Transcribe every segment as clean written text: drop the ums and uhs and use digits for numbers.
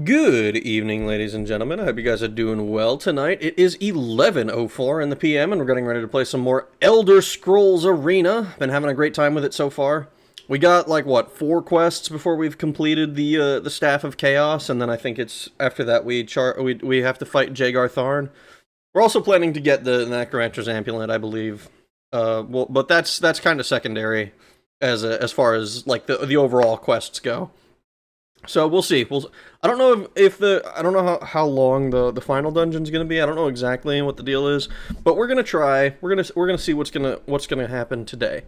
Good evening, ladies and gentlemen. I hope you guys are doing well tonight. It is 11:04 in the PM, and we're getting ready to play some more Elder Scrolls Arena. Been having a great time with it so far. We got, like, what, 4 quests before we've completed the Staff of Chaos, and then I think it's, after that, we have to fight Jagar Tharn. We're also planning to get the Necromancer's Amulet, I believe. Well, but that's kind of secondary as far as, like, the overall quests go. So we'll see. I don't know I don't know how long the final dungeon's gonna be. I don't know exactly what the deal is, but we're gonna try. We're gonna see what's gonna happen today.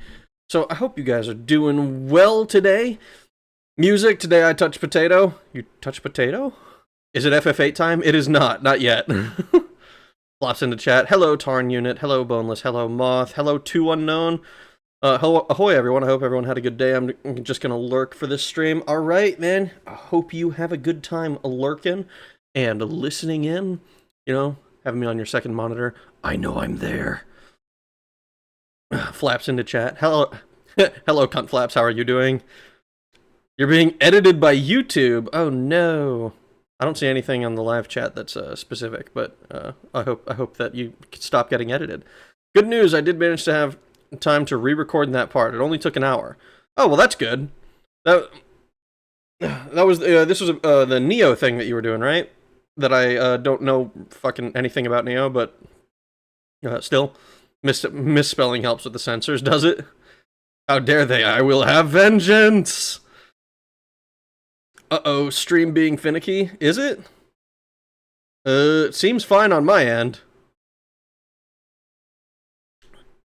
So I hope you guys are doing well today. Music today. I touch potato. You touch potato? Is it FF8 time? It is not yet. Flops into chat. Hello Tarn Unit. Hello Boneless. Hello Moth. Hello 2Unknown. Ahoy everyone, I hope everyone had a good day. I'm just gonna lurk for this stream. Alright, man, I hope you have a good time lurking and listening in. You know, having me on your second monitor. I know I'm there. Flaps into chat. Hello, hello cunt Flaps, how are you doing? You're being edited by YouTube. Oh no. I don't see anything on the live chat that's specific, but I hope that you stop getting edited. Good news, I did manage to have time to re-record that part. It only took an hour. Oh, well, that's good. That was this was the Neo thing that you were doing, right? That I don't know fucking anything about Neo, but still, misspelling helps with the censors, does it? How dare they? I will have vengeance. Uh-oh, stream being finicky. Is it? It seems fine on my end.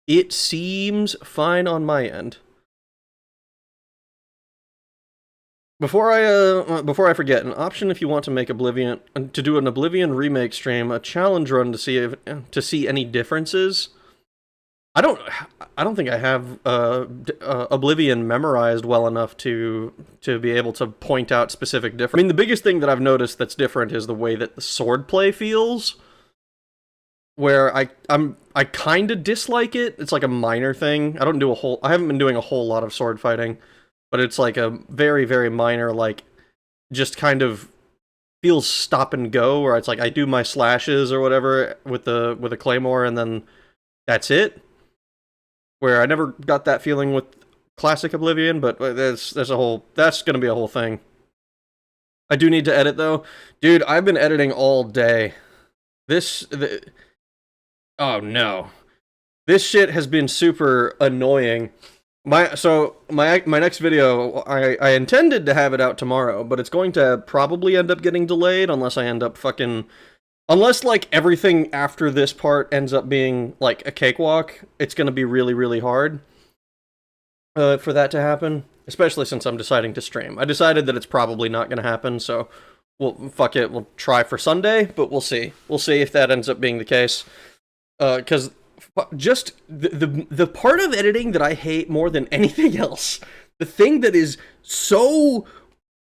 It seems fine on my end. Before I forget, an option if you want to make Oblivion to do an Oblivion remake stream, a challenge run to see any differences. I don't think I have Oblivion memorized well enough to be able to point out specific differences. I mean, the biggest thing that I've noticed that's different is the way that the swordplay feels. Where I kind of dislike it. It's like a minor thing. I haven't been doing a whole lot of sword fighting, but it's like a very, very minor, like, just kind of feels stop and go, where it's like I do my slashes or whatever with a claymore, and then that's it. Where I never got that feeling with classic Oblivion, but that's gonna be a whole thing. I do need to edit though. Dude, I've been editing all day. Oh no. This shit has been super annoying. My next video, I intended to have it out tomorrow, but it's going to probably end up getting delayed unless I end up unless, like, everything after this part ends up being, like, a cakewalk. It's gonna be really, really hard for that to happen, especially since I'm deciding to stream. I decided that it's probably not gonna happen, so fuck it, we'll try for Sunday, but we'll see. We'll see if that ends up being the case. Because just the part of editing that I hate more than anything else, the thing that is so,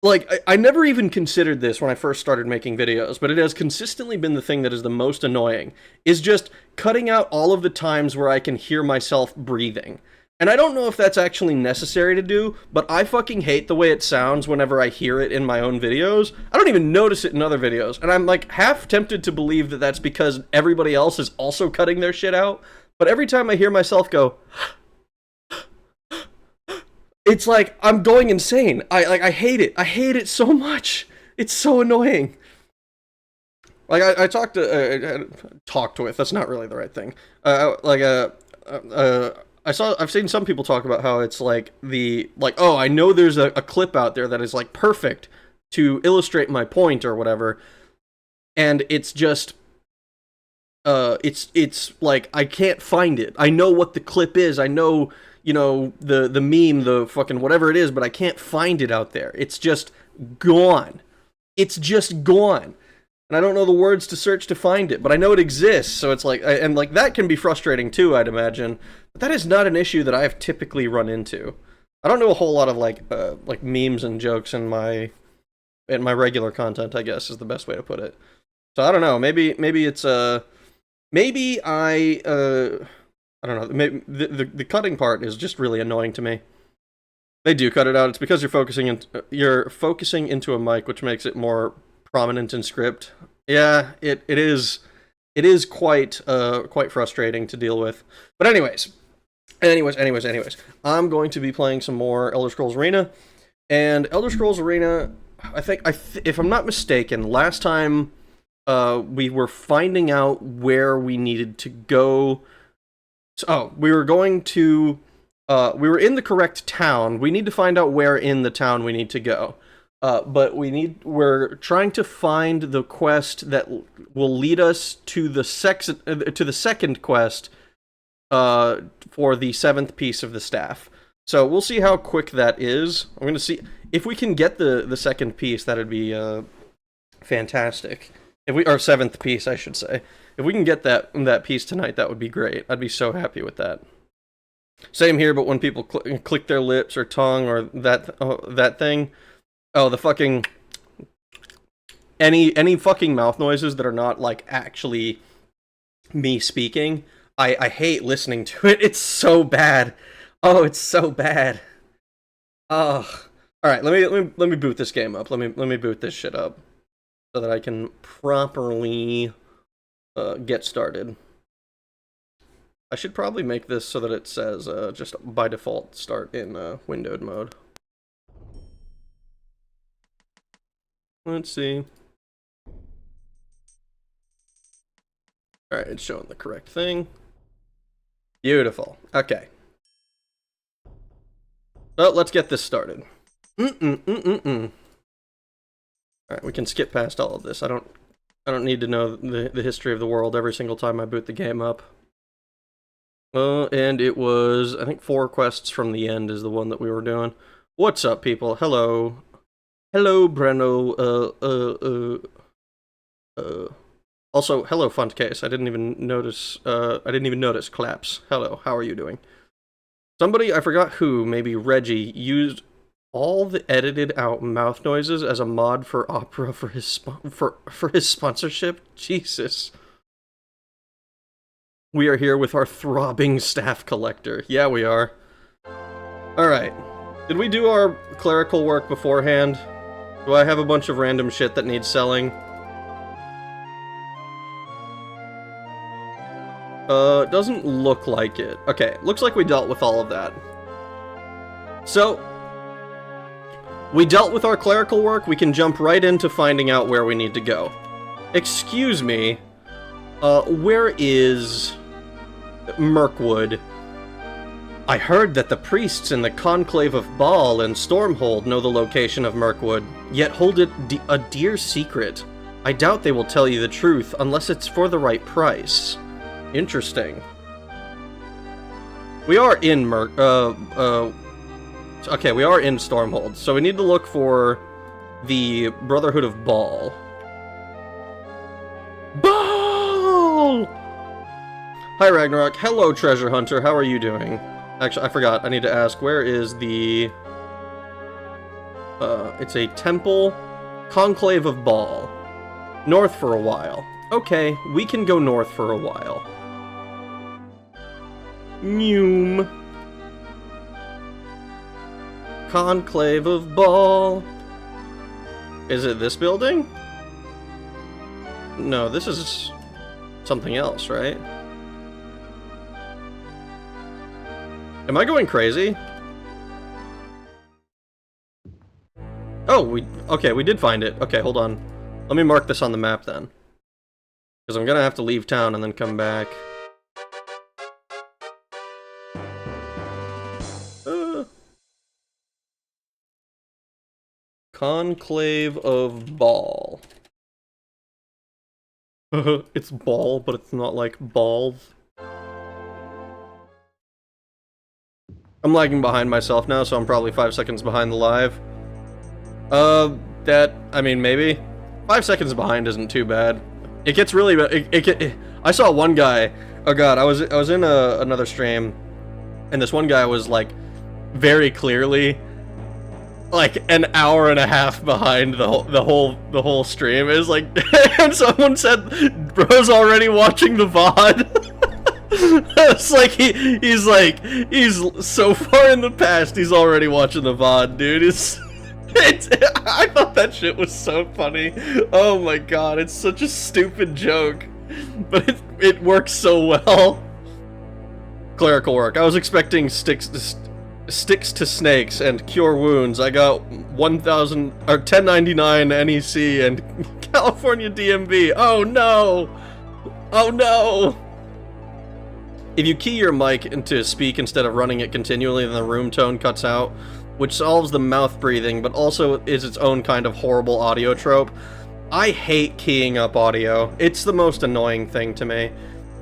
like, I never even considered this when I first started making videos, but it has consistently been the thing that is the most annoying, is just cutting out all of the times where I can hear myself breathing. And I don't know if that's actually necessary to do, but I fucking hate the way it sounds whenever I hear it in my own videos. I don't even notice it in other videos, and I'm like half tempted to believe that that's because everybody else is also cutting their shit out, but every time I hear myself go, it's like I'm going insane. I hate it. I hate it so much. It's so annoying. Like I talked with, that's not really the right thing. I've seen some people talk about how it's like oh, I know there's a clip out there that is like perfect to illustrate my point or whatever, and it's just it's like I can't find it. I know what the clip is. I know, you know, the meme, the fucking whatever it is, but I can't find it out there. It's just gone. It's just gone. And I don't know the words to search to find it, but I know it exists. So it's like, and like that can be frustrating too, I'd imagine. But that is not an issue that I've typically run into. I don't know a whole lot of like memes and jokes in my regular content, I guess is the best way to put it. So I don't know. Maybe it's maybe I don't know. Maybe the cutting part is just really annoying to me. They do cut it out. It's because you're focusing into a mic, which makes it more prominent in script. Yeah, it is quite frustrating to deal with. But anyways, I'm going to be playing some more Elder Scrolls Arena, and Elder Scrolls Arena, I think if I'm not mistaken, last time we were finding out where we needed to go. So, we were going to we were in the correct town. We need to find out where in the town we need to go. But we're trying to find the quest that will lead us to the second quest for the 7th piece of the staff. So we'll see how quick that is. I'm going to see if we can get the second piece. That'd be fantastic. Or 7th piece, I should say. If we can get that piece tonight, that would be great. I'd be so happy with that. Same here, but when people click their lips or tongue or that thing. Oh, the fucking any fucking mouth noises that are not like actually me speaking. I hate listening to it. It's so bad. Oh, it's so bad. Oh, all right. Let me boot this game up. Let me boot this shit up so that I can properly get started. I should probably make this so that it says just by default start in windowed mode. Let's see. Alright, it's showing the correct thing. Beautiful. Okay. Well, let's get this started. Alright, we can skip past all of this. I don't need to know the history of the world every single time I boot the game up. And it was, I think 4 quests from the end is the one that we were doing. What's up, people? Hello. Hello, Breno. Also, hello, Funtcase. I didn't even notice Claps. Hello, how are you doing? Somebody, I forgot who, maybe Reggie, used all the edited out mouth noises as a mod for Opera for his sponsorship. Jesus. We are here with our throbbing staff collector. Yeah, we are. Alright. Did we do our clerical work beforehand? Do I have a bunch of random shit that needs selling? Doesn't look like it. Okay, looks like we dealt with all of that. So, we dealt with our clerical work, we can jump right into finding out where we need to go. Excuse me, where is Mirkwood? I heard that the priests in the Conclave of Bal and Stormhold know the location of Mirkwood, yet hold it a dear secret. I doubt they will tell you the truth unless it's for the right price. Interesting. We are in okay, we are in Stormhold, so we need to look for the Brotherhood of Bal. Bal! Hi, Ragnarok. Hello, Treasure Hunter. How are you doing? Actually, I forgot. I need to ask, where is the... it's a temple. Conclave of Bal. North for a while. Okay, we can go north for a while. Noom. Conclave of Bal. Is it this building? No, this is something else, right? Am I going crazy? Oh, we did find it. Okay, hold on. Let me mark this on the map then. Because I'm gonna have to leave town and then come back. Conclave of Bal. It's ball, but it's not like balls. I'm lagging behind myself now, so I'm probably 5 seconds behind the live. I mean, maybe. 5 seconds behind isn't too bad. It gets really bad. I saw one guy, oh god, I was in another stream, and this one guy was, like, very clearly, like, an hour and a half behind the whole stream. It was like, and someone said, bro's already watching the VOD. It's like, he's so far in the past, he's already watching the VOD, dude. I thought that shit was so funny. Oh my god, it's such a stupid joke. But it works so well. Clerical work. I was expecting sticks to snakes and cure wounds. I got 1099 NEC and California DMV. Oh no! Oh no! If you key your mic into speak instead of running it continually, then the room tone cuts out, which solves the mouth breathing, but also is its own kind of horrible audio trope. I hate keying up audio. It's the most annoying thing to me.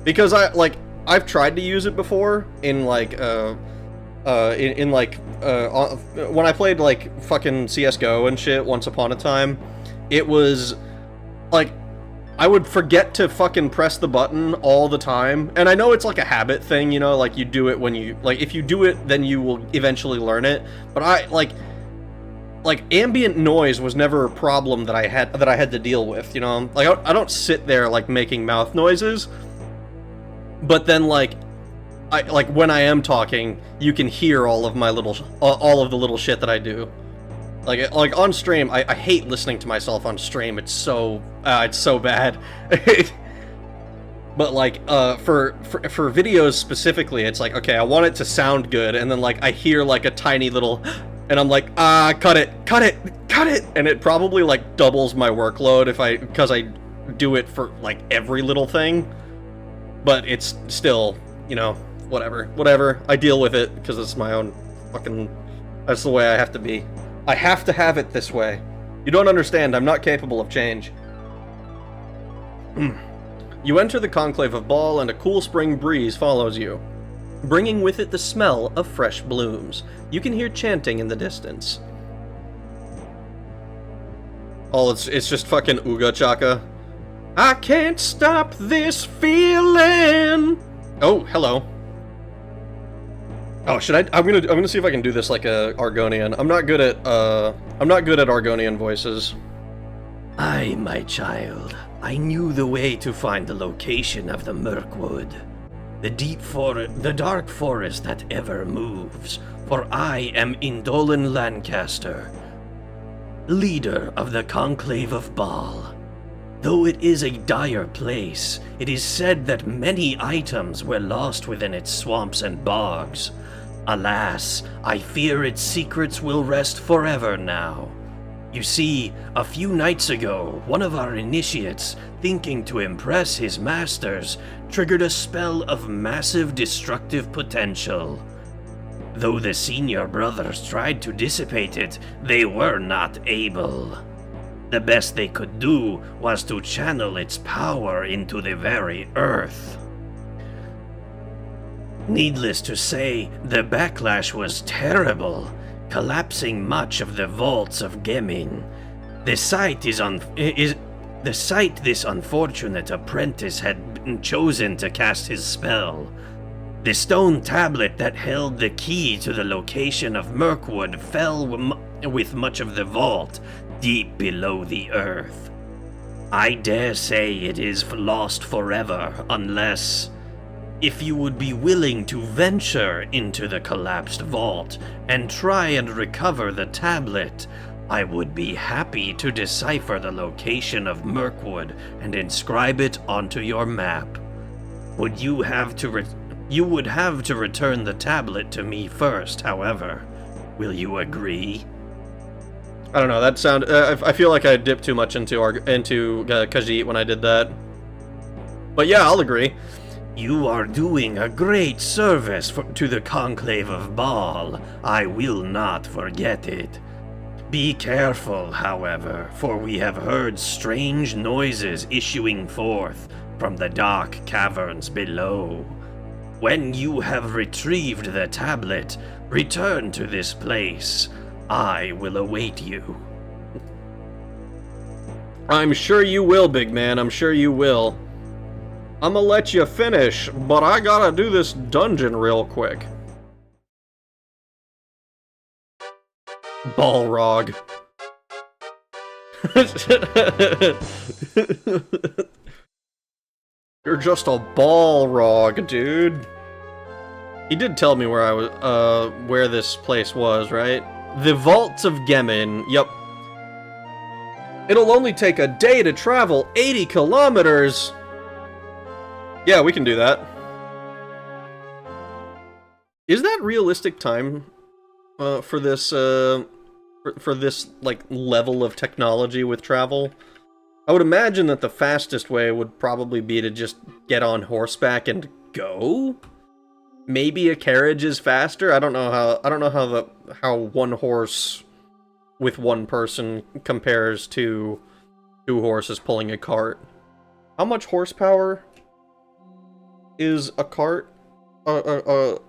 Because I've tried to use it before in when I played like fucking CSGO and shit once upon a time. It was like I would forget to fucking press the button all the time, and I know it's like a habit thing, you know, like you do it when you, like, if you do it, then you will eventually learn it, but I, like ambient noise was never a problem that I had to deal with, you know, like, I don't sit there, like, making mouth noises, but then, like, when I am talking, you can hear all of the little shit that I do. Like on stream, I hate listening to myself on stream. It's so bad. But like for videos specifically, it's like, okay, I want it to sound good, and then like I hear like a tiny little, and I'm like, cut it, and it probably like doubles my workload because I do it for like every little thing. But it's still, you know, whatever. I deal with it because it's my own fucking. That's the way I have to be. I have to have it this way. You don't understand, I'm not capable of change. You enter the Conclave of Bal, and a cool spring breeze follows you, bringing with it the smell of fresh blooms. You can hear chanting in the distance. Oh, it's just fucking Ooga Chaka. I can't stop this feeling. Oh, hello. Oh, should I? I'm gonna see if I can do this like a Argonian. I'm not good at Argonian voices. Aye, my child. I knew the way to find the location of the Mirkwood, the dark forest that ever moves. For I am Indolin Lancaster, leader of the Conclave of Bal. Though it is a dire place, it is said that many items were lost within its swamps and bogs. Alas, I fear its secrets will rest forever now. You see, a few nights ago, one of our initiates, thinking to impress his masters, triggered a spell of massive destructive potential. Though the senior brothers tried to dissipate it, they were not able. The best they could do was to channel its power into the very earth. Needless to say, the backlash was terrible, collapsing much of the vaults of Gemin. The site this unfortunate apprentice had been chosen to cast his spell. The stone tablet that held the key to the location of Mirkwood fell with much of the vault deep below the earth. I dare say it is lost forever unless If you would be willing to venture into the collapsed vault and try and recover the tablet, I would be happy to decipher the location of Mirkwood and inscribe it onto your map. You would have to return the tablet to me first, however. Will you agree? I don't know, that sound... I feel like I dipped too much into Khajiit when I did that. But yeah, I'll agree. You are doing a great service to the Conclave of Bal. I will not forget it. Be careful, however, for we have heard strange noises issuing forth from the dark caverns below. When you have retrieved the tablet, return to this place. I will await you. I'm sure you will, big man. I'm sure you will. I'm gonna let you finish, but I gotta do this dungeon real quick. Balrog. You're just a Balrog, dude. He did tell me where I was, where this place was, right? The Vaults of Gemin. Yep. It'll only take a day to travel 80 kilometers. Yeah, we can do that. Is that realistic time for this for this like level of technology with travel? I would imagine that the fastest way would probably be to just get on horseback and go. Maybe a carriage is faster. I don't know how one horse with one person compares to two horses pulling a cart. How much horsepower is a cart? Vaults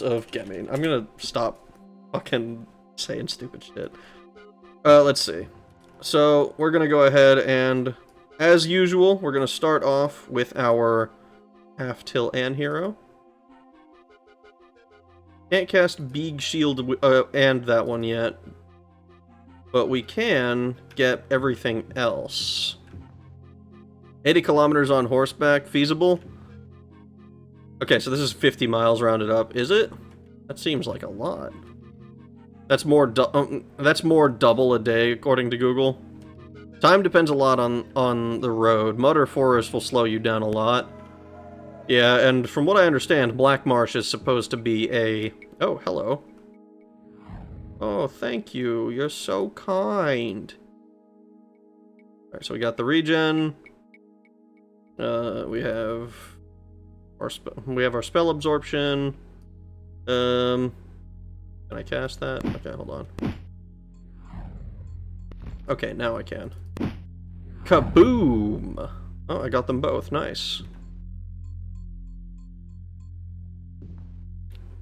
of Gemin. I'm gonna stop fucking saying stupid shit. Let's see. So, we're gonna go ahead and, as usual, we're gonna start off with our half-till and hero. Can't cast Beeg Shield and that one yet, but we can get everything else. 80 kilometers on horseback, feasible? Okay, so this is 50 miles rounded up. Is it? That seems like a lot. That's more double a day, according to Google. Time depends a lot on the road. Mud or forest will slow you down a lot. Yeah, and from what I understand, Black Marsh is supposed to be a... Oh, hello. Oh, thank you. You're so kind. Alright, so we got the regen. We have our spell absorption. Can I cast that? Okay, hold on. Okay, now I can. Kaboom! Oh, I got them both. Nice.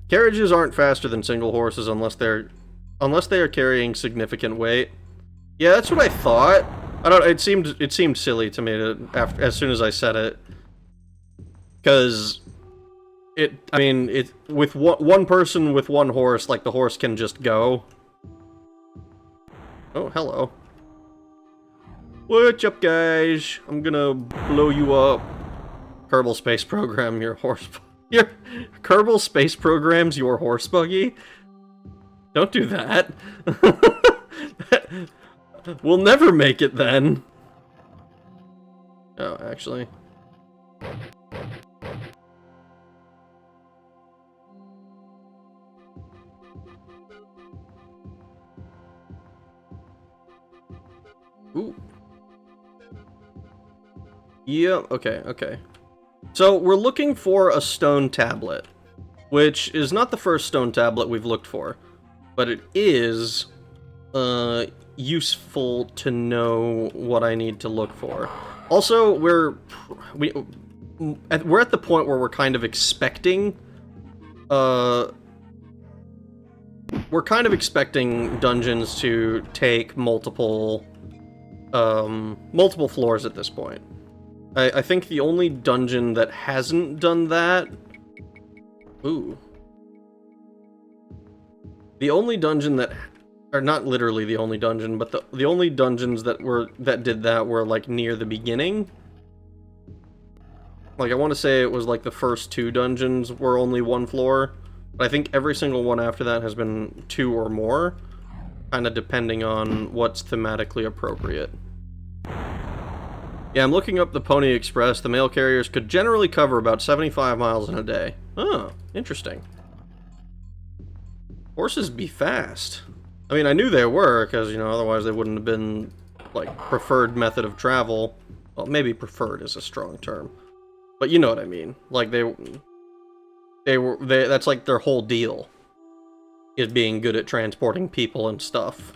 Carriages aren't faster than single horses unless they are carrying significant weight. Yeah, that's what I thought. I don't. It seemed silly to me as soon as I said it, because with one person with one horse, like the horse can just go. Oh, hello. What's up, guys? I'm gonna blow you up. Kerbal Space Program your horse. Your Kerbal Space Programs your horse buggy? Don't do that. We'll never make it then. Oh, actually. Ooh. Yeah, okay. So, we're looking for a stone tablet, which is not the first stone tablet we've looked for, but it is useful to know what I need to look for. Also, we're at the point where we're kind of expecting dungeons to take multiple floors at this point. I think the only dungeon that hasn't done that... Ooh. The only dungeon that... Or not literally the only dungeon, but the only dungeons that did that were, like, near the beginning. Like, I want to say it was like the first 2 dungeons were only 1 floor, but I think every single one after that has been 2 or more, kind of depending on what's thematically appropriate. Yeah, I'm looking up the Pony Express. The mail carriers could generally cover about 75 miles in a day. Oh, interesting. Horses be fast. I mean, I knew they were, because, you know, otherwise they wouldn't have been, like, preferred method of travel. Well, maybe preferred is a strong term. But you know what I mean. Like, that's like their whole deal, is being good at transporting people and stuff.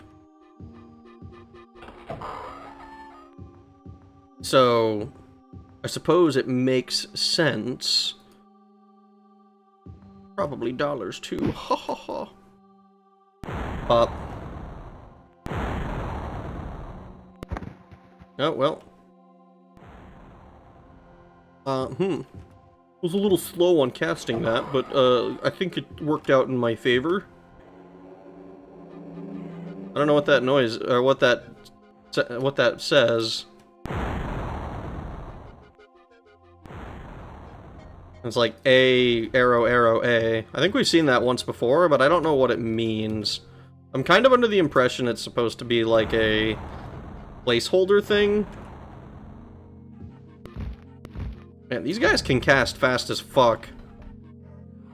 So, I suppose it makes sense. Probably dollars too. Ha ha ha. Pop. Oh, well. Was a little slow on casting that, but I think it worked out in my favor. I don't know what that noise, or what that says. It's like A, arrow, arrow, A. I think we've seen that once before, but I don't know what it means. I'm kind of under the impression it's supposed to be like a placeholder thing. Man, these guys can cast fast as fuck.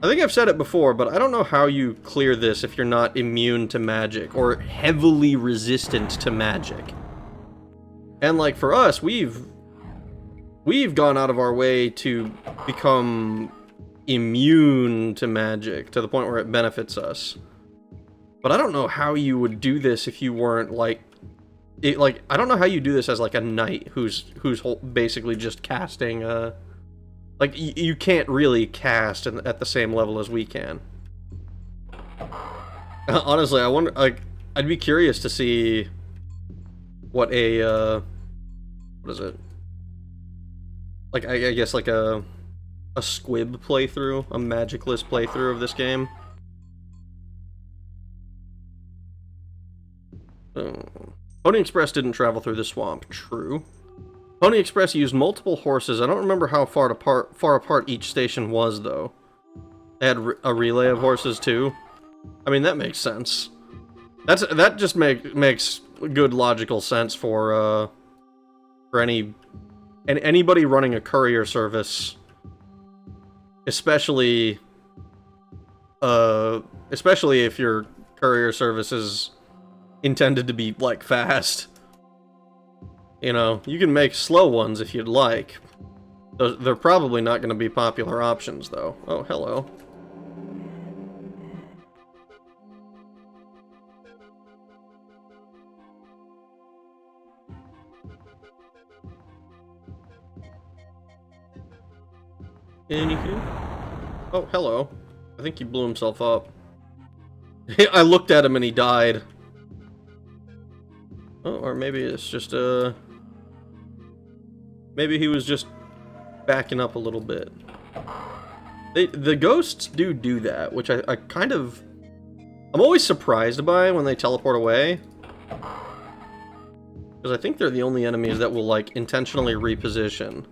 I think I've said it before, but I don't know how you clear this if you're not immune to magic, or heavily resistant to magic. And like, for us, we've gone out of our way to become immune to magic, to the point where it benefits us. But I don't know how you would do this if you weren't, like... I don't know how you do this as, like, a knight who's basically just casting, Like, you can't really cast at the same level as we can. Honestly, I wonder, like, I'd be curious to see what a, what is it? Like, I guess, like a squib playthrough, a magicless playthrough of this game. Pony Express didn't travel through the swamp, true. Pony Express used multiple horses. I don't remember how far apart each station was, though. They had a relay of horses, too. I mean, that makes sense. That just makes good logical sense for anybody running a courier service, especially if your courier service is intended to be, like, fast. You know, you can make slow ones if you'd like. They're probably not going to be popular options, though. Oh, hello. Anything? Oh, hello. I think he blew himself up. I looked at him and he died. Oh, or maybe it's just, maybe he was just backing up a little bit. The ghosts do that, which I kind of... I'm always surprised by when they teleport away. Because I think they're the only enemies that will, like, intentionally reposition.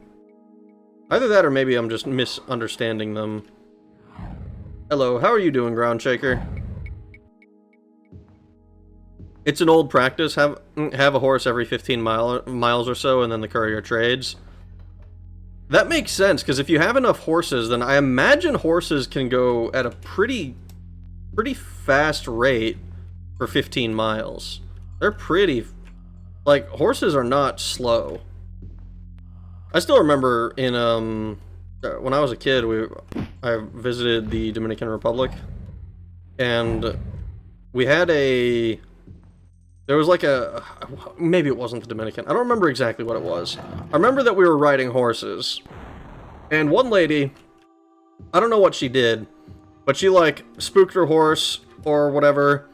Either that or maybe I'm just misunderstanding them. Hello, how are you doing, Ground Shaker? It's an old practice, have a horse every 15 miles or so, and then the courier trades. That makes sense, because if you have enough horses, then I imagine horses can go at a pretty fast rate for 15 miles. They're pretty... Like, horses are not slow. I still remember in, when I was a kid, I visited the Dominican Republic, and we had a... There was like a... Maybe it wasn't the Dominican. I don't remember exactly what it was. I remember that we were riding horses. And one lady... I don't know what she did. But she, like, spooked her horse or whatever.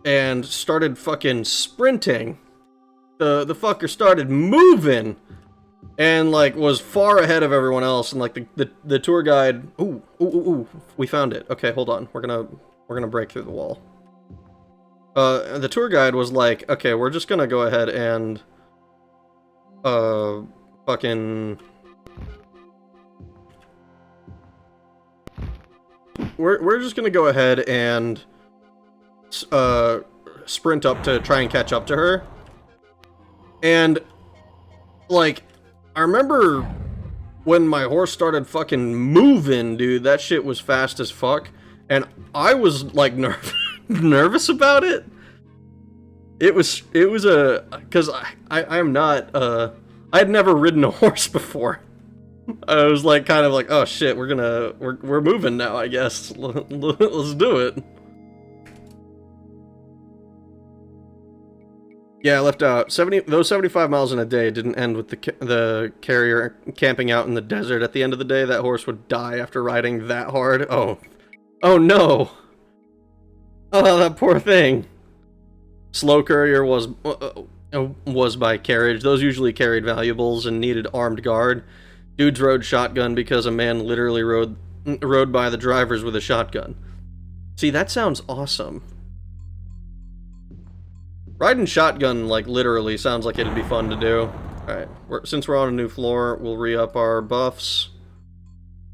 And started fucking sprinting. The fucker started moving. And, like, was far ahead of everyone else. And, like, the tour guide... Ooh. We found it. Okay, hold on. We're gonna break through the wall. The tour guide was like, okay, we're just gonna go ahead and, fucking... we're just gonna go ahead and sprint up to try and catch up to her. And like, I remember when my horse started fucking moving, dude. That shit was fast as fuck, and I was like nervous about it. It was because I'm not I had never ridden a horse before. I was like kind of like, oh shit, we're moving now, I guess. Let's do it. Yeah, I left out those 75 miles in a day didn't end with the carrier camping out in the desert at the end of the day. That horse would die after riding that hard. Oh no. Oh, that poor thing. Slow courier was by carriage. Those usually carried valuables and needed armed guard. Dudes rode shotgun because a man literally rode by the drivers with a shotgun. See, that sounds awesome. Riding shotgun, like, literally sounds like it'd be fun to do. Alright, since we're on a new floor, we'll re-up our buffs.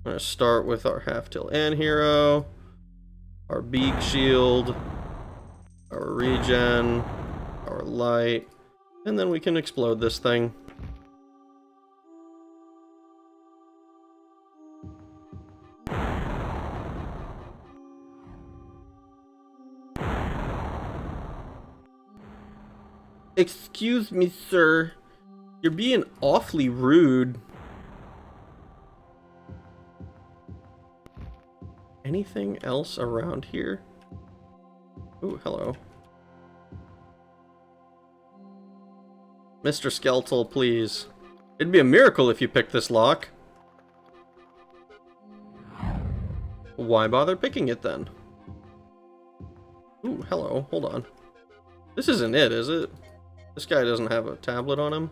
I'm gonna start with our half-tilt and hero, our beak shield, our regen, our light, and then we can explode this thing. Excuse me, sir. You're being awfully rude. Anything else around here? Ooh, hello. Mr. Skeletal, please. It'd be a miracle if you picked this lock. Why bother picking it then? Ooh, hello. Hold on. This isn't it, is it? This guy doesn't have a tablet on him.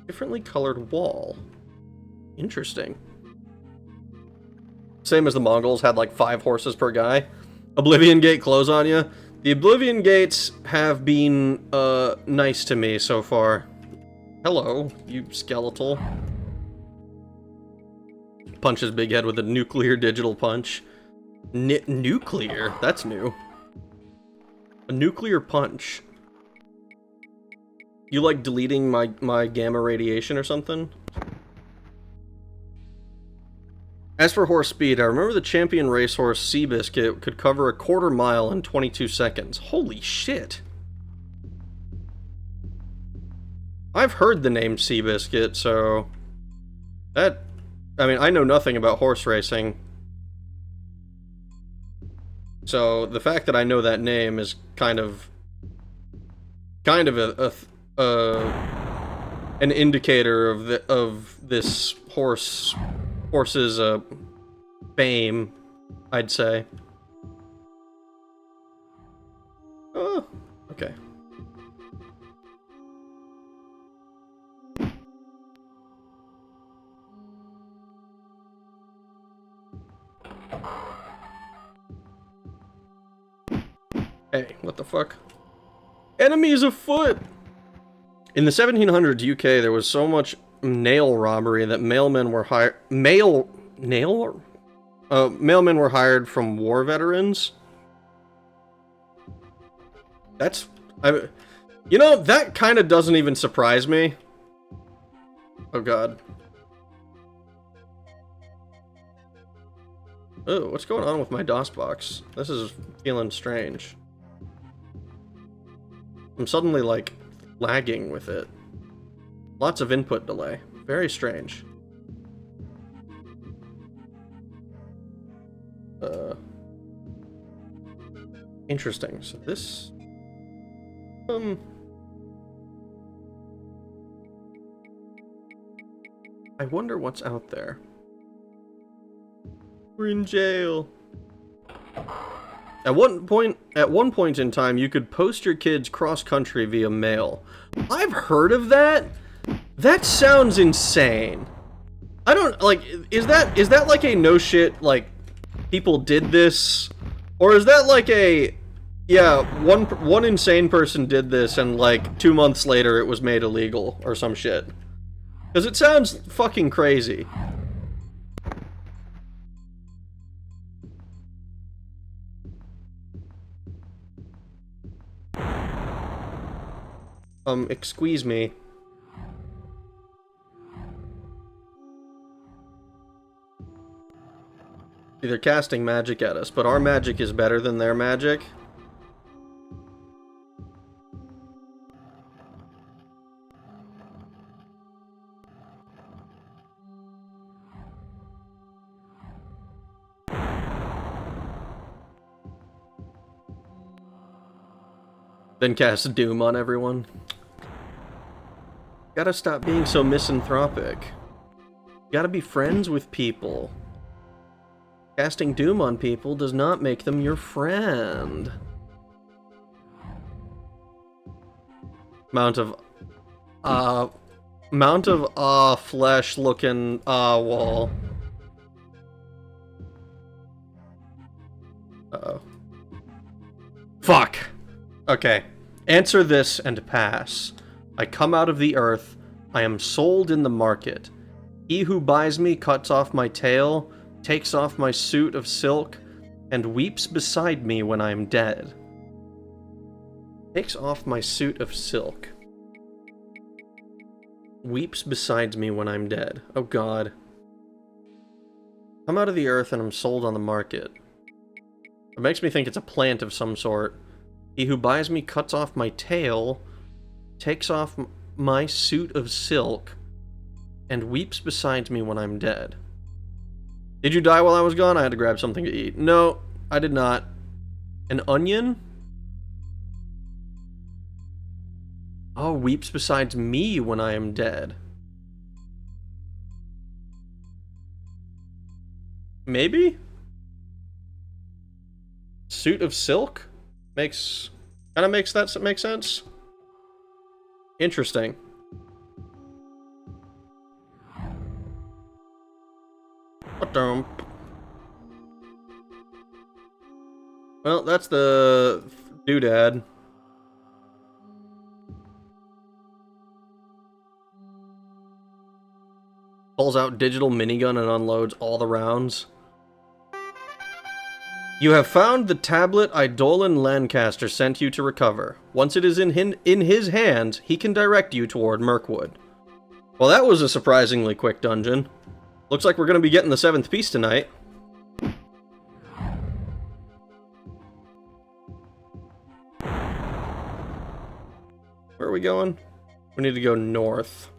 Differently colored wall. Interesting. Same as the Mongols had like 5 horses per guy. Oblivion Gate close on you. The Oblivion Gates have been nice to me so far. Hello, you skeletal. Punch his big head with a nuclear digital punch. Nuclear? That's new. A nuclear punch. You like deleting my gamma radiation or something? As for horse speed, I remember the champion racehorse Seabiscuit could cover a 1/4 mile in 22 seconds. Holy shit. I've heard the name Seabiscuit, so... I mean, I know nothing about horse racing. So, the fact that I know that name is kind of an indicator of this horse's fame, I'd say. Oh, okay. Hey, what the fuck? Enemies afoot! In the 1700s UK, there was so much nail robbery that mailmen were hired... Mailmen were hired from war veterans? That's... you know, that kind of doesn't even surprise me. Oh god. Oh, what's going on with my DOS box? This is feeling strange. I'm suddenly, like, lagging with it. Lots of input delay. Very strange. Interesting. So this... I wonder what's out there. We're in jail. At one point in time, you could post your kids cross-country via mail. I've heard of that. That sounds insane. I don't, like, is that like a no shit, like, people did this? Or is that like a, yeah, one insane person did this and, like, 2 months later it was made illegal or some shit? Because it sounds fucking crazy. Excuse me. They're casting magic at us, but our magic is better than their magic. Then cast Doom on everyone. Gotta stop being so misanthropic. Gotta be friends with people. Casting Doom on people does not make them your friend. Mount of flesh looking wall. Uh-oh. Fuck! Okay. Answer this and pass. I come out of the earth. I am sold in the market. He who buys me cuts off my tail, takes off my suit of silk, and weeps beside me when I am dead. Takes off my suit of silk. Weeps beside me when I'm dead. Oh god. Come out of the earth and I'm sold on the market. It makes me think it's a plant of some sort. He who buys me cuts off my tail, takes off my suit of silk, and weeps beside me when I'm dead. Did you die while I was gone? I had to grab something to eat. No, I did not. An onion? Oh, weeps beside me when I am dead. Maybe? Suit of silk? Kinda makes that make sense? Interesting. Well, that's the doodad. Pulls out digital minigun and unloads all the rounds. You have found the tablet Eidolon Lancaster sent you to recover. Once it is in his hands, he can direct you toward Mirkwood. Well, that was a surprisingly quick dungeon. Looks like we're going to be getting the 7th piece tonight. Where are we going? We need to go north.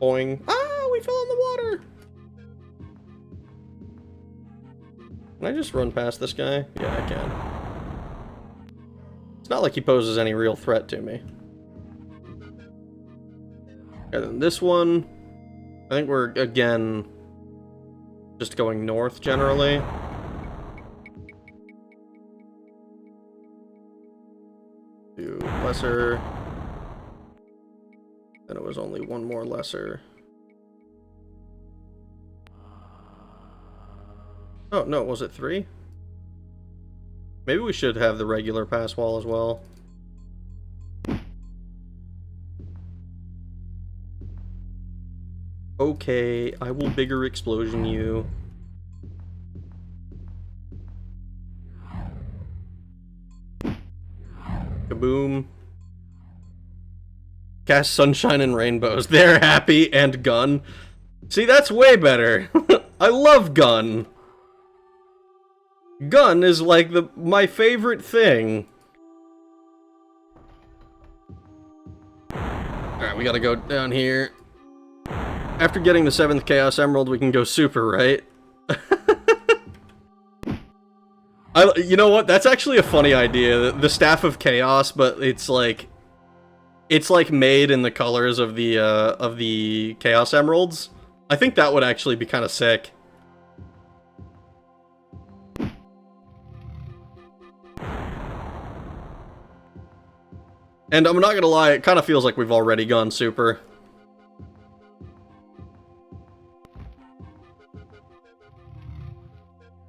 Boing. Ah, we fell in the water! Can I just run past this guy? Yeah, I can. It's not like he poses any real threat to me. And then this one, I think we're, again, just going north generally. Do lesser. Then it was only one more lesser. Oh, no, was it 3? Maybe we should have the regular pass wall as well. Okay, I will bigger explosion you. Kaboom. Cast Sunshine and Rainbows. They're happy and gun. See, that's way better. I love gun. Gun is like my favorite thing. Alright, we gotta go down here. After getting the 7th Chaos Emerald, we can go super, right? You know what? That's actually a funny idea. The Staff of Chaos, but it's like made in the colors of the Chaos Emeralds. I think that would actually be kind of sick. And I'm not gonna lie, it kind of feels like we've already gone super.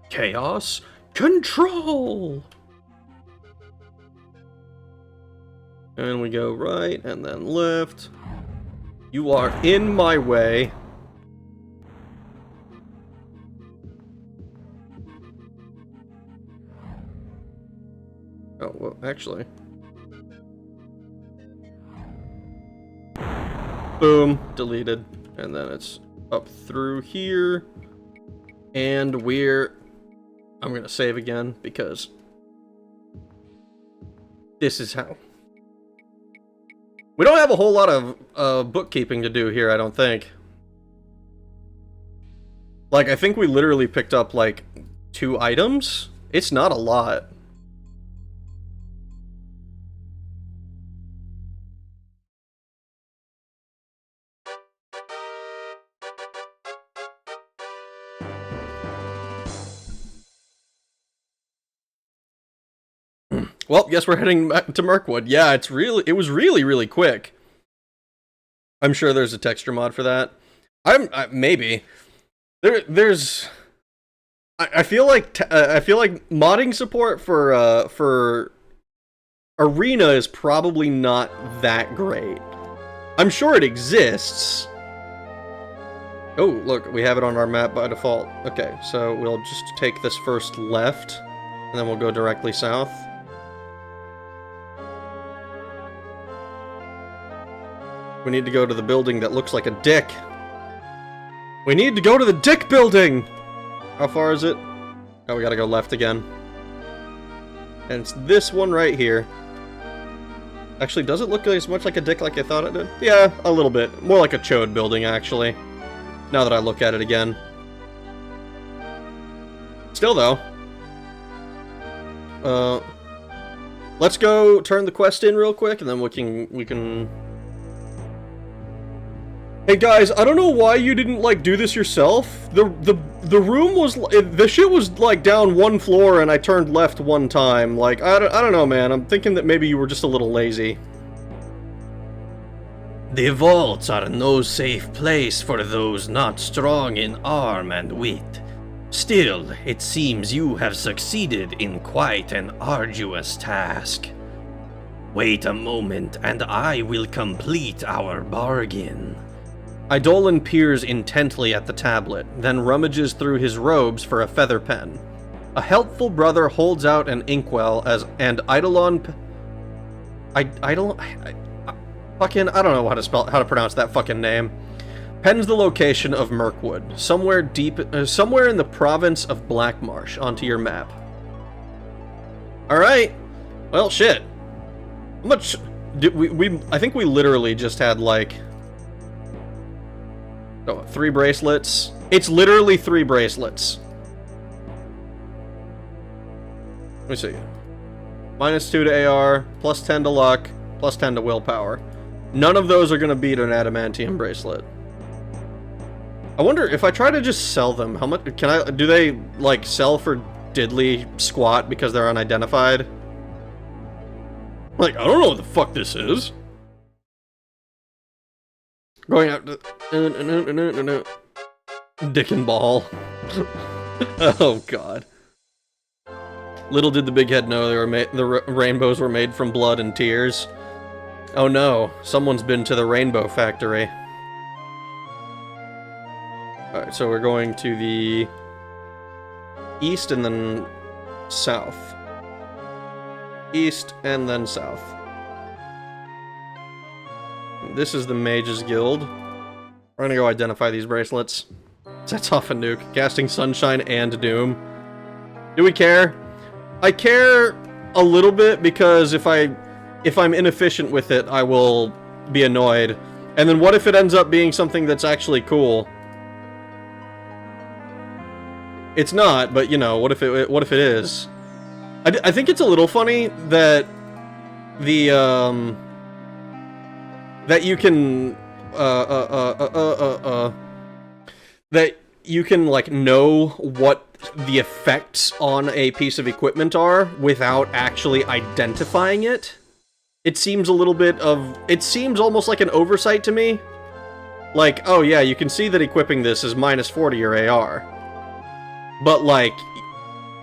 Chaos Control! And we go right, and then left. You are in my way. Oh, well, actually. Boom, deleted. And then it's up through here. And I'm gonna save again, because this is how. We don't have a whole lot of bookkeeping to do here, I don't think. Like, I think we literally picked up, like, 2 items. It's not a lot. Well, guess we're heading back to Mirkwood. Yeah, it was really quick. I'm sure there's a texture mod for that. Maybe. There's I feel like modding support for Arena is probably not that great. I'm sure it exists. Oh, look, we have it on our map by default. Okay, so we'll just take this first left, and then we'll go directly south. We need to go to the building that looks like a dick. We need to go to the dick building! How far is it? Oh, we gotta go left again. And it's this one right here. Actually, does it look as much like a dick like I thought it did? Yeah, a little bit. More like a chode building, actually. Now that I look at it again. Still, though. Let's go turn the quest in real quick, and then we can... Hey guys, I don't know why you didn't, like, do this yourself. The room was... The shit was, like, down 1 floor, and I turned left 1 time. Like, I don't know, man. I'm thinking that maybe you were just a little lazy. The vaults are no safe place for those not strong in arm and wit. Still, it seems you have succeeded in quite an arduous task. Wait a moment, and I will complete our bargain. Eidolon peers intently at the tablet, then rummages through his robes for a feather pen. A helpful brother holds out an inkwell and Eidolon... Fucking... I don't know how to pronounce that fucking name. Pens the location of Mirkwood, somewhere in the province of Blackmarsh, onto your map. Alright. Well, shit. How much... I think we literally just had, like... Oh, 3 bracelets. It's literally 3 bracelets. Let me see. -2 to AR, +10 to luck, +10 to willpower. None of those are going to beat an adamantium bracelet. I wonder if I try to just sell them, how much do they, like, sell for diddly squat because they're unidentified? Like, I don't know what the fuck this is. Going out to... Dick and ball. Oh, God. Little did the big head know the rainbows were made from blood and tears. Oh no, someone's been to the rainbow factory. Alright, so we're going to the east and then south. East and then south. This is the Mage's Guild. We're gonna go identify these bracelets. Sets off a nuke, casting Sunshine and Doom. Do we care? I care a little bit because if I'm inefficient with it, I will be annoyed. And then what if it ends up being something that's actually cool? It's not, but you know, what if it is? I think it's a little funny that the that you can that you can, like, know what the effects on a piece of equipment are without actually identifying it. It seems a little bit of... It seems almost like an oversight to me. Like, oh yeah, you can see that equipping this is -40 your AR. But, like,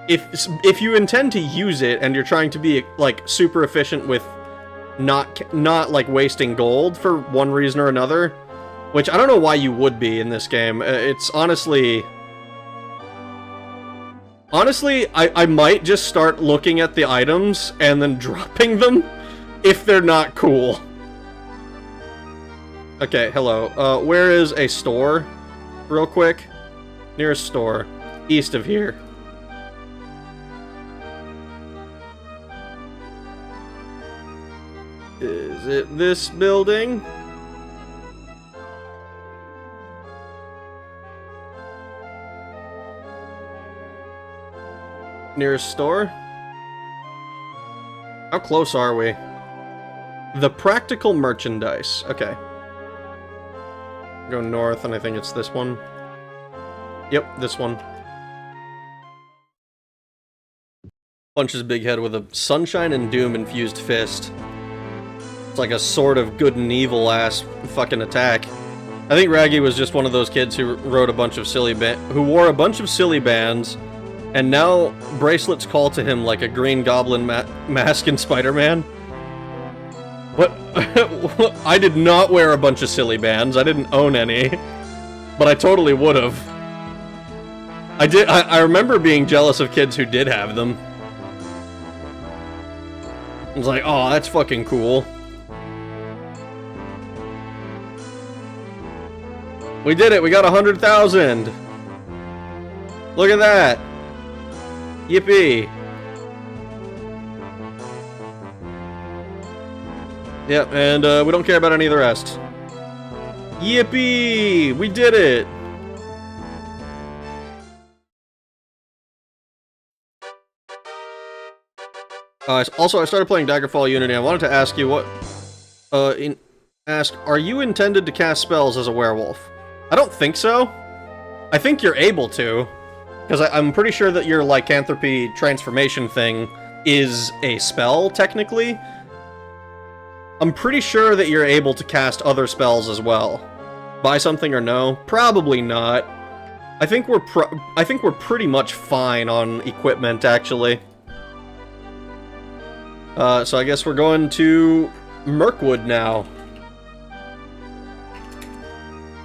if you intend to use it and you're trying to be, like, super efficient with not like wasting gold for one reason or another, which I don't know why you would be in this game. It's honestly, I might just start looking at the items and then dropping them if they're not cool. Okay, hello. Where is a store? Real quick. Nearest store. East of here. Is it this building? Nearest store? How close are we? The practical merchandise. Okay. Go north, and I think it's this one. Yep, this one. Punches Big Head with a Sunshine and Doom infused fist. It's like a sort of good and evil ass fucking attack. I think Raggy was just one of those kids who wrote a bunch of who wore a bunch of silly bands, and now bracelets call to him like a Green Goblin mask in Spider-Man. What? I did not wear a bunch of silly bands. I didn't own any, but I totally would have. I remember being jealous of kids who did have them. I was like, oh, that's fucking cool. We did it! We got 100,000! Look at that! Yippee! Yep, and we don't care about any of the rest. Yippee! We did it! Also, I started playing Daggerfall Unity. I wanted to ask you what... are you intended to cast spells as a werewolf? I don't think so. I think you're able to. Because I'm pretty sure that your lycanthropy transformation thing is a spell, technically. I'm pretty sure that you're able to cast other spells as well. Buy something or no? Probably not. I think we're pretty much fine on equipment, actually. So I guess we're going to Mirkwood now.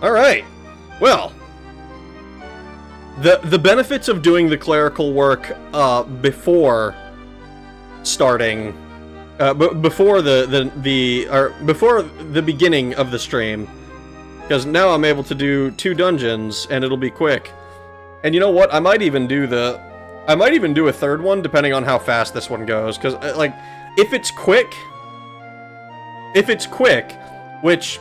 Alright. Well, the benefits of doing the clerical work before starting, before the beginning of the stream, because now I'm able to do 2 dungeons and it'll be quick. And you know what? I might even do a 3rd one depending on how fast this one goes, because like if it's quick, which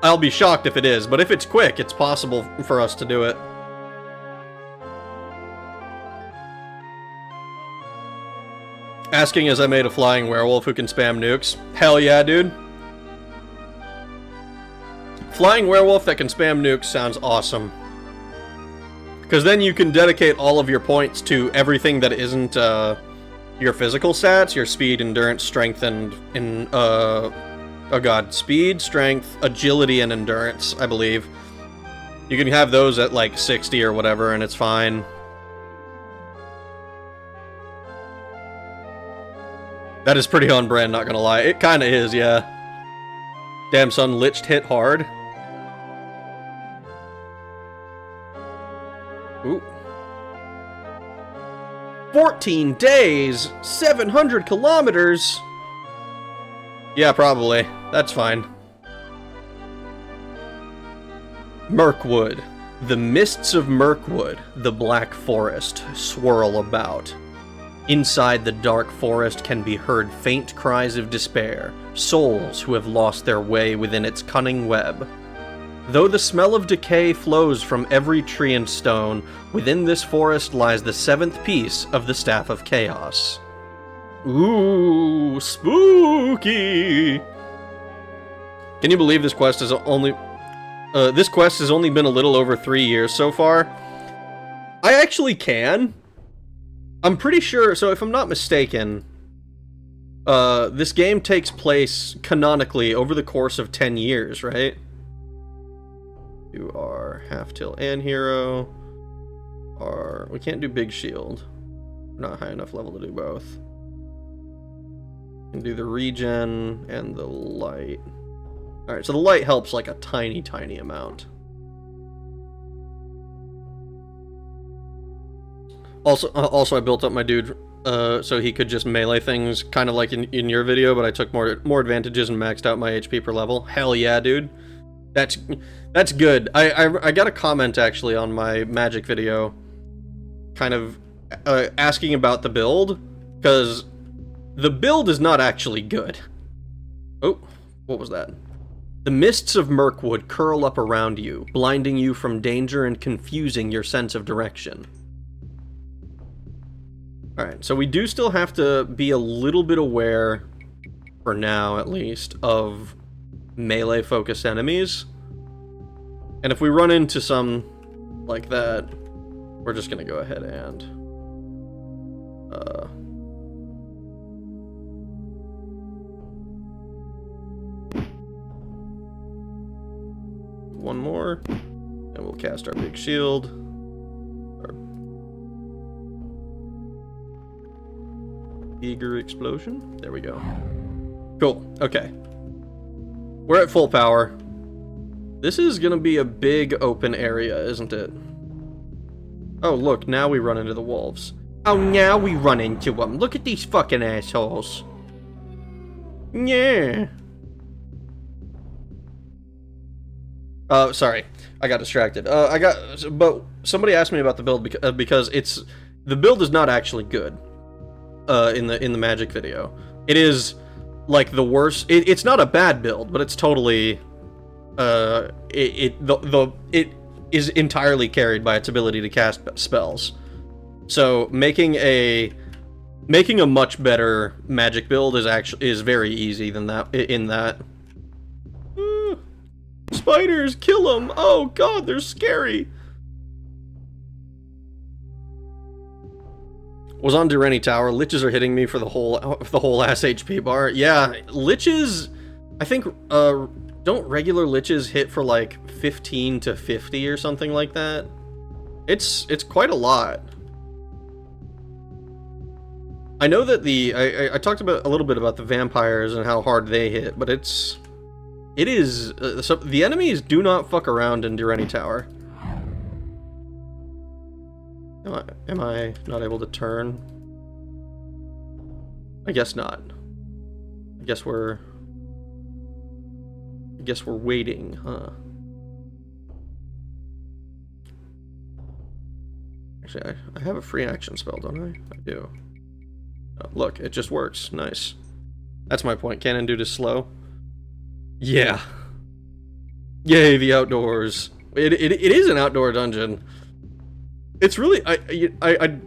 I'll be shocked if it is, but if it's quick, it's possible for us to do it. Asking as I made a flying werewolf who can spam nukes. Hell yeah, dude. Flying werewolf that can spam nukes sounds awesome. Because then you can dedicate all of your points to everything that isn't your physical stats, your speed, endurance, strength, and speed, strength, agility, and endurance, I believe. You can have those at like 60 or whatever, and it's fine. That is pretty on brand, not gonna lie. It kinda is, yeah. Damn son, Liched hit hard. Ooh. 14 days! 700 kilometers! Yeah, probably. That's fine. Mirkwood. The mists of Mirkwood, the Black Forest, swirl about. Inside the dark forest can be heard faint cries of despair, souls who have lost their way within its cunning web. Though the smell of decay flows from every tree and stone, within this forest lies the 7th piece of the Staff of Chaos. Ooh, spooky! Can you believe this quest has only been a little over 3 years so far? I actually can. I'm pretty sure, so if I'm not mistaken, this game takes place canonically over the course of 10 years, right? You are half tilt and hero. We can't do big shield. We're not high enough level to do both. can do the regen and the light. Alright, so the light helps like a tiny, tiny amount. Also, I built up my dude so he could just melee things, kind of like in your video, but I took more advantages and maxed out my HP per level. Hell yeah, dude. That's good. I got a comment actually on my magic video, kind of asking about the build, because the build is not actually good. Oh, what was that? The mists of Mirkwood curl up around you, blinding you from danger and confusing your sense of direction. Alright, so we do still have to be a little bit aware, for now at least, of melee-focused enemies. And if we run into some like that, we're just gonna go ahead and... one more, and we'll cast our big shield. Our eager explosion. There we go. Cool. Okay. We're at full power. This is gonna be a big open area, isn't it? Oh, look, now we run into the wolves. Oh, now we run into them. Look at these fucking assholes. Yeah. Sorry, I got distracted. But somebody asked me about the build because the build is not actually good. In the magic video, it is like the worst. It's not a bad build, but it's totally, it is entirely carried by its ability to cast spells. So making a much better magic build is very easy than that. In that. Spiders, kill them! Oh god, they're scary! Was on Durrani Tower. Liches are hitting me for the whole ass HP bar. Yeah, liches, I think, don't regular liches hit for like 15 to 50 or something like that? It's quite a lot. I know that I talked about a little bit about the vampires and how hard they hit, but it is so the enemies do not fuck around in Durrani Tower. Am I not able to turn? I guess not. I guess we're waiting, huh? Actually, I have a free action spell, don't I? I do. Oh, look, it just works. Nice. That's my point. Cannon dude is slow. Yeah. Yay, the outdoors. It is an outdoor dungeon. It's really I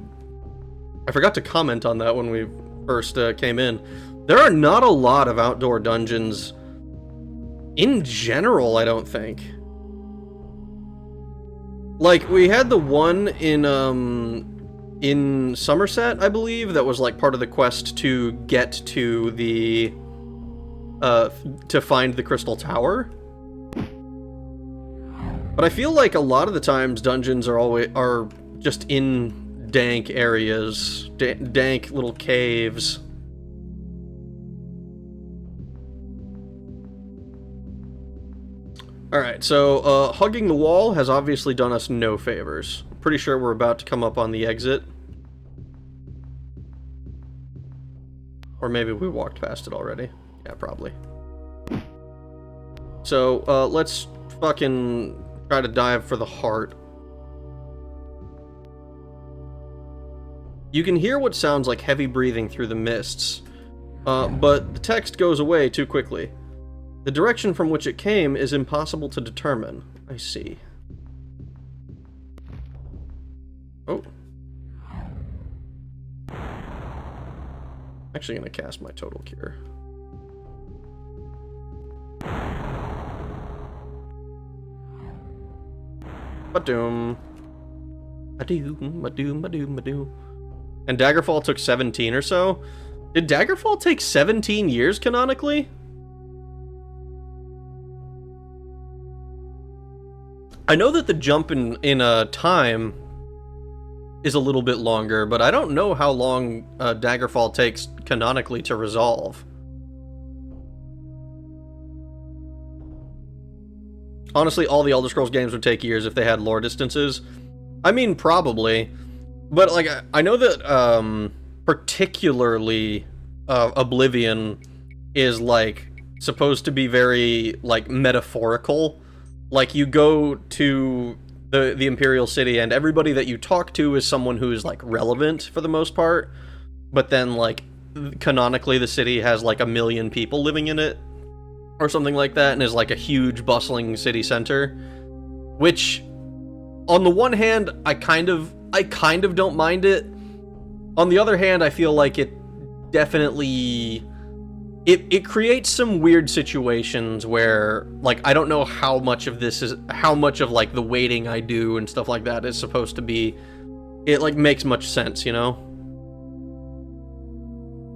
forgot to comment on that when we first came in. There are not a lot of outdoor dungeons in general, I don't think. Like we had the one in Somerset, I believe, that was like part of the quest to get to the to find the Crystal Tower. But I feel like a lot of the times dungeons are just in dank areas, dank little caves. Alright, so hugging the wall has obviously done us no favors. Pretty sure we're about to come up on the exit. Or maybe we walked past it already. Yeah, probably. So, let's fucking try to dive for the heart. You can hear what sounds like heavy breathing through the mists, but the text goes away too quickly. The direction from which it came is impossible to determine. I see. Oh. Actually gonna cast my Total Cure. Ba-doom. Ba-doom, ba-doom, ba-doom, ba-doom. And Daggerfall took 17 or so? Did Daggerfall take 17 years canonically? I know that the jump in time is a little bit longer, but I don't know how long Daggerfall takes canonically to resolve. Honestly, all the Elder Scrolls games would take years if they had lore distances. I mean, probably. But, like, I know that, particularly, Oblivion is, like, supposed to be very, like, metaphorical. Like, you go to the Imperial City, and everybody that you talk to is someone who is, like, relevant for the most part. But then, like, canonically, the city has, like, 1 million people living in it, or something like that, and is, like, a huge, bustling city center. Which, on the one hand, I kind of don't mind it. On the other hand, I feel like it definitely... It creates some weird situations where, like, I don't know how much of this is... How much of, like, the waiting I do and stuff like that is supposed to be... It, like, makes much sense, you know?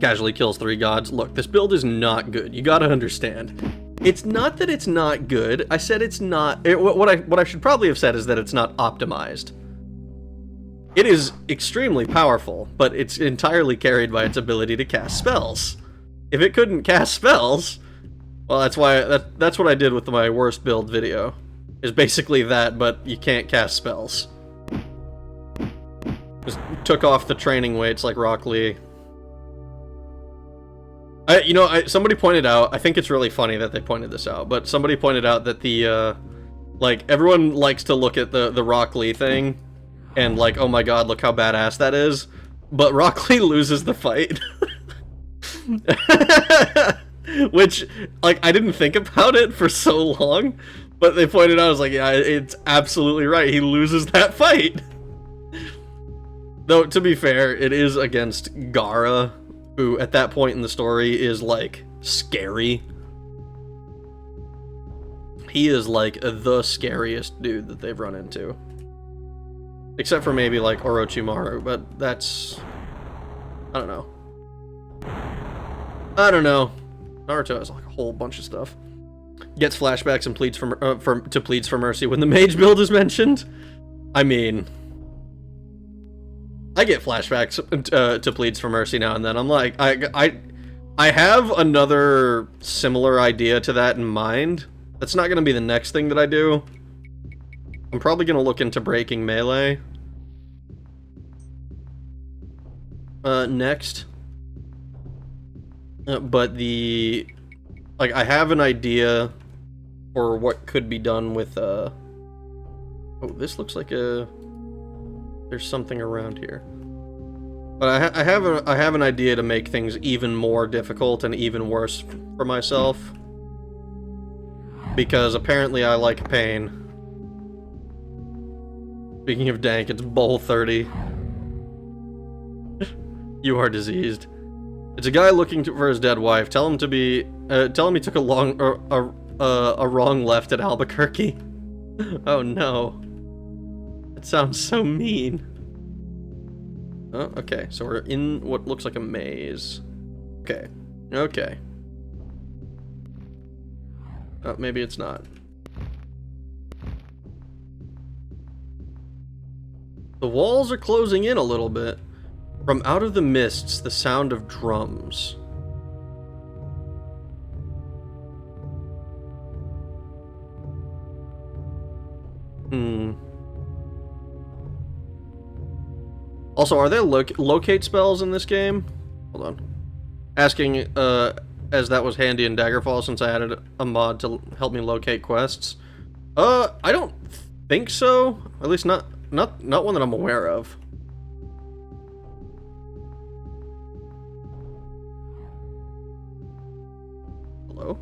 Casually kills 3 gods. Look, this build is not good. You gotta understand. It's not that it's not good. I said it's not... What I should probably have said is that it's not optimized. It is extremely powerful, but it's entirely carried by its ability to cast spells. If it couldn't cast spells, well, that's what I did with my worst build video. Is basically that, but you can't cast spells. Just took off the training weights like Rock Lee. Somebody pointed out, I think it's really funny that they pointed this out, but somebody pointed out that the, like, everyone likes to look at the Rock Lee thing, and like, oh my god, look how badass that is, but Rock Lee loses the fight. Which, like, I didn't think about it for so long, but they pointed out, I was like, yeah, it's absolutely right, he loses that fight. Though, to be fair, it is against Gara, who, at that point in the story, is, like, scary. He is, like, the scariest dude that they've run into. Except for maybe, like, Orochimaru, but that's... I don't know. Naruto has, like, a whole bunch of stuff. Gets flashbacks and pleads pleads for mercy when the mage build is mentioned. I mean... I get flashbacks to pleads for mercy now and then. I'm like, I have another similar idea to that in mind. That's not going to be the next thing that I do. I'm probably going to look into breaking melee. Next. But I have an idea for what could be done with, oh, this looks like there's something around here. But I have an idea to make things even more difficult and even worse for myself. Because apparently I like pain. Speaking of dank, it's bowl 30. You are diseased. It's a guy looking for his dead wife. Tell him he took a wrong left at Albuquerque. Oh no. That sounds so mean. Oh, okay, so we're in what looks like a maze. Okay. Okay. Oh, maybe it's not. The walls are closing in a little bit. From out of the mists, the sound of drums. Also, are there locate spells in this game? Hold on. Asking, as that was handy in Daggerfall since I added a mod to help me locate quests. I don't think so. At least not one that I'm aware of. Hello?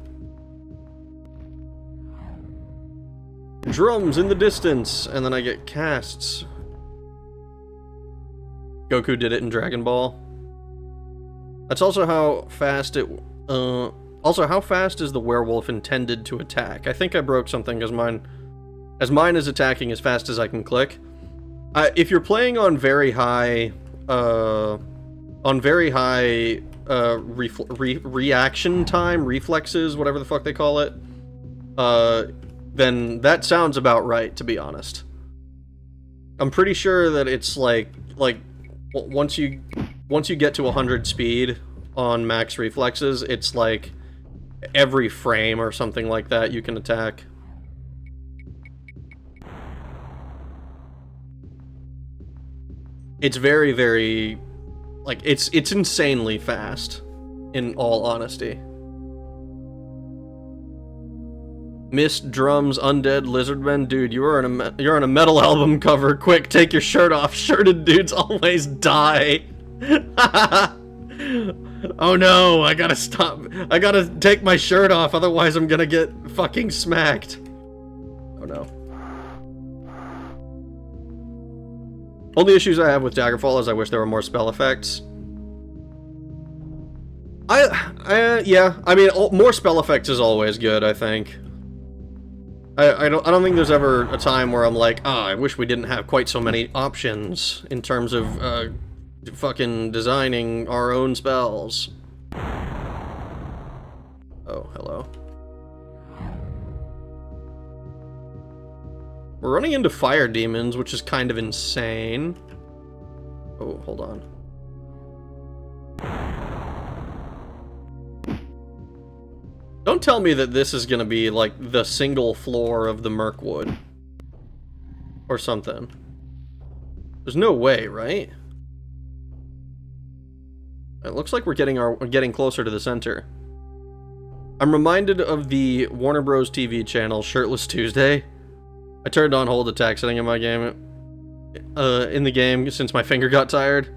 Drums in the distance, and then I get casts. Goku did it in Dragon Ball. That's also how fast it... also, how fast is the werewolf intended to attack? I think I broke something, as mine is attacking as fast as I can click. If you're playing on very high... reaction time, reflexes, whatever the fuck they call it, then that sounds about right, to be honest. I'm pretty sure that it's like once you get to 100 speed on max reflexes, it's like every frame or something like that you can attack. It's very, very, like, it's insanely fast, in all honesty. Mist, drums, undead, lizardmen, dude, you're on a metal album cover. Quick, take your shirt off. Shirted dudes always die. Oh no, I gotta stop. I gotta take my shirt off, otherwise I'm gonna get fucking smacked. Oh no. Only issues I have with Daggerfall is I wish there were more spell effects. Yeah, I mean, more spell effects is always good, I think. I don't think there's ever a time where I'm like, I wish we didn't have quite so many options in terms of, fucking designing our own spells. Oh, hello. We're running into fire demons, which is kind of insane. Oh, hold on. Don't tell me that this is gonna be, like, the single floor of the Mirkwood. Or something. There's no way, right? It looks like we're getting closer to the center. I'm reminded of the Warner Bros. TV channel, Shirtless Tuesday. I turned on hold attack setting in my game, in the game since my finger got tired.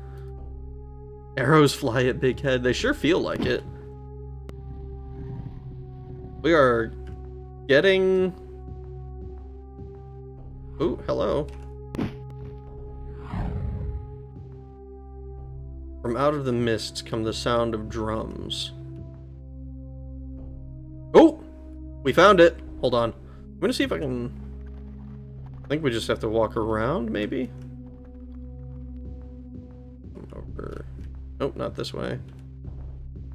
Arrows fly at Big Head. They sure feel like it. We are getting... Ooh, hello. From out of the mists come the sound of drums. Oh! We found it! Hold on. I'm gonna see if I can... I think we just have to walk around, maybe? Over... Nope, not this way.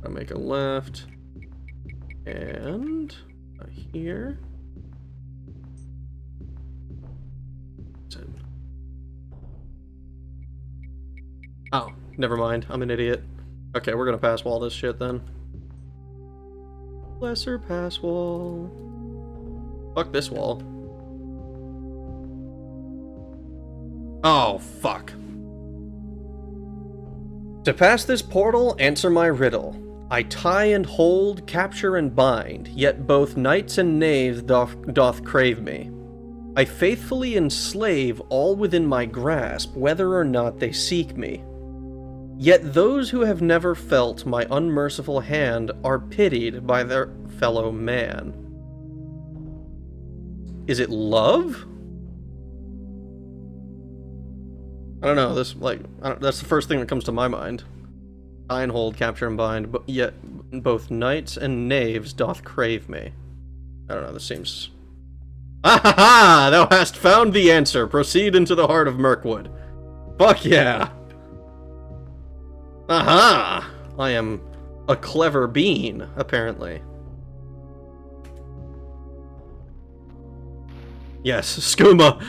I'll make a left. And... here. Oh, never mind. I'm an idiot. Okay, we're gonna pass wall this shit then. Lesser pass wall. Fuck this wall. Oh, fuck. To pass this portal, answer my riddle. I tie and hold, capture and bind, yet both knights and knaves doth crave me. I faithfully enslave all within my grasp, whether or not they seek me. Yet those who have never felt my unmerciful hand are pitied by their fellow man. Is it love? I don't know, that's the first thing that comes to my mind. Tie and hold, capture and bind, but yet both knights and knaves doth crave me. I don't know, this seems... Ah ha ha! Thou hast found the answer! Proceed into the heart of Mirkwood. Fuck yeah! Aha! I am a clever bean, apparently. Yes, skooma!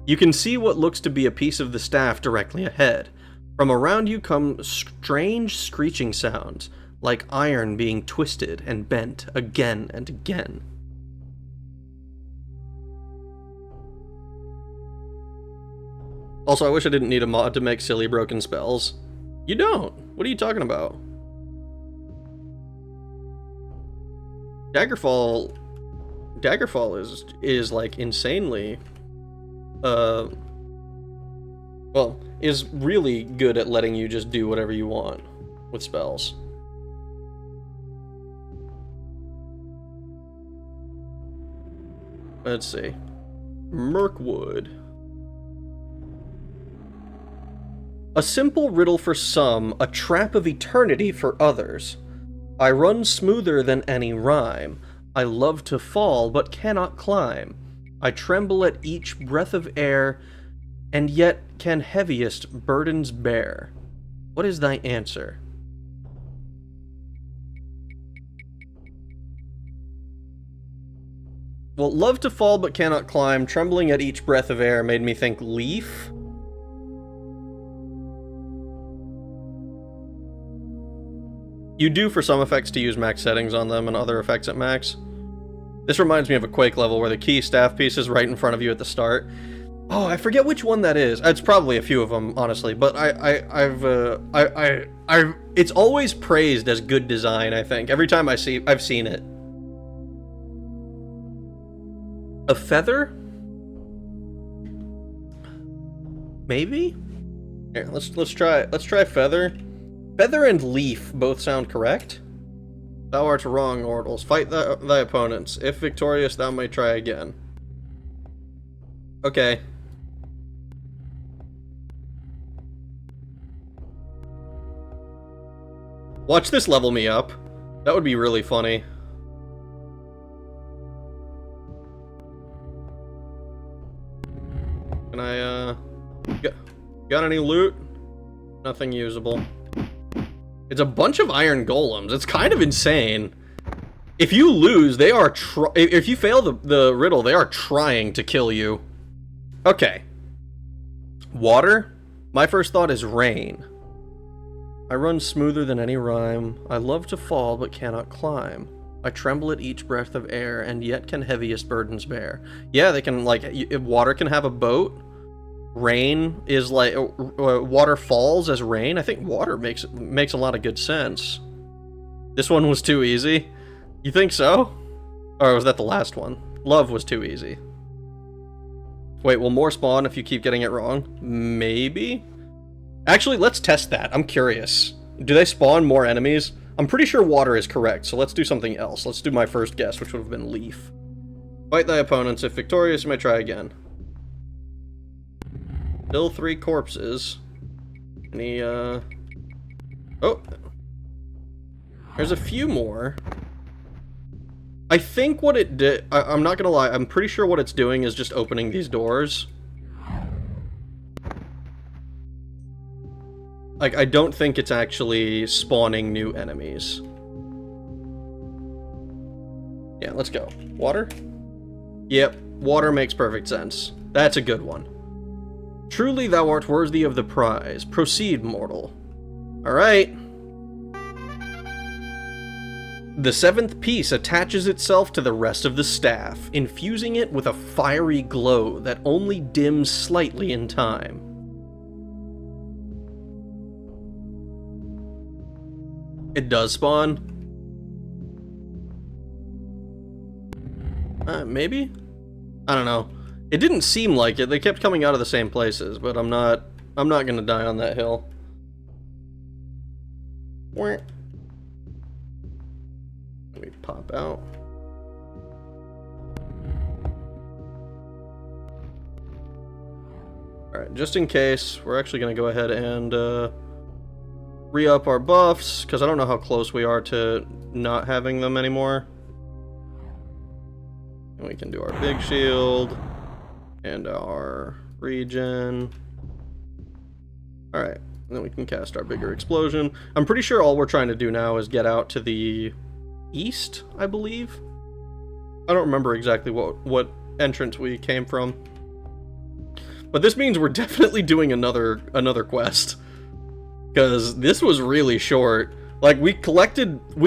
You can see what looks to be a piece of the staff directly ahead. From around you come strange screeching sounds, like iron being twisted and bent again and again. Also, I wish I didn't need a mod to make silly broken spells. You don't! What are you talking about? Daggerfall is like insanely well, is really good at letting you just do whatever you want with spells. Let's see. Mirkwood. A simple riddle for some, a trap of eternity for others. I run smoother than any rhyme. I love to fall, but cannot climb. I tremble at each breath of air, and yet can heaviest burdens bear. What is thy answer? Well, love to fall but cannot climb, trembling at each breath of air made me think leaf. You do for some effects to use max settings on them and other effects at max. This reminds me of a Quake level where the key staff piece is right in front of you at the start. Oh, I forget which one that is. It's probably a few of them, honestly. But it's always praised as good design. I think every time I've seen it. A feather? Maybe. Here, let's try feather. Feather and leaf both sound correct. Thou art wrong, mortals. Fight thy opponents. If victorious, thou may try again. Okay. Watch this level me up. That would be really funny. Can I, got any loot? Nothing usable. It's a bunch of iron golems. It's kind of insane. If you lose, they are if you fail the riddle, they are trying to kill you. Okay. Water? My first thought is rain. I run smoother than any rhyme. I love to fall, but cannot climb. I tremble at each breath of air, and yet can heaviest burdens bear. Yeah, they can, like, water can have a boat. Rain is like, water falls as rain. I think water makes a lot of good sense. This one was too easy. You think so? Or was that the last one? Love was too easy. Wait, will more spawn if you keep getting it wrong? Maybe? Actually, let's test that. I'm curious. Do they spawn more enemies? I'm pretty sure water is correct, so let's do something else. Let's do my first guess, which would have been leaf. Fight thy opponents. If victorious, you may try again. Still 3 corpses. Any, oh! There's a few more. I think what it did... I'm not gonna lie, I'm pretty sure what it's doing is just opening these doors. Like, I don't think it's actually spawning new enemies. Yeah, let's go. Water? Yep, water makes perfect sense. That's a good one. Truly thou art worthy of the prize. Proceed, mortal. Alright. The 7th piece attaches itself to the rest of the staff, infusing it with a fiery glow that only dims slightly in time. It does spawn? Maybe? I don't know. It didn't seem like it. They kept coming out of the same places, but I'm not gonna die on that hill. Let me pop out. Alright, just in case, we're actually gonna go ahead and re-up our buffs, because I don't know how close we are to not having them anymore. And we can do our big shield and our regen. Alright, then we can cast our bigger explosion. I'm pretty sure all we're trying to do now is get out to the east, I believe. I don't remember exactly what entrance we came from. But this means we're definitely doing another quest. Because this was really short. Like, we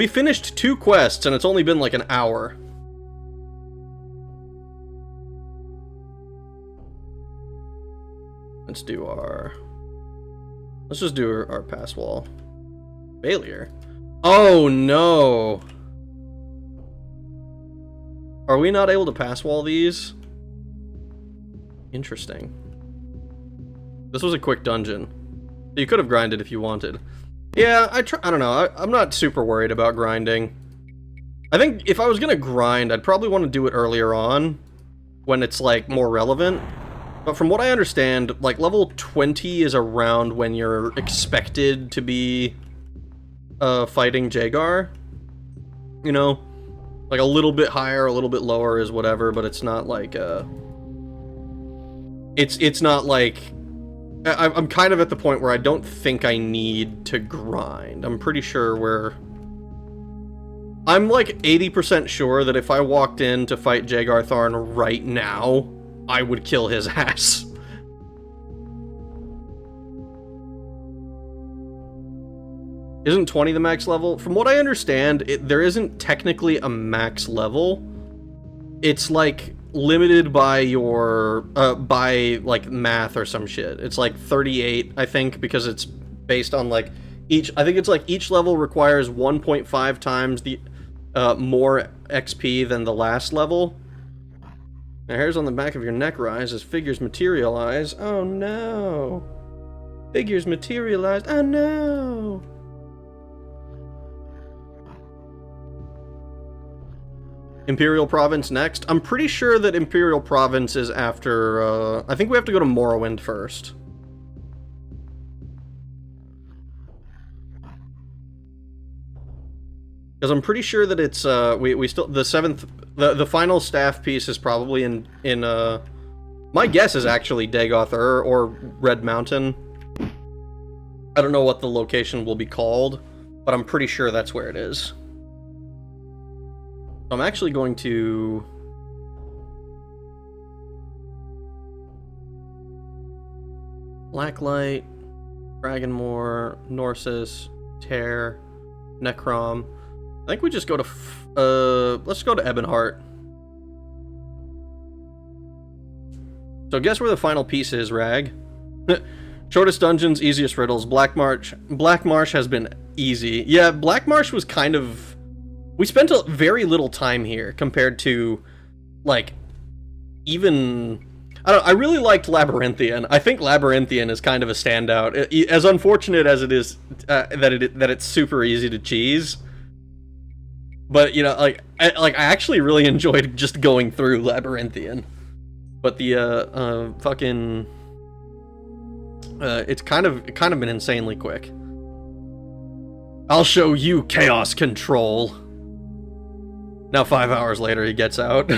finished 2 quests and it's only been like an hour. Let's just do our pass wall. Failure. Oh no! Are we not able to pass wall these? Interesting. This was a quick dungeon. You could have grinded if you wanted. Yeah, I don't know. I'm not super worried about grinding. I think if I was gonna grind, I'd probably want to do it earlier on, when it's, like, more relevant. But from what I understand, like, level 20 is around when you're expected to be fighting Jagar. You know? Like, a little bit higher, a little bit lower is whatever, but it's not like, It's not like... I'm kind of at the point where I don't think I need to grind. I'm pretty sure I'm like 80% sure that if I walked in to fight Jagar Tharn right now, I would kill his ass. Isn't 20 the max level? From what I understand, there isn't technically a max level. It's like limited by your, by, like, math or some shit. It's like 38, I think, because it's based on, like, I think it's like each level requires 1.5 times the, more XP than the last level. The hairs on the back of your neck rise as figures materialize. Oh no! Figures materialized. Oh no! Imperial Province next. I'm pretty sure that Imperial Province is after, I think we have to go to Morrowind first. Because I'm pretty sure that it's, we still, the seventh, the final staff piece is probably in, my guess is actually Daggoth or Red Mountain. I don't know what the location will be called, but I'm pretty sure that's where it is. I'm actually going to... Blacklight, Dragonmoor, Norsis, Tear, Necrom. I think we just go to, let's go to Ebonheart. So guess where the final piece is, Rag? Shortest dungeons, easiest riddles. Black Marsh has been easy. Yeah, Black Marsh was kind of... We spent a very little time here compared to, like, even... I don't know, I really liked Labyrinthian. I think Labyrinthian is kind of a standout. As unfortunate as it is that it's super easy to cheese. But, you know, I actually really enjoyed just going through Labyrinthian. But the, fucking... it's kind of been insanely quick. I'll show you chaos control. Now 5 hours later, he gets out.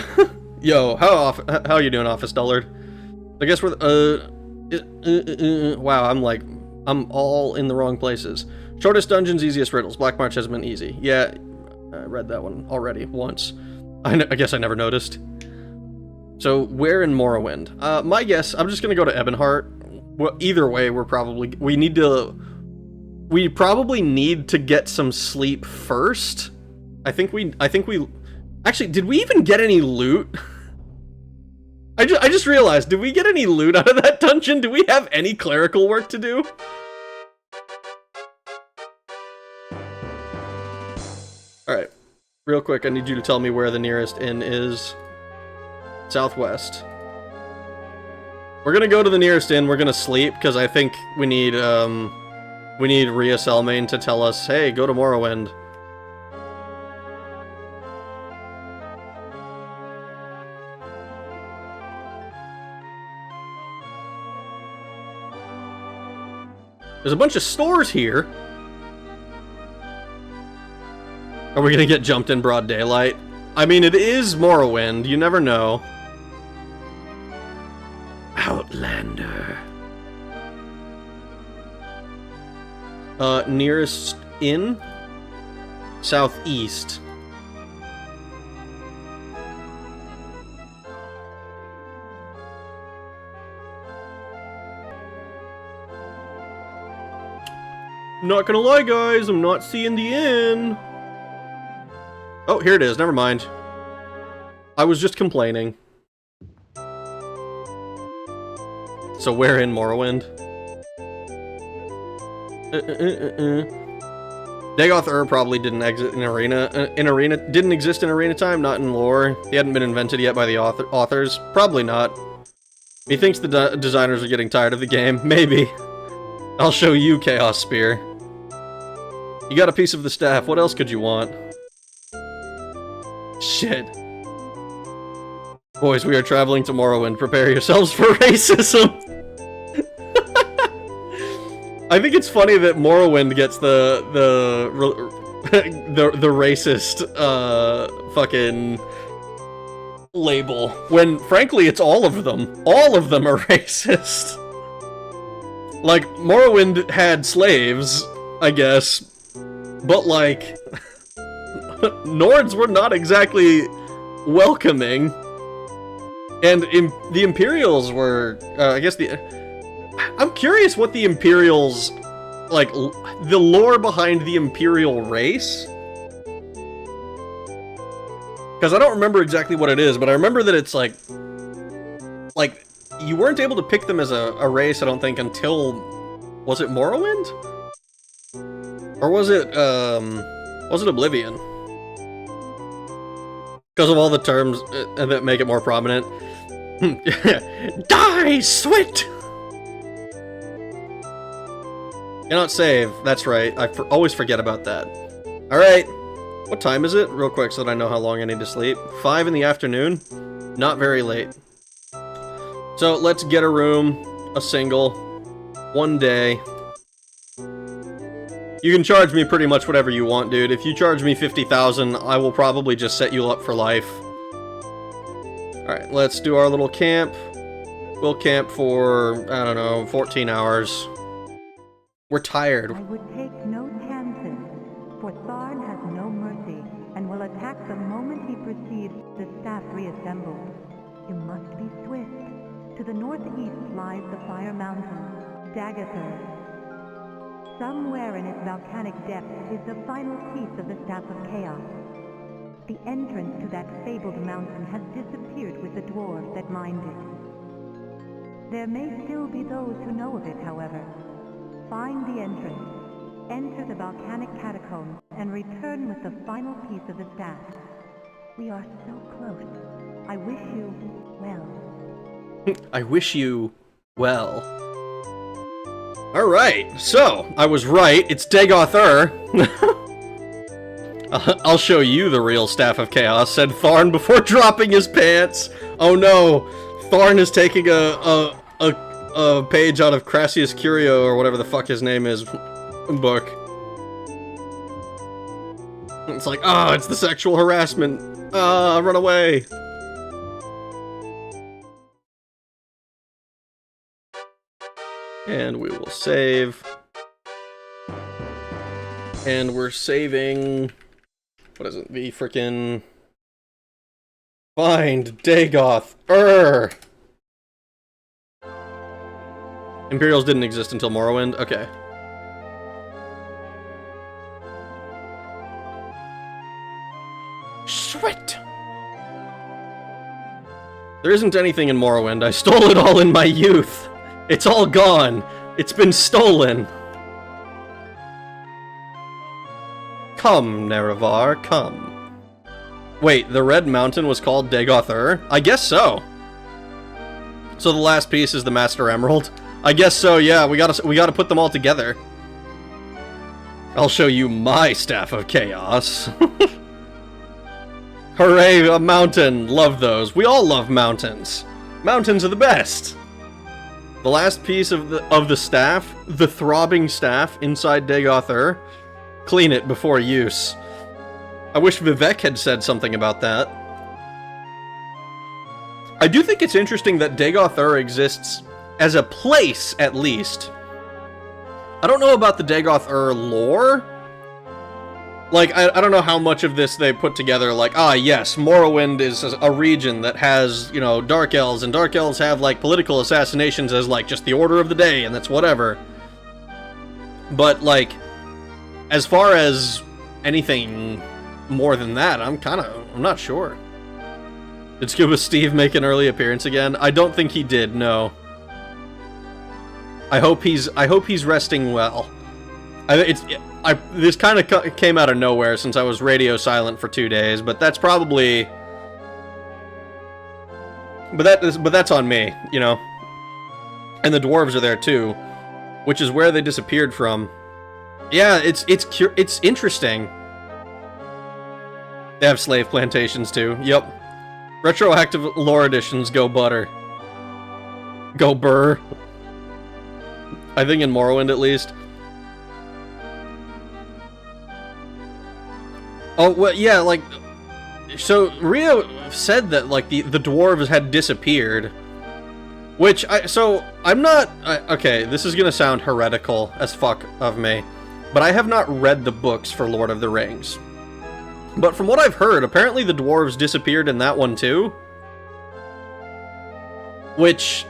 Yo, how you doing, Office Dullard? I guess we're, wow, I'm all in the wrong places. Shortest dungeons, easiest riddles. Black March has been easy. Yeah, I read that one already, once. I guess I never noticed. So, where in Morrowind? My guess, I'm just gonna go to Ebonheart. Well, either way, we probably need to get some sleep first. I think we, actually, did we even get any loot? I just realized, did we get any loot out of that dungeon? Do we have any clerical work to do? Alright, real quick, I need you to tell me where the nearest inn is. Southwest. We're gonna go to the nearest inn, we're gonna sleep, because I think we need Rhea Selmain to tell us, hey, go to Morrowind. There's a bunch of stores here. Are we gonna get jumped in broad daylight? I mean, it is Morrowind, you never know. Outlander. Nearest inn? Southeast. Not gonna lie, guys, I'm not seeing the inn. Oh, here it is, never mind. I was just complaining. So where in Morrowind? Daggoth probably didn't exist in Arena. Didn't exist in Arena time, not in lore. He hadn't been invented yet by the authors. Probably not. He thinks the designers are getting tired of the game. Maybe. I'll show you, Chaos Spear. You got a piece of the staff. What else could you want? Shit. Boys, we are traveling to Morrowind. Prepare yourselves for racism. I think it's funny that Morrowind gets the racist fucking label when frankly it's all of them. All of them are racist. Like Morrowind had slaves, I guess, but like Nords were not exactly welcoming. And the Imperials were, I guess I'm curious what the Imperials, like, the lore behind the Imperial race. Because I don't remember exactly what it is, but I remember that it's like, you weren't able to pick them as a race, I don't think, until, was it Morrowind? Or was it Oblivion? Because of all the terms that make it more prominent. Die, Swit! Cannot save, that's right, I always forget about that. Alright, what time is it? Real quick so that I know how long I need to sleep. 5 in the afternoon? Not very late. So let's get a room, a single, 1 day. You can charge me pretty much whatever you want, dude. If you charge me 50,000, I will probably just set you up for life. Alright, let's do our little camp. We'll camp for, I don't know, 14 hours. We're tired. I would take no chances, for Tharn has no mercy, and will attack the moment he perceives the staff reassembled. You must be swift. To the northeast lies the Fire Mountain, Daggoth. Somewhere in its volcanic depths is the final piece of the Staff of Chaos. The entrance to that fabled mountain has disappeared with the dwarves that mined it. There may still be those who know of it, however. Find the entrance, enter the volcanic catacombs, and return with the final piece of the staff. We are so close. I wish you well. I wish you well. Alright, so, I was right, it's Daggoth. I'll show you the real Staff of Chaos, said Tharn before dropping his pants. Oh no, Tharn is taking a page out of Crassius Curio, or whatever the fuck his name is, book. It's like, it's the sexual harassment. Run away. And we will save. And we're saving... What is it? The frickin'... Find Daggoth. Imperials didn't exist until Morrowind? Okay. Sweat! There isn't anything in Morrowind. I stole it all in my youth. It's all gone. It's been stolen. Come, Nerevar, come. Wait, the Red Mountain was called Daggoth? I guess so. So the last piece is the Master Emerald? I guess so, yeah, we gotta put them all together. I'll show you my Staff of Chaos. Hooray, a mountain! Love those. We all love mountains. Mountains are the best! The last piece of the staff, the throbbing staff inside Daggoth. Clean it before use. I wish Vivek had said something about that. I do think it's interesting that Daggoth exists as a place, at least. I don't know about the Daggoth lore. Like, I don't know how much of this they put together, like, yes, Morrowind is a region that has, you know, Dark Elves, and Dark Elves have, like, political assassinations as, like, just the order of the day, and that's whatever. But, like, as far as anything more than that, I'm not sure. Did Scuba Steve make an early appearance again? I don't think he did, no. I hope he's resting well. This kind of came out of nowhere since I was radio silent for 2 days, but that's probably... But that's on me, you know? And the dwarves are there too, which is where they disappeared from. Yeah, it's interesting. They have slave plantations too, yep. Retroactive lore editions go butter. Go burr. I think in Morrowind at least. Oh, well, yeah, like, so Rio said that, like, the dwarves had disappeared, which, I'm not, okay, this is gonna sound heretical as fuck of me, but I have not read the books for Lord of the Rings. But from what I've heard, apparently the dwarves disappeared in that one too, which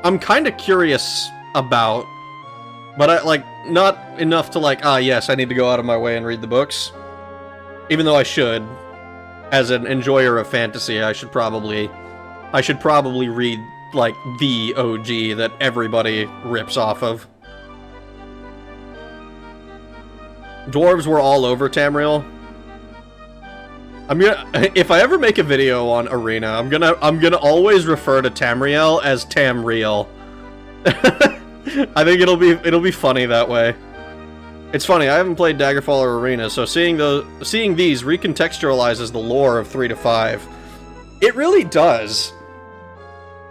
I'm kind of curious about. But not enough to yes, I need to go out of my way and read the books. Even though I should. as an enjoyer of fantasy, I should probably read, like, the OG that everybody rips off of. Dwarves were all over Tamriel. If I ever make a video on Arena, I'm gonna always refer to Tamriel as Tamriel. I think it'll be funny that way. It's funny, I haven't played Daggerfall or Arena, so seeing these recontextualizes the lore of 3 to 5. It really does.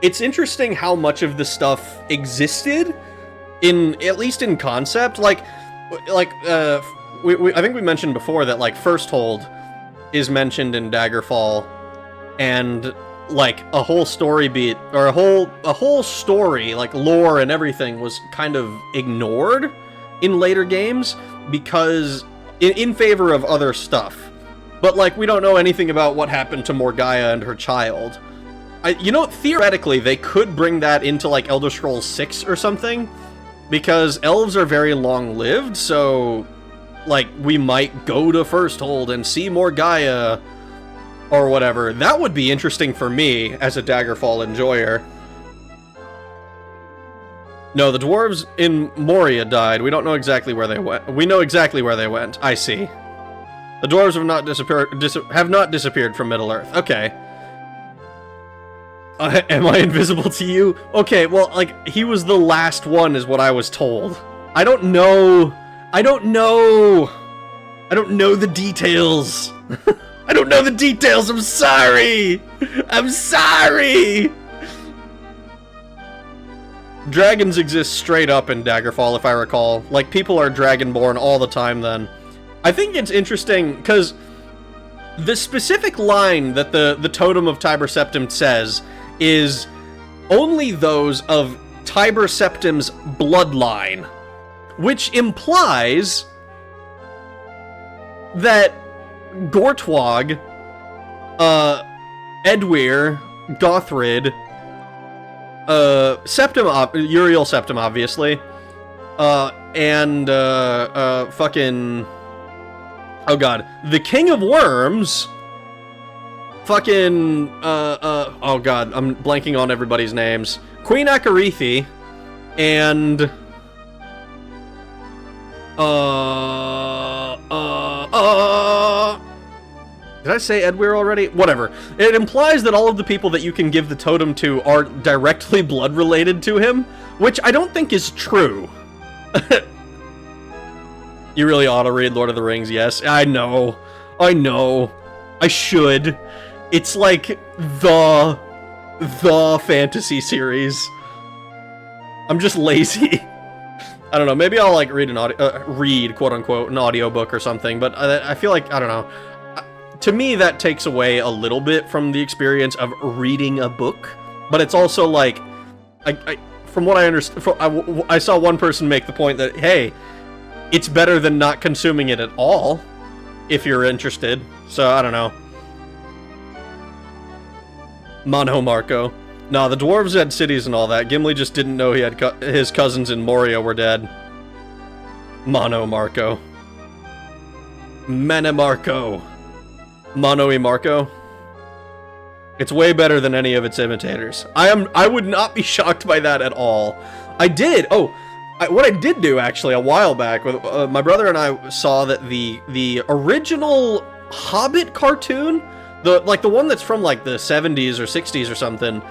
It's interesting how much of the stuff existed, at least in concept. I think we mentioned before that, like, First Hold is mentioned in Daggerfall, and, like, a whole story beat, or a whole story, like, lore and everything was kind of ignored in later games, because, in favor of other stuff. But, like, we don't know anything about what happened to Morgaya and her child. You know, theoretically, they could bring that into, like, Elder Scrolls 6 or something, because elves are very long-lived, so, like, we might go to First Hold and see Morgaya, or whatever. That would be interesting for me, as a Daggerfall enjoyer. No, the dwarves in Moria died. We don't know exactly where they went. We know exactly where they went. I see. The dwarves have not disappeared from Middle-earth. Okay. Am I invisible to you? Okay, well, like, he was the last one, is what I was told. I don't know the details. I don't know the details, I'm sorry! I'm sorry! Dragons exist straight up in Daggerfall, if I recall. Like, people are dragonborn all the time then. I think it's interesting, because the specific line that the Totem of Tiber Septim says is only those of Tiber Septim's bloodline, which implies that Gortwag, Edwir, Gothrid, Uriel Septim, obviously, and, fucking, oh god, the King of Worms, fucking, oh god, I'm blanking on everybody's names, Queen Akarithi, and, did I say Edwir already? Whatever. It implies that all of the people that you can give the totem to are directly blood-related to him, which I don't think is true. You really ought to read Lord of the Rings, yes. I know. I should. It's like the fantasy series. I'm just lazy. I don't know, maybe I'll, like, read, quote-unquote, an audiobook or something, but I feel like, I don't know. To me, that takes away a little bit from the experience of reading a book, but it's also, like, from what I understand, I saw one person make the point that, hey, it's better than not consuming it at all, if you're interested, so I don't know. Mono Marco. Nah, the dwarves had cities and all that. Gimli just didn't know he had his cousins in Moria were dead. Mono Marco. Mene Marco. Mono e Marco. It's way better than any of its imitators. I would not be shocked by that at all. What I did do, actually, a while back, with my brother and I saw that the original Hobbit cartoon, the one that's from, like, the 70s or 60s or something,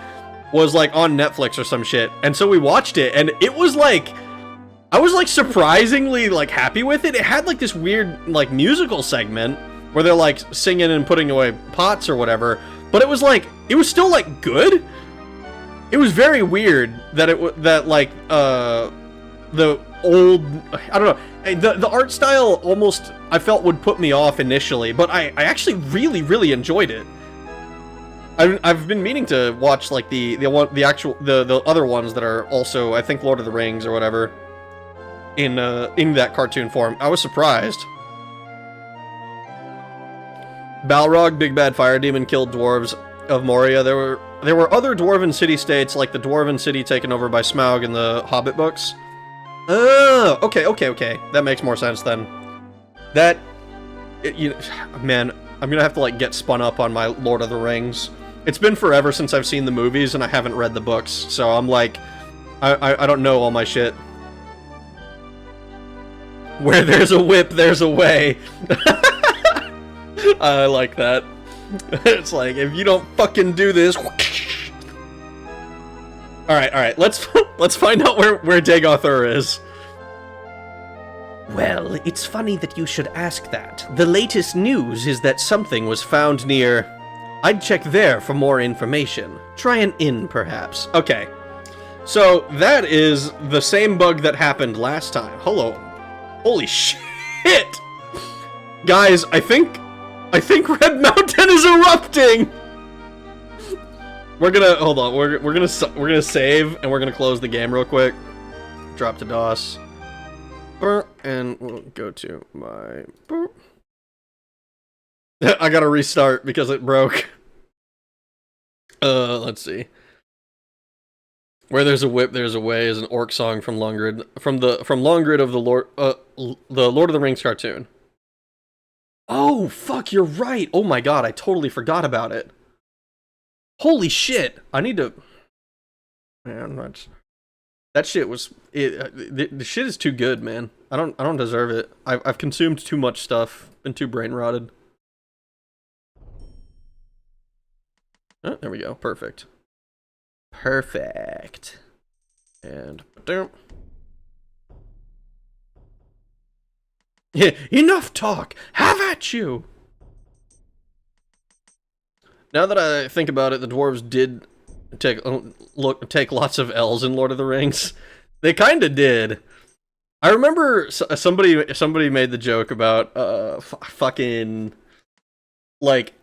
was, like, on Netflix or some shit, and so we watched it, and it was, like, I was, like, surprisingly, like, happy with it. It had, like, this weird, like, musical segment where they're, like, singing and putting away pots or whatever, but it was, like, it was still, like, good. It was very weird that the old, I don't know, the art style almost, I felt, would put me off initially, but I actually really, really enjoyed it. I've been meaning to watch, like, the other ones that are also, I think, Lord of the Rings or whatever, in that cartoon form. I was surprised. Balrog, Big Bad Fire Demon, killed dwarves of Moria. There were other dwarven city-states, like the dwarven city taken over by Smaug in the Hobbit books. Oh, okay. That makes more sense then. That Man, I'm gonna have to, like, get spun up on my Lord of the Rings. It's been forever since I've seen the movies, and I haven't read the books, so I'm like, I don't know all my shit. Where there's a whip, there's a way. I like that. It's like, if you don't fucking do this... Alright, let's find out where Daggoth is. Well, it's funny that you should ask that. The latest news is that something was found near... I'd check there for more information. Try an inn, perhaps. Okay. So, that is the same bug that happened last time. Hello. Holy shit! Guys, I think Red Mountain is erupting! We're gonna, hold on, we're gonna save, and we're gonna close the game real quick. Drop to DOS. And we'll go to my... I gotta restart because it broke. Let's see. Where there's a whip, there's a way is an orc song from Longrid, from Longrid of the Lord of the Rings cartoon. Oh, fuck, you're right. Oh my god, I totally forgot about it. Holy shit. I need to... Man, that shit was... The shit is too good, man. I don't deserve it. I've consumed too much stuff. Been too brain rotted. Oh, there we go. Perfect. Perfect. And... Yeah, enough talk! Have at you! Now that I think about it, the dwarves did take lots of L's in Lord of the Rings. They kinda did. I remember somebody made the joke about, fucking... Like...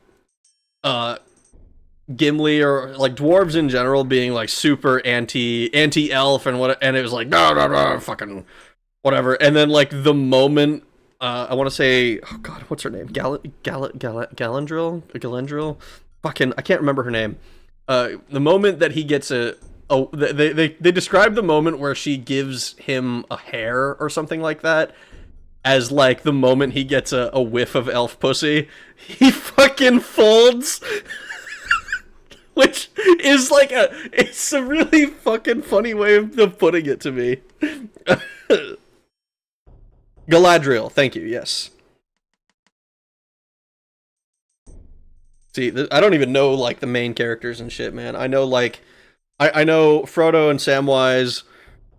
Gimli, or like dwarves in general, being like super anti-elf and what, and it was like no, fucking whatever. And then like the moment, I want to say, oh god, what's her name? Galadriel? Fucking, I can't remember her name. The moment that he gets they describe the moment where she gives him a hair or something like that as like the moment he gets a whiff of elf pussy. He fucking folds. Which is like it's a really fucking funny way of putting it to me. Galadriel, thank you, yes. See, I don't even know, like, the main characters and shit, man. I know, like, I know Frodo and Samwise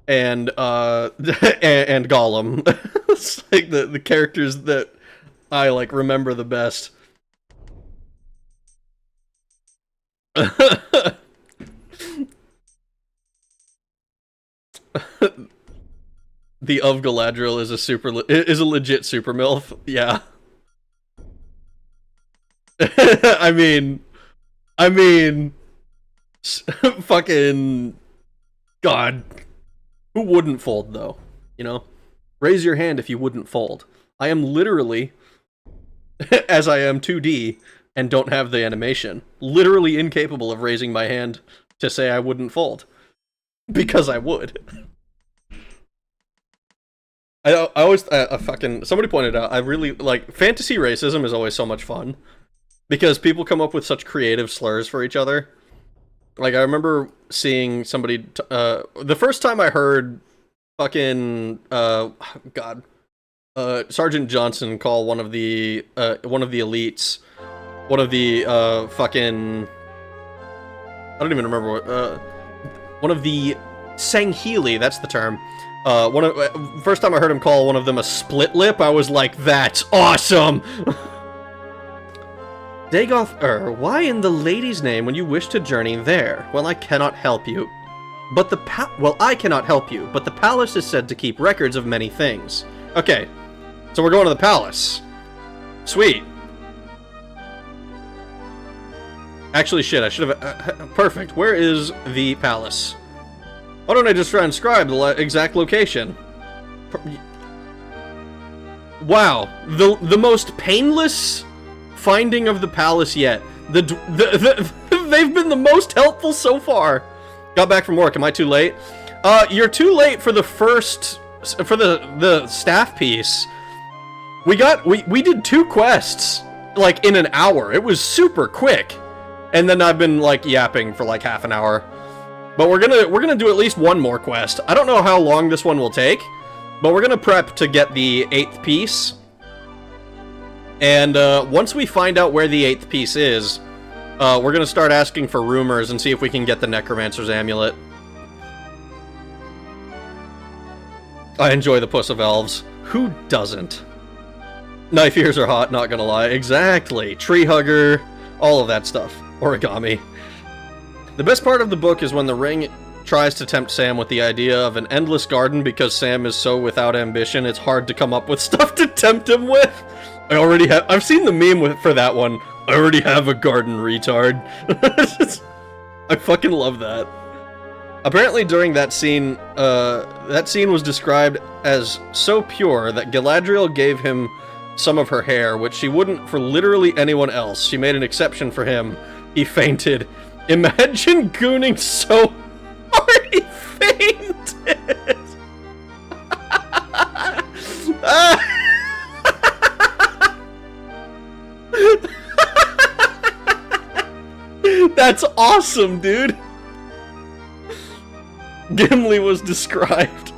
and, and Gollum. It's like the characters that I, like, remember the best. The of Galadriel is a legit super MILF. Yeah. I mean, fucking God, who wouldn't fold though? You know, raise your hand if you wouldn't fold. I am literally, as I am 2D and don't have the animation, literally incapable of raising my hand to say I wouldn't fold, because I would. I always fucking, somebody pointed out, I really like fantasy racism is always so much fun because people come up with such creative slurs for each other. Like, I remember seeing somebody the first time I heard fucking Sergeant Johnson call one of the elites, one of the fucking, I don't even remember what, one of the Sangheili, that's the term. First time I heard him call one of them a split lip, I was like, that's awesome! Daggoth, why in the lady's name when you wish to journey there? Well, I cannot help you. But I cannot help you, but the palace is said to keep records of many things. Okay, so we're going to the palace. Sweet. Actually, shit, I should have... perfect. Where is the palace? Why don't I just transcribe the exact location? Wow, the most painless finding of the palace yet. They've been the most helpful so far. Got back from work. Am I too late? You're too late for the first, for the staff piece. We did 2 quests, like, in an hour. It was super quick. And then I've been, like, yapping for, like, half an hour. But we're gonna do at least one more quest. I don't know how long this one will take, but we're gonna prep to get the 8th piece. And, once we find out where the 8th piece is, we're gonna start asking for rumors and see if we can get the Necromancer's Amulet. I enjoy the Puss of Elves. Who doesn't? Knife ears are hot, not gonna lie. Exactly. Tree hugger, all of that stuff. Origami. The best part of the book is when the ring tries to tempt Sam with the idea of an endless garden because Sam is so without ambition, it's hard to come up with stuff to tempt him with. I've seen the meme for that one. I already have a garden, retard. I fucking love that. Apparently during that scene was described as so pure that Galadriel gave him some of her hair, which she wouldn't for literally anyone else. She made an exception for him. He fainted. Imagine gooning so hard he fainted! That's awesome, dude! Gimli was described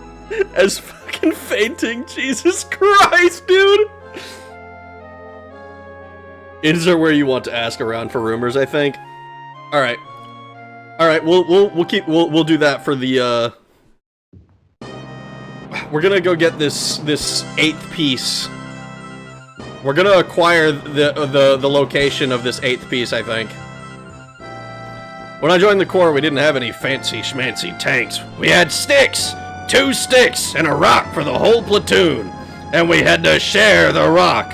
as fucking fainting. Jesus Christ, dude! Is there where you want to ask around for rumors, I think? Alright. Alright, we'll do that for the, we're gonna go get this 8th piece. We're gonna acquire the location of this 8th piece, I think. When I joined the Corps, we didn't have any fancy schmancy tanks. We had sticks! 2 sticks and a rock for the whole platoon. And we had to share the rock.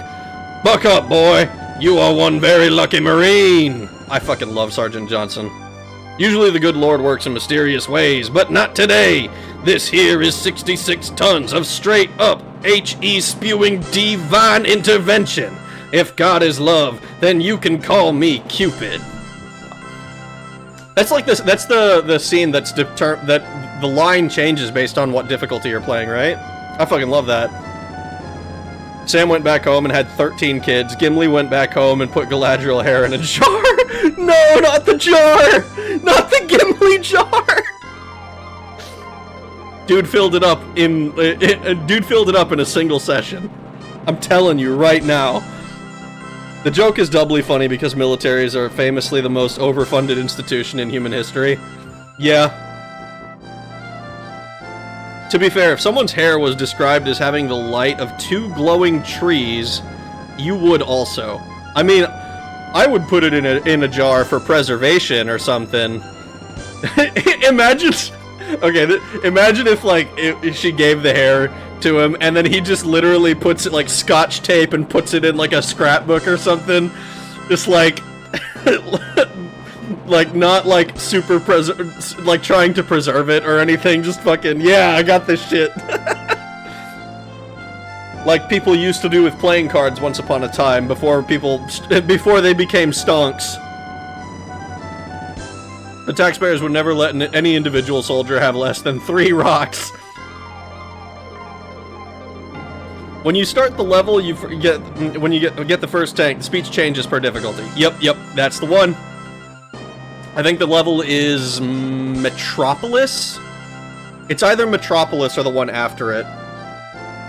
Buck up, boy. You are one very lucky Marine. I fucking love Sergeant Johnson. Usually the good Lord works in mysterious ways, but not today. This here is 66 tons of straight up HE spewing divine intervention. If God is love, then you can call me Cupid. That's like this. That's the scene that the line changes based on what difficulty you're playing, right? I fucking love that. Sam went back home and had 13 kids. Gimli went back home and put Galadriel hair in a jar. No, not the jar! Not the Gimli jar! Dude filled it up in a single session. I'm telling you right now. The joke is doubly funny because militaries are famously the most overfunded institution in human history. Yeah. To be fair, if someone's hair was described as having the light of 2 glowing trees, you would also. I mean, I would put it in a jar for preservation or something. Imagine... Okay, imagine if, like, if she gave the hair to him, and then he just literally puts it, like, scotch tape and puts it in, like, a scrapbook or something. Just, like... like, not, like, super like, trying to preserve it or anything. Just fucking, yeah, I got this shit. Like people used to do with playing cards once upon a time, before they became stonks. The taxpayers would never let any individual soldier have less than 3 rocks. When you start the level, when you get the first tank, the speech changes per difficulty. Yep, that's the one. I think the level is Metropolis? It's either Metropolis or the one after it.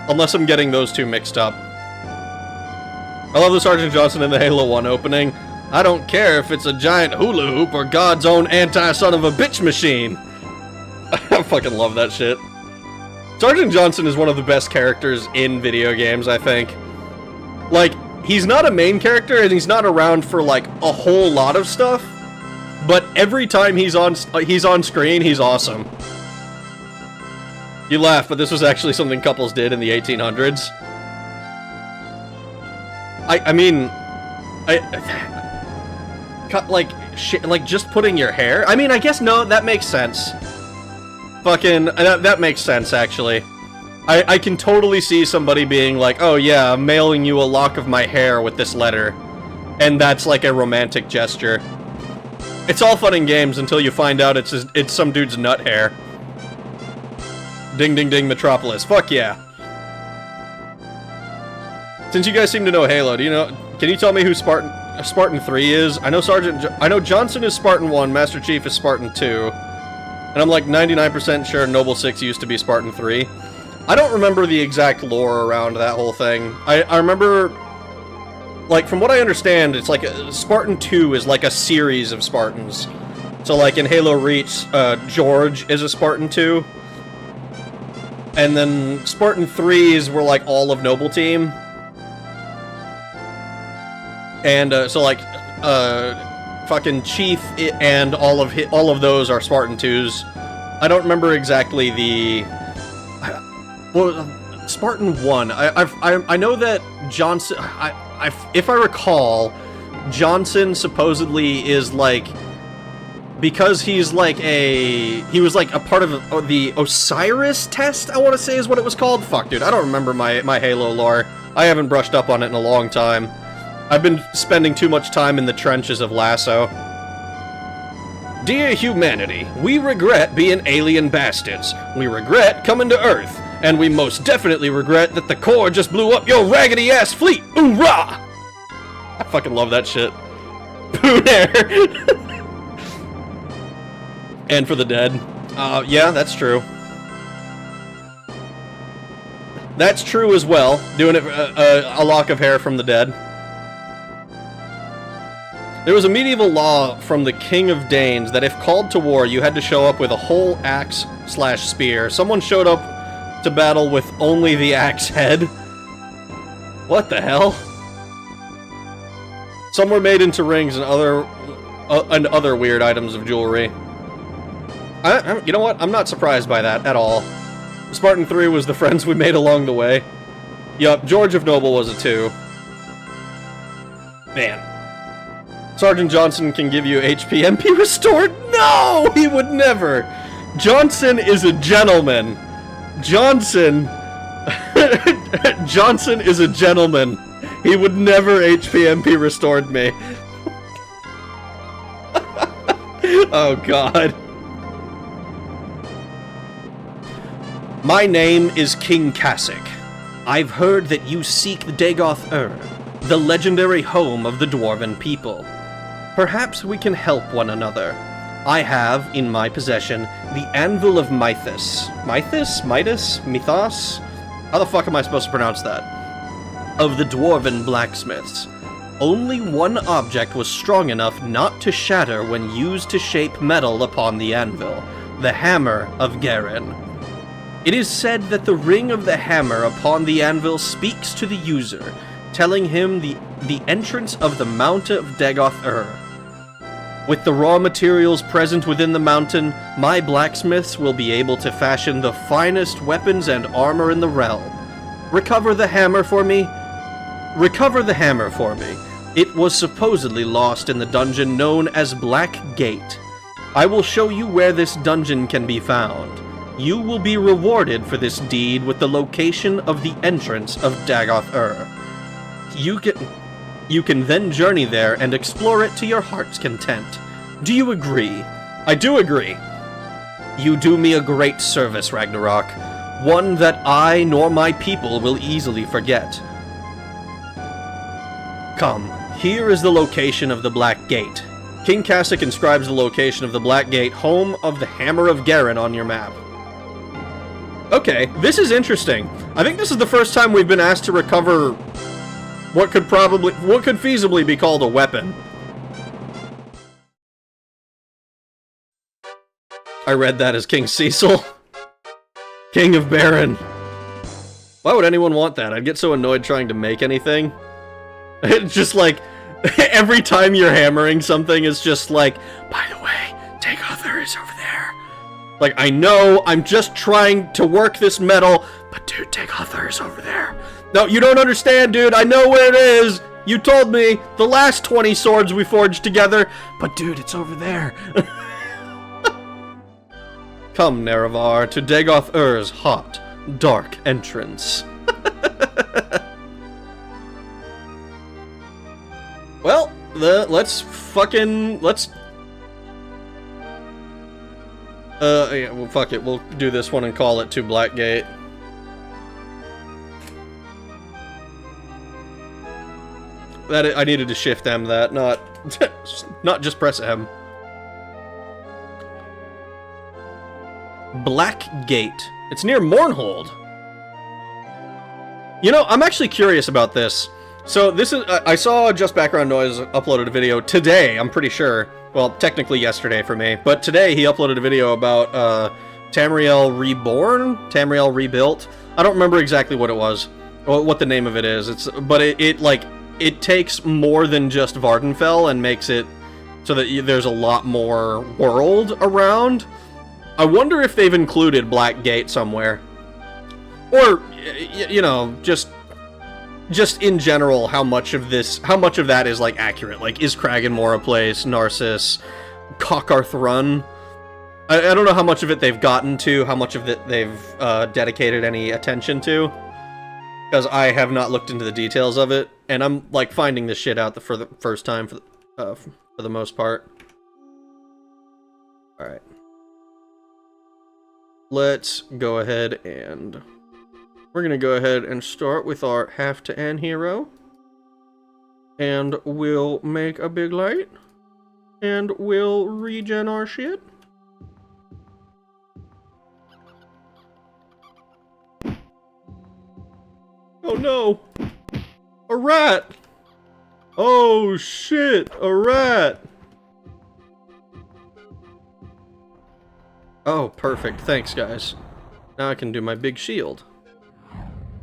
Unless I'm getting those two mixed up. I love the Sergeant Johnson in the Halo 1 opening. I don't care if it's a giant hula hoop or God's own anti-son of a bitch machine. I fucking love that shit. Sergeant Johnson is one of the best characters in video games, I think. Like, he's not a main character and he's not around for, like, a whole lot of stuff. But every time he's on screen, he's awesome. You laugh, but this was actually something couples did in the 1800s. Like just putting your hair? I mean, I guess, no, that makes sense. Fucking, that makes sense, actually. I can totally see somebody being like, oh yeah, I'm mailing you a lock of my hair with this letter. And that's like a romantic gesture. It's all fun and games until you find out it's some dude's nut hair. Ding ding ding Metropolis. Fuck yeah. Since you guys seem to know Halo, can you tell me who Spartan 3 is? I know Johnson is Spartan 1, Master Chief is Spartan 2. And I'm like 99% sure Noble 6 used to be Spartan 3. I don't remember the exact lore around that whole thing. I remember, like, from what I understand, it's like Spartan 2 is like a series of Spartans. So, like, in Halo Reach, George is a Spartan 2. And then Spartan 3s were, like, all of Noble Team. And, so, like, fucking Chief and all of those are Spartan 2s. I don't remember exactly the... Well, Spartan 1, I know that Johnson... if I recall, Johnson supposedly is, like... Because he's like he was like a part of the Osiris test, I want to say is what it was called. Fuck, dude, I don't remember my Halo lore. I haven't brushed up on it in a long time. I've been spending too much time in the trenches of Lasso. Dear humanity, we regret being alien bastards. We regret coming to Earth. And we most definitely regret that the Corps just blew up your raggedy-ass fleet. Hoorah! I fucking love that shit. Pooner! And for the dead. Yeah, that's true. That's true as well. Doing it a lock of hair from the dead. There was a medieval law from the King of Danes that if called to war, you had to show up with a whole axe/spear. Someone showed up to battle with only the axe head. What the hell? Some were made into rings and other weird items of jewelry. You know what? I'm not surprised by that at all. Spartan 3 was the friends we made along the way. Yup, George of Noble was a 2. Man. Sergeant Johnson can give you HP MP restored? No! He would never! Johnson is a gentleman. Johnson is a gentleman. He would never HP MP restored me. Oh god. My name is King Kasich. I've heard that you seek the Daggoth the legendary home of the Dwarven people. Perhaps we can help one another. I have, in my possession, the Anvil of Mythos. Mythos? Midas? Mythos? How the fuck am I supposed to pronounce that? Of the Dwarven blacksmiths. Only one object was strong enough not to shatter when used to shape metal upon the anvil. The Hammer of Gemin. It is said that the ring of the hammer upon the anvil speaks to the user, telling him the entrance of the Mountain of Daggoth With the raw materials present within the mountain, my blacksmiths will be able to fashion the finest weapons and armor in the realm. Recover the hammer for me? Recover the hammer for me. It was supposedly lost in the dungeon known as Black Gate. I will show you where this dungeon can be found. You will be rewarded for this deed with the location of the entrance of Daggoth You can then journey there and explore it to your heart's content. Do you agree? I do agree. You do me a great service, Ragnarok. One that I nor my people will easily forget. Come, here is the location of the Black Gate. King Kasich inscribes the location of the Black Gate, home of the Hammer of Gemin, on your map. Okay, this is interesting. I think this is the first time we've been asked to recover what could feasibly be called a weapon. I read that as King Cecil. King of Baron. Why would anyone want that? I'd get so annoyed trying to make anything. It's just like, every time you're hammering something, it's just like, by the way, Daggoth is over there. Like, I know, I'm just trying to work this metal, but dude, Daggoth is over there. No, you don't understand, dude. I know where it is. You told me the last 20 swords we forged together, but dude, it's over there. Come, Nerevar, to Daggoth hot, dark entrance. Well, let's... yeah, well, fuck it. We'll do this one and call it to Blackgate. That I needed to shift M that, not not just press M. Black Gate. It's near Mournhold. You know, I'm actually curious about this. So this is, I saw Just Background Noise uploaded a video today, I'm pretty sure. Well, technically yesterday for me, but today he uploaded a video about Tamriel Reborn? Tamriel Rebuilt? I don't remember exactly what it was, what the name of it is. But it takes more than just Vardenfell and makes it so that there's a lot more world around. I wonder if they've included Black Gate somewhere. Or, you know, just in general, how much of that is, like, accurate? Like, is Kraganmore a place? Narcissus? Cockart-Run? I don't know how much of it they've gotten to, how much of it they've dedicated any attention to. Because I have not looked into the details of it, and I'm, like, finding this shit out for the first time for the most part. Alright. Let's go ahead and... We're going to go ahead and start with our have-to-end hero. And we'll make a big light. And we'll regen our shit. Oh no! A rat! Oh shit! A rat! Oh, perfect. Thanks, guys. Now I can do my big shield.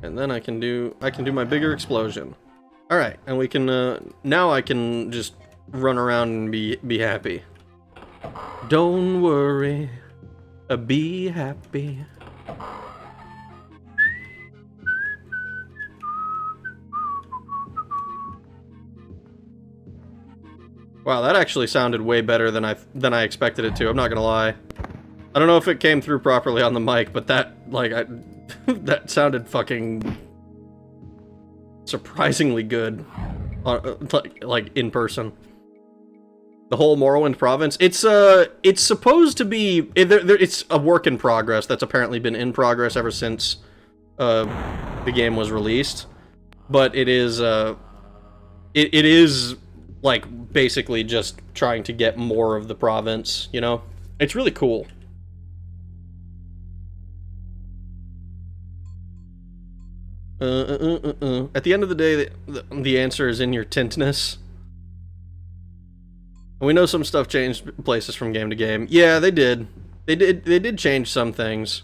And then I can do my bigger explosion. Alright, and we can, now I can just run around and be happy. Don't worry, be happy. Wow, that actually sounded way better than I expected it to, I'm not gonna lie. I don't know if it came through properly on the mic, but that, like, that sounded fucking surprisingly good, like in person. The whole Morrowind province, it's supposed to be, it's a work in progress that's apparently been in progress ever since the game was released, but it is like basically just trying to get more of the province, you know? It's really cool. At the end of the day, the answer is in your tintness. We know some stuff changed places from game to game. Yeah, they did. They did change some things.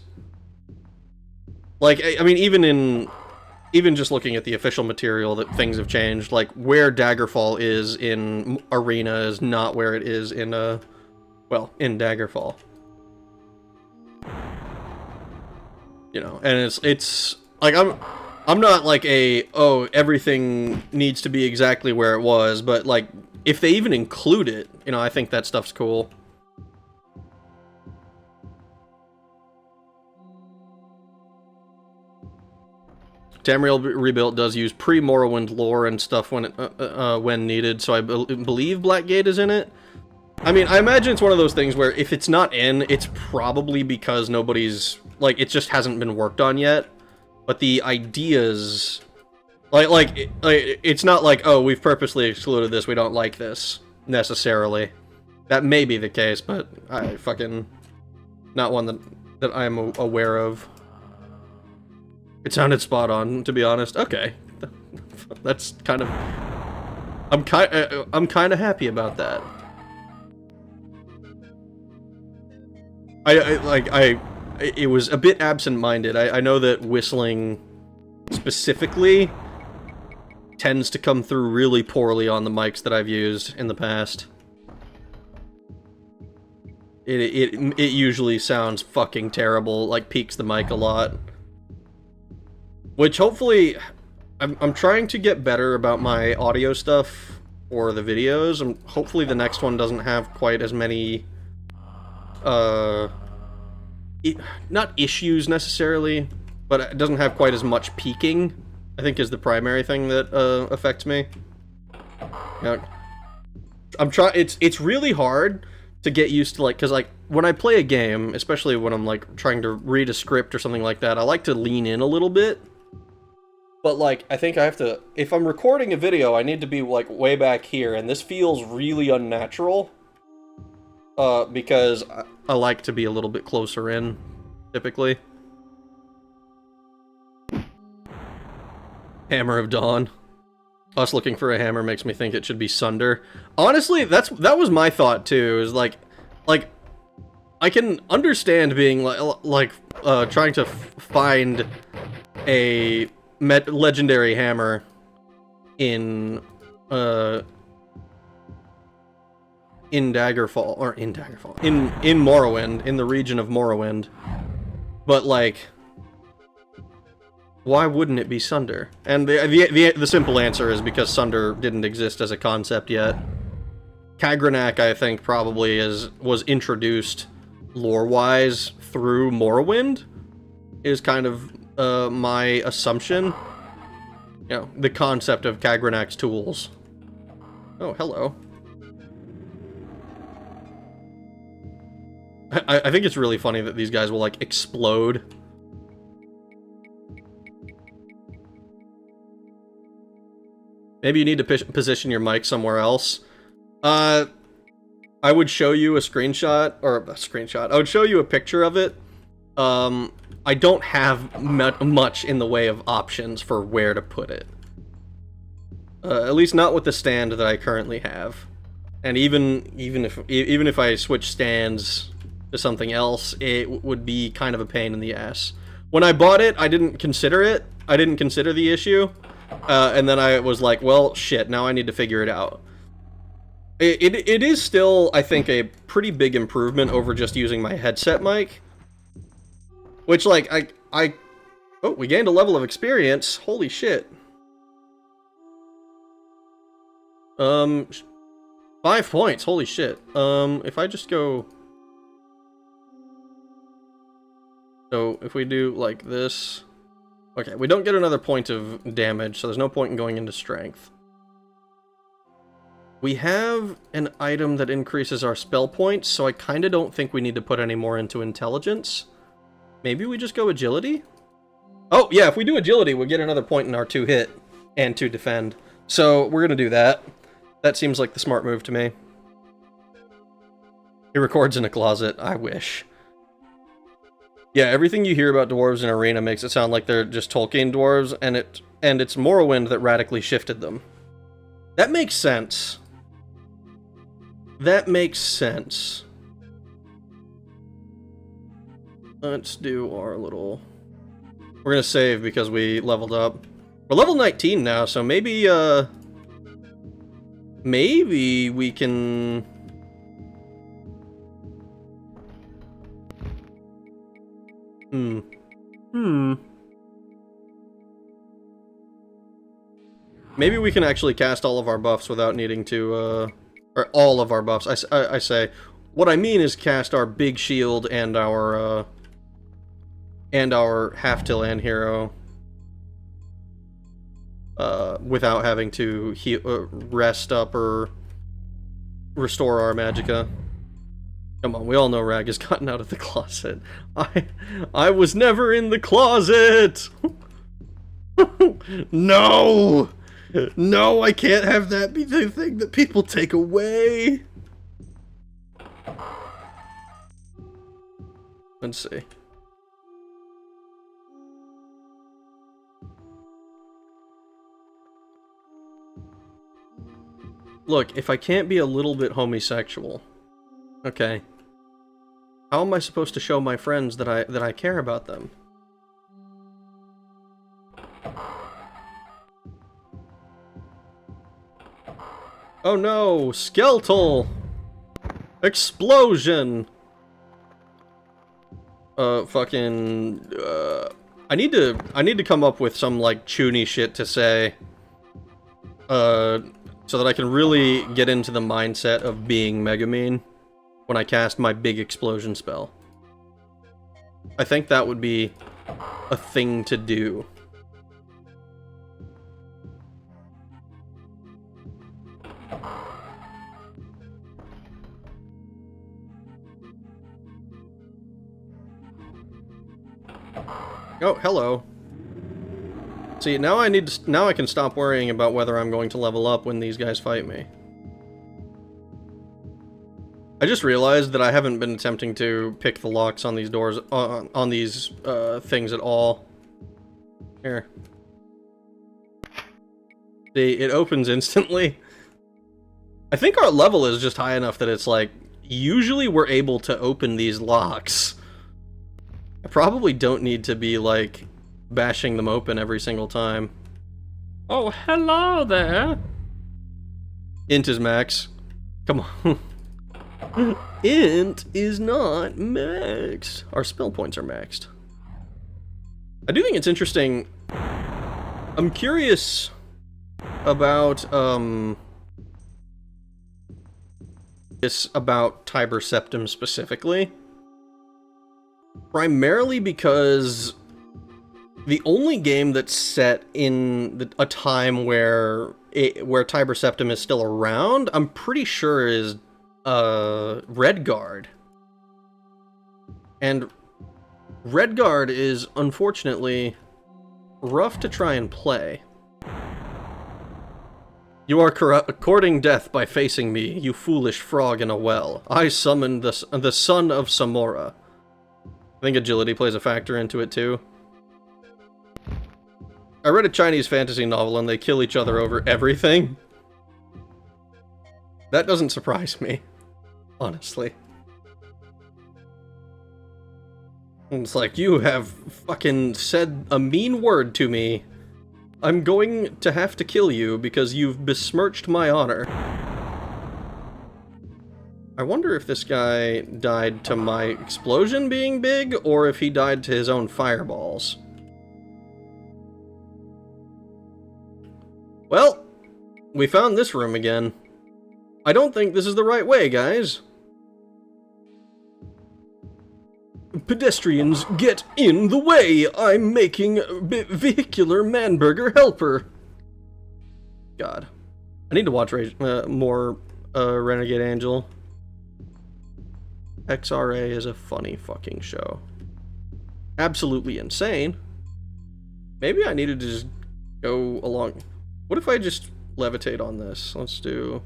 Like, I mean, even just looking at the official material, that things have changed. Like, where Daggerfall is in Arena is not where it is in, well, in Daggerfall. You know, and it's like, I'm not like oh, everything needs to be exactly where it was, but like, if they even include it, you know, I think that stuff's cool. Tamriel Rebuilt does use pre-Morrowind lore and stuff when needed, so I believe Blackgate is in it. I mean, I imagine it's one of those things where if it's not in, it's probably because nobody's, like, it just hasn't been worked on yet. But the ideas, like it's not like, oh, we've purposely excluded this, we don't like this, necessarily. That may be the case, but I fucking, not one that I'm aware of. It sounded spot on, to be honest. Okay. That's kind of, I'm kind of happy about that. It was a bit absent-minded. I know that whistling, specifically, tends to come through really poorly on the mics that I've used in the past. It usually sounds fucking terrible, like peaks the mic a lot. Which hopefully, I'm trying to get better about my audio stuff for the videos, and hopefully the next one doesn't have quite as many, not issues necessarily, but it doesn't have quite as much peaking, I think is the primary thing that affects me. You know, it's really hard to get used to, like, because, like, when I play a game, especially when I'm, like, trying to read a script or something like that, I like to lean in a little bit. But, like, I think I have to... If I'm recording a video, I need to be, like, way back here, and this feels really unnatural. Because I like to be a little bit closer in, typically. Hammer of Dawn. Us looking for a hammer makes me think it should be Sunder. Honestly, that was my thought, too, is, like, I can understand being, trying to find a... legendary hammer in Daggerfall, or in Daggerfall, in Morrowind, in the region of Morrowind, but like, why wouldn't it be Sunder? And the simple answer is because Sunder didn't exist as a concept yet. Kagranak, I think, probably was introduced lore-wise through Morrowind, is kind of my assumption. You know, the concept of Kagranak's tools. Oh, hello. I think it's really funny that these guys will, like, explode. Maybe you need to position your mic somewhere else. I would show you a screenshot, I would show you a picture of it. I don't have much in the way of options for where to put it. At least not with the stand that I currently have. And even if I switch stands to something else, it would be kind of a pain in the ass. When I bought it, I didn't consider it. I didn't consider the issue. And then I was like, well, shit, now I need to figure it out. It is still, I think, a pretty big improvement over just using my headset mic. Which, like, oh, we gained a level of experience. Holy shit. 5 points. Holy shit. If I just go... So, if we do, like, this... Okay, we don't get another point of damage, so there's no point in going into strength. We have an item that increases our spell points, so I kinda don't think we need to put any more into intelligence. Maybe we just go agility? Oh, yeah, if we do agility, we'll get another point in our 2 hit and 2 defend. So, we're gonna do that. That seems like the smart move to me. He records in a closet. I wish. Yeah, everything you hear about dwarves in Arena makes it sound like they're just Tolkien dwarves, and it's Morrowind that radically shifted them. That makes sense. That makes sense. Let's do our little... We're gonna save because we leveled up. We're level 19 now, so maybe, maybe we can... Maybe we can actually cast all of our buffs without needing to, or all of our buffs. I say, what I mean is cast our big shield and our half-till and hero, without having to heal, rest up or restore our magicka. Come on, we all know Rag has gotten out of the closet. I was never in the closet! No! No, I can't have that be the thing that people take away! Let's see. Look, if I can't be a little bit homosexual, okay, how am I supposed to show my friends that I care about them? Oh no, skeletal explosion. Fucking I need to come up with some like chuny shit to say so that I can really get into the mindset of being Gemin when I cast my big explosion spell. I think that would be a thing to do. Oh, hello. See, now now I can stop worrying about whether I'm going to level up when these guys fight me. I just realized that I haven't been attempting to pick the locks on these doors, on these things at all. Here. See, it opens instantly. I think our level is just high enough that it's like, usually we're able to open these locks. I probably don't need to be, like, bashing them open every single time. Oh, hello there. Int is max. Come on. Int is not maxed. Our spell points are maxed. I do think it's interesting. I'm curious about, about Tiber Septim specifically. Primarily because the only game that's set in a time where Tiber Septim is still around, I'm pretty sure is Redguard. And Redguard is unfortunately rough to try and play. You are courting death by facing me, you foolish frog in a well. I summoned the son of Samora. I think agility plays a factor into it too. I read a Chinese fantasy novel and they kill each other over everything. That doesn't surprise me, honestly. It's like, you have fucking said a mean word to me. I'm going to have to kill you because you've besmirched my honor. I wonder if this guy died to my explosion being big, or if he died to his own fireballs. Well, we found this room again. I don't think this is the right way, guys. Pedestrians, get in the way! I'm making vehicular manburger helper. God. I need to watch more Renegade Angel. XRA is a funny fucking show. Absolutely insane. Maybe I needed to just go along. What if I just levitate on this? Let's do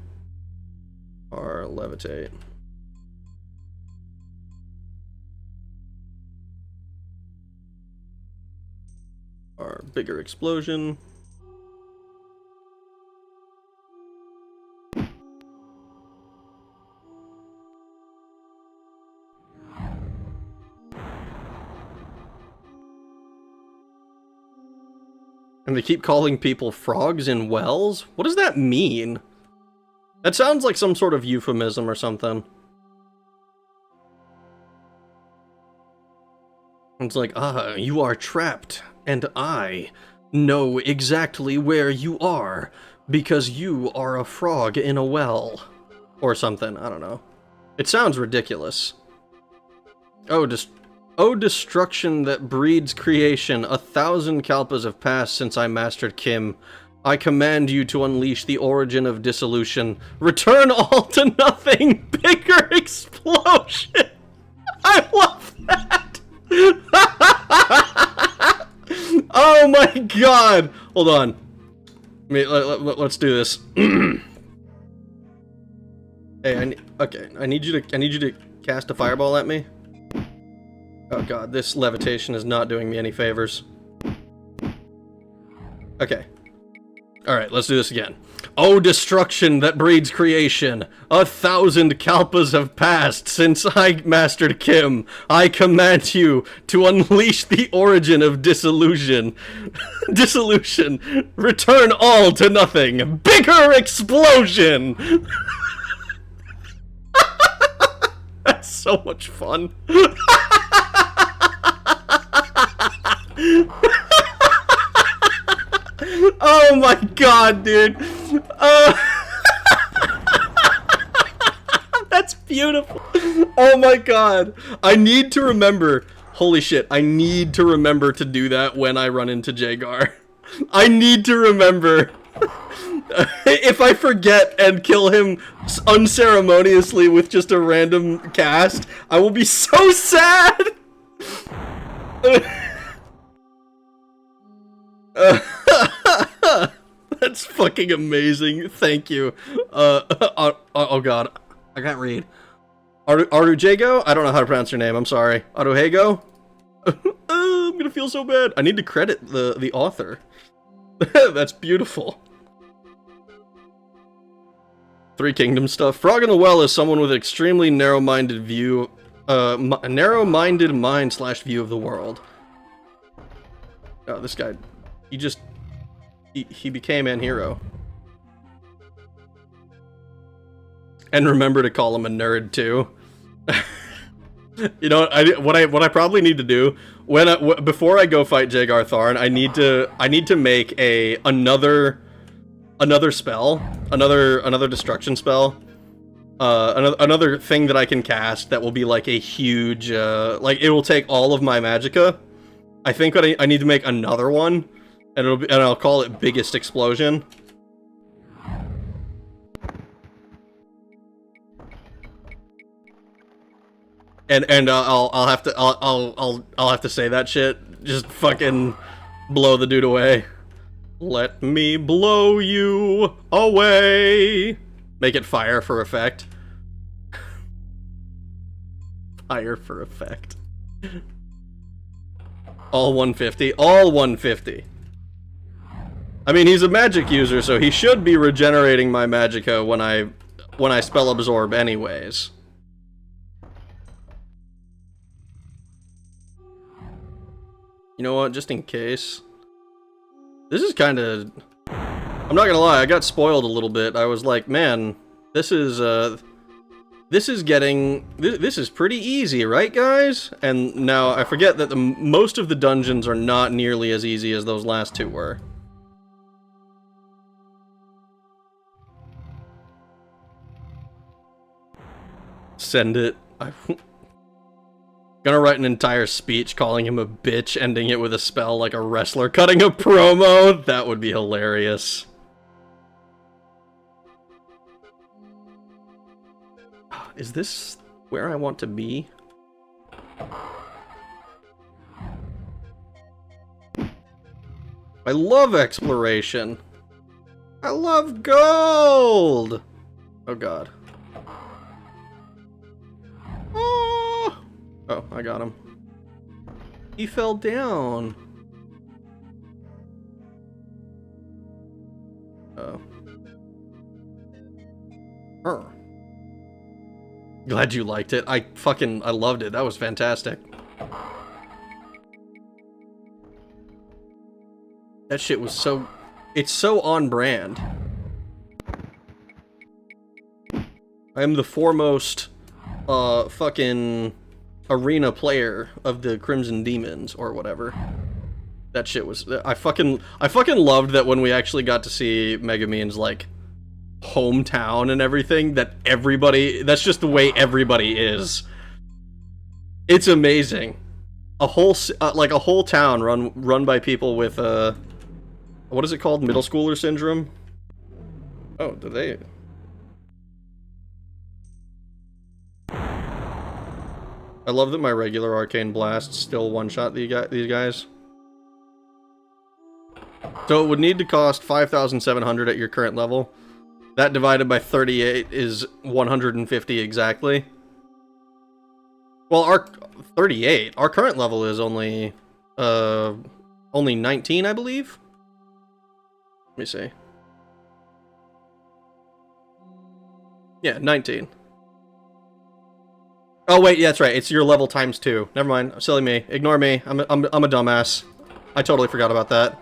our levitate. Our bigger explosion. And they keep calling people frogs in wells? What does that mean? That sounds like some sort of euphemism or something. It's like, ah, you are trapped, and I know exactly where you are, because you are a frog in a well. Or something, I don't know. It sounds ridiculous. Oh, destruction that breeds creation, 1,000 kalpas have passed since I mastered Kim. I command you to unleash the origin of dissolution. Return all to nothing! Bigger explosion! I love that! Oh my god! Hold on. Let's do this. Hey, I need you to cast a fireball at me. Oh god, this levitation is not doing me any favors. Okay. Alright, let's do this again. Oh, destruction that breeds creation! 1,000 kalpas have passed since I mastered Kim. I command you to unleash the origin of dissolution. Dissolution. Return all to nothing. Bigger explosion! That's so much fun. Oh my god, dude. That's beautiful. Oh my god. I need to remember. Holy shit, I need to remember to do that when I run into Jagar. I need to remember. If I forget and kill him unceremoniously with just a random cast, I will be so sad. That's fucking amazing. Thank you. Oh god. I can't read. Arujago? I don't know how to pronounce your name. I'm sorry. Aruhago? I'm gonna feel so bad. I need to credit the author. That's beautiful. Three Kingdoms stuff. Frog in the Well is someone with an extremely narrow-minded view, narrow-minded mind / view of the world. Oh, this guy, he became an hero. And remember to call him a nerd too. You know what I probably need to do before I go fight Jagar Tharn, I need to make another spell, another destruction spell, another thing that I can cast that will be like a huge, like it will take all of my magicka. I think I need to make another one, and I'll call it Biggest Explosion. And I'll have to say that shit. Just fucking blow the dude away. Let me blow you away. Make it fire for effect. Fire for effect. All 150. All 150. I mean, he's a magic user, so he should be regenerating my magicka when I spell absorb anyways. You know what, just in case. This is kind of... I'm not gonna lie, I got spoiled a little bit. I was like, man, this is pretty easy, right guys? And now I forget that most of the dungeons are not nearly as easy as those last two were. Send it. Gonna write an entire speech calling him a bitch, ending it with a spell like a wrestler cutting a promo. That would be hilarious. Is this where I want to be? I love exploration. I love gold. Oh god. Oh, I got him. He fell down. Oh. Glad you liked it. I loved it. That was fantastic. That shit was so... It's so on brand. I am the foremost, fucking... arena player of the Crimson Demons or whatever. That shit was... I fucking loved that when we actually got to see Megumin's like hometown and everything, that everybody... That's just the way everybody is. It's amazing. A whole like a whole town run by people with what is it called? Middle schooler syndrome? Oh, do they... I love that my regular arcane blasts still one-shot these guys. So it would need to cost 5,700 at your current level. That divided by 38 is 150 exactly. Well, our 38. Our current level is only 19, I believe. Let me see. Yeah, 19. Oh wait, yeah, that's right. It's your level times 2. Never mind. Silly me. Ignore me. I'm a dumbass. I totally forgot about that.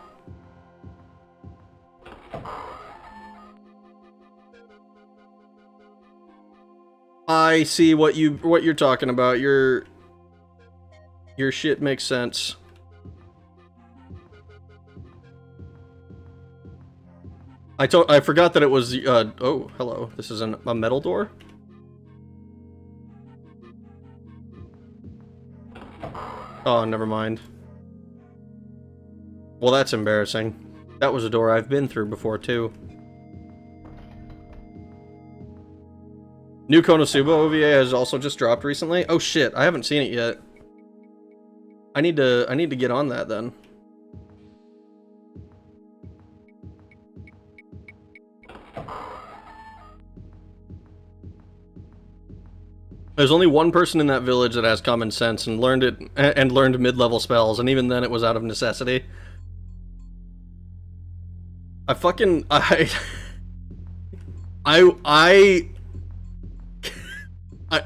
I see what you're talking about. Your shit makes sense. I forgot that it was oh, hello. This is a metal door? Oh, never mind. Well, that's embarrassing. That was a door I've been through before, too. New Konosuba OVA has also just dropped recently. Oh shit, I haven't seen it yet. I need to get on that then. There's only one person in that village that has common sense and learned it and learned mid-level spells, and even then it was out of necessity. I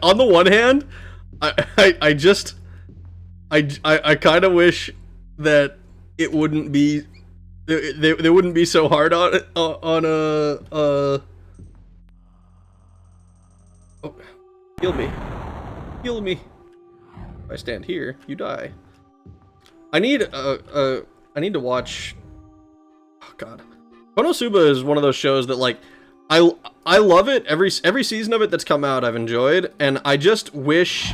on the one hand, I kind of wish that it wouldn't be they wouldn't be so hard on oh, heal me. Heal me. If I stand here, you die. I need to watch. Oh god. Konosuba is one of those shows that, like, I love it. Every season of it that's come out I've enjoyed, and I just wish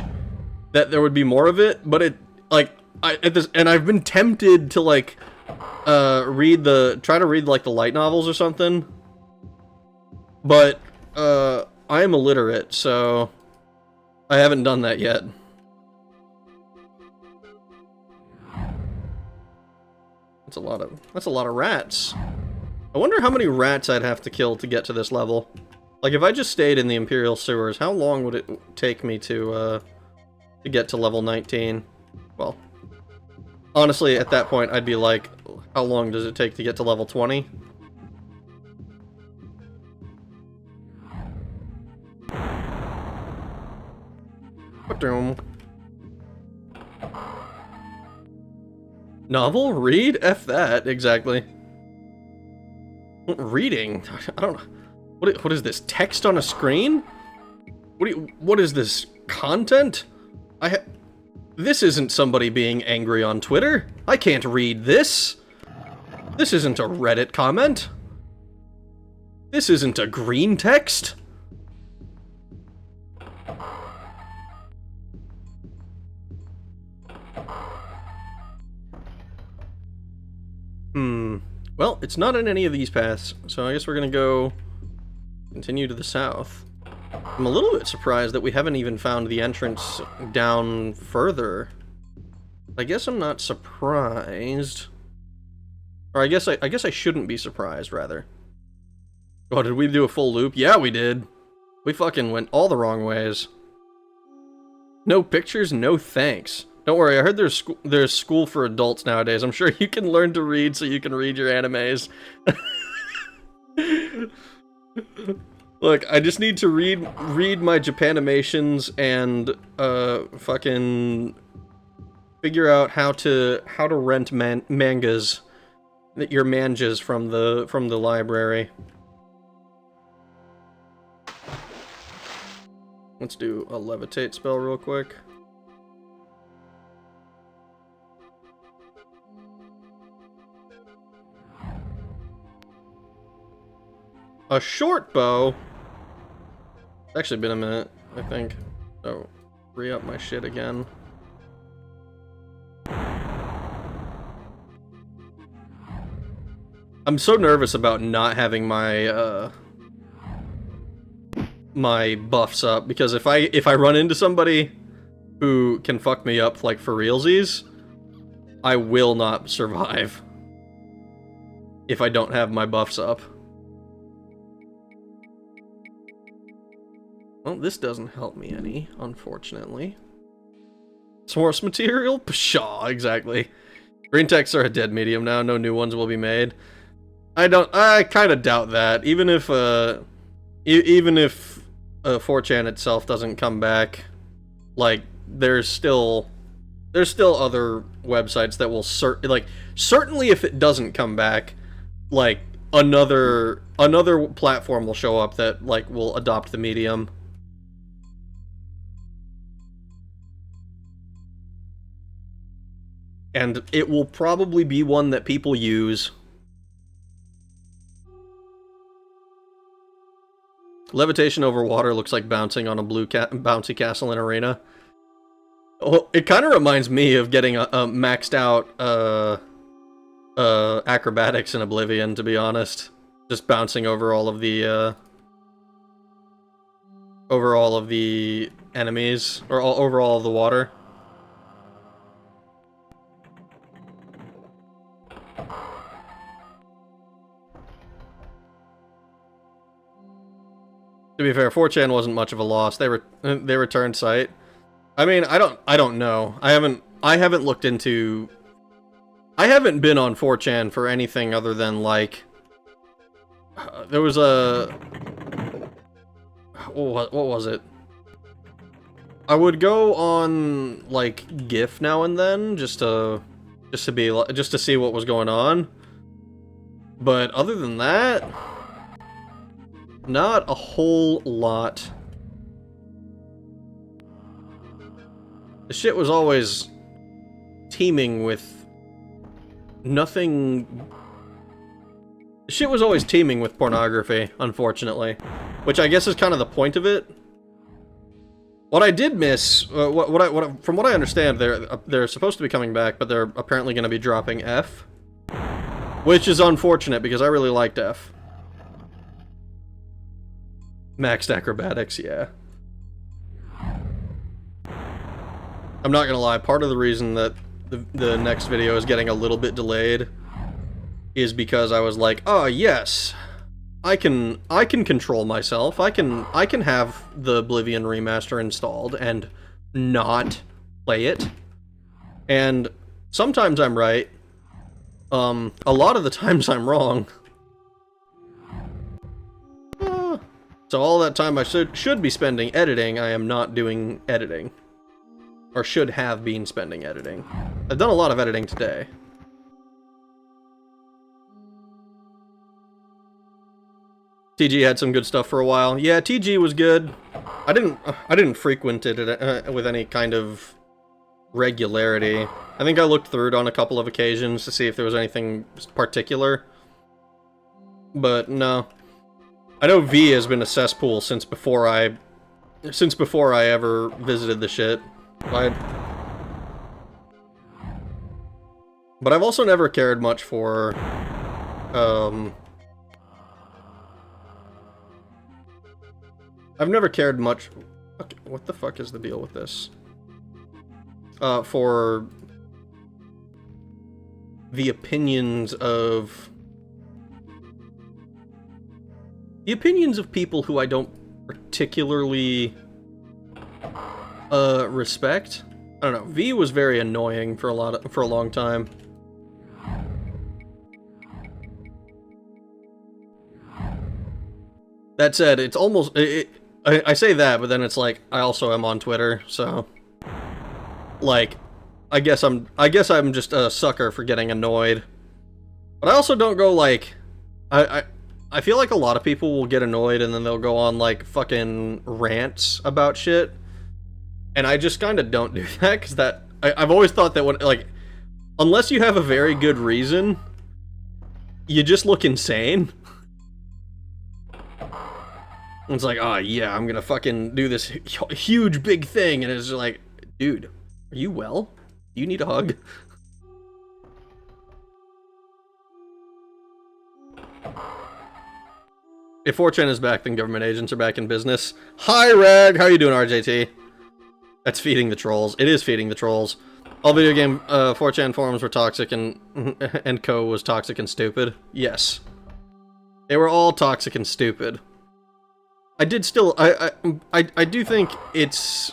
that there would be more of it, but and I've been tempted to, like, try to read like the light novels or something. But I am illiterate, so I haven't done that yet. That's a lot of rats. I wonder how many rats I'd have to kill to get to this level. Like, if I just stayed in the Imperial Sewers, how long would it take me to get to level 19? Well, honestly, at that point, I'd be like, how long does it take to get to level 20? Novel? Read? F that, exactly. Reading? I don't know. What is this? Text on a screen? What is this? Content? This isn't somebody being angry on Twitter. I can't read this. This isn't a Reddit comment. This isn't a green text. Well, it's not in any of these paths, so I guess we're gonna go continue to the south. I'm a little bit surprised that we haven't even found the entrance down further. I guess I'm not surprised. Or I guess I shouldn't be surprised, rather. Oh, did we do a full loop? Yeah, we did. We fucking went all the wrong ways. No pictures, no thanks. Don't worry, I heard there's school for adults nowadays. I'm sure you can learn to read so you can read your animes. Look, I just need to read my Japanimations and fucking figure out how to rent mangas, your mangas from the library. Let's do a levitate spell real quick. A short bow? It's actually been a minute, I think. So, re-up my shit again. I'm so nervous about not having my, my buffs up, because if I run into somebody who can fuck me up, like, for realsies, I will not survive if I don't have my buffs up. Well, this doesn't help me any, unfortunately. Source material? Pshaw, exactly. Green texts are a dead medium now, no new ones will be made. I kind of doubt that. Even if 4chan itself doesn't come back, like, there's still other websites that will certainly if it doesn't come back, like, another platform will show up that, like, will adopt the medium. And it will probably be one that people use. Levitation over water looks like bouncing on a blue bouncy castle in arena. Well, it kind of reminds me of getting a maxed out acrobatics in Oblivion, to be honest. Just bouncing over all of the enemies, or over all of the water. To be fair, 4chan wasn't much of a loss. They returned site. I mean, I don't know. I haven't looked into. I haven't been on 4chan for anything other than like. There was a. What was it? I would go on like GIF now and then just to see what was going on. But other than that, not a whole lot. The shit was always teeming with nothing. The shit was always teeming with pornography, unfortunately. Which I guess is kind of the point of it. What I did miss, from what I understand, they're supposed to be coming back, but they're apparently going to be dropping F. Which is unfortunate, because I really liked F. Maxed acrobatics, yeah. I'm not gonna lie, part of the reason that the next video is getting a little bit delayed is because I was like, oh yes, I can control myself. I can have the Oblivion remaster installed and not play it. And sometimes I'm right. A lot of the times I'm wrong. So all that time I should be spending editing, I am not doing editing. Or should have been spending editing. I've done a lot of editing today. TG had some good stuff for a while. Yeah, TG was good. I didn't frequent it with any kind of regularity. I think I looked through it on a couple of occasions to see if there was anything particular. But no. I know V has been a cesspool since before I ever visited the shit. But I've also never cared much for I've never cared much. Okay, what the fuck is the deal with this? For the opinions of people who I don't particularly respect. I don't know. V was very annoying for a long time. That said, it's almost I say that, but then it's like I also am on Twitter, so like I guess I'm just a sucker for getting annoyed. But I also don't go like I feel like a lot of people will get annoyed and then they'll go on like fucking rants about shit. And I just kind of don't do that because I've always thought that when like unless you have a very good reason, you just look insane. It's like, oh yeah, I'm gonna fucking do this huge big thing, and it's like, dude, are you well? Do you need a hug? If 4chan is back, then government agents are back in business. Hi, Rag! How you doing, RJT? That's feeding the trolls. It is feeding the trolls. All video game 4chan forums were toxic and Co was toxic and stupid. Yes. They were all toxic and stupid. I do think it's...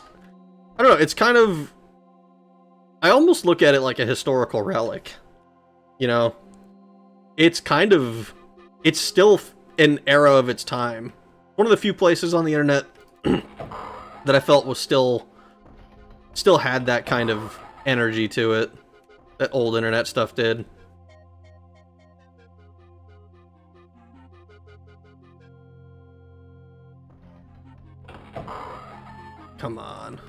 I don't know, it's kind of... I almost look at it like a historical relic. You know? It's kind of... It's still an era of its time. One of the few places on the internet that I felt was still had that kind of energy to it that old internet stuff did. Come on.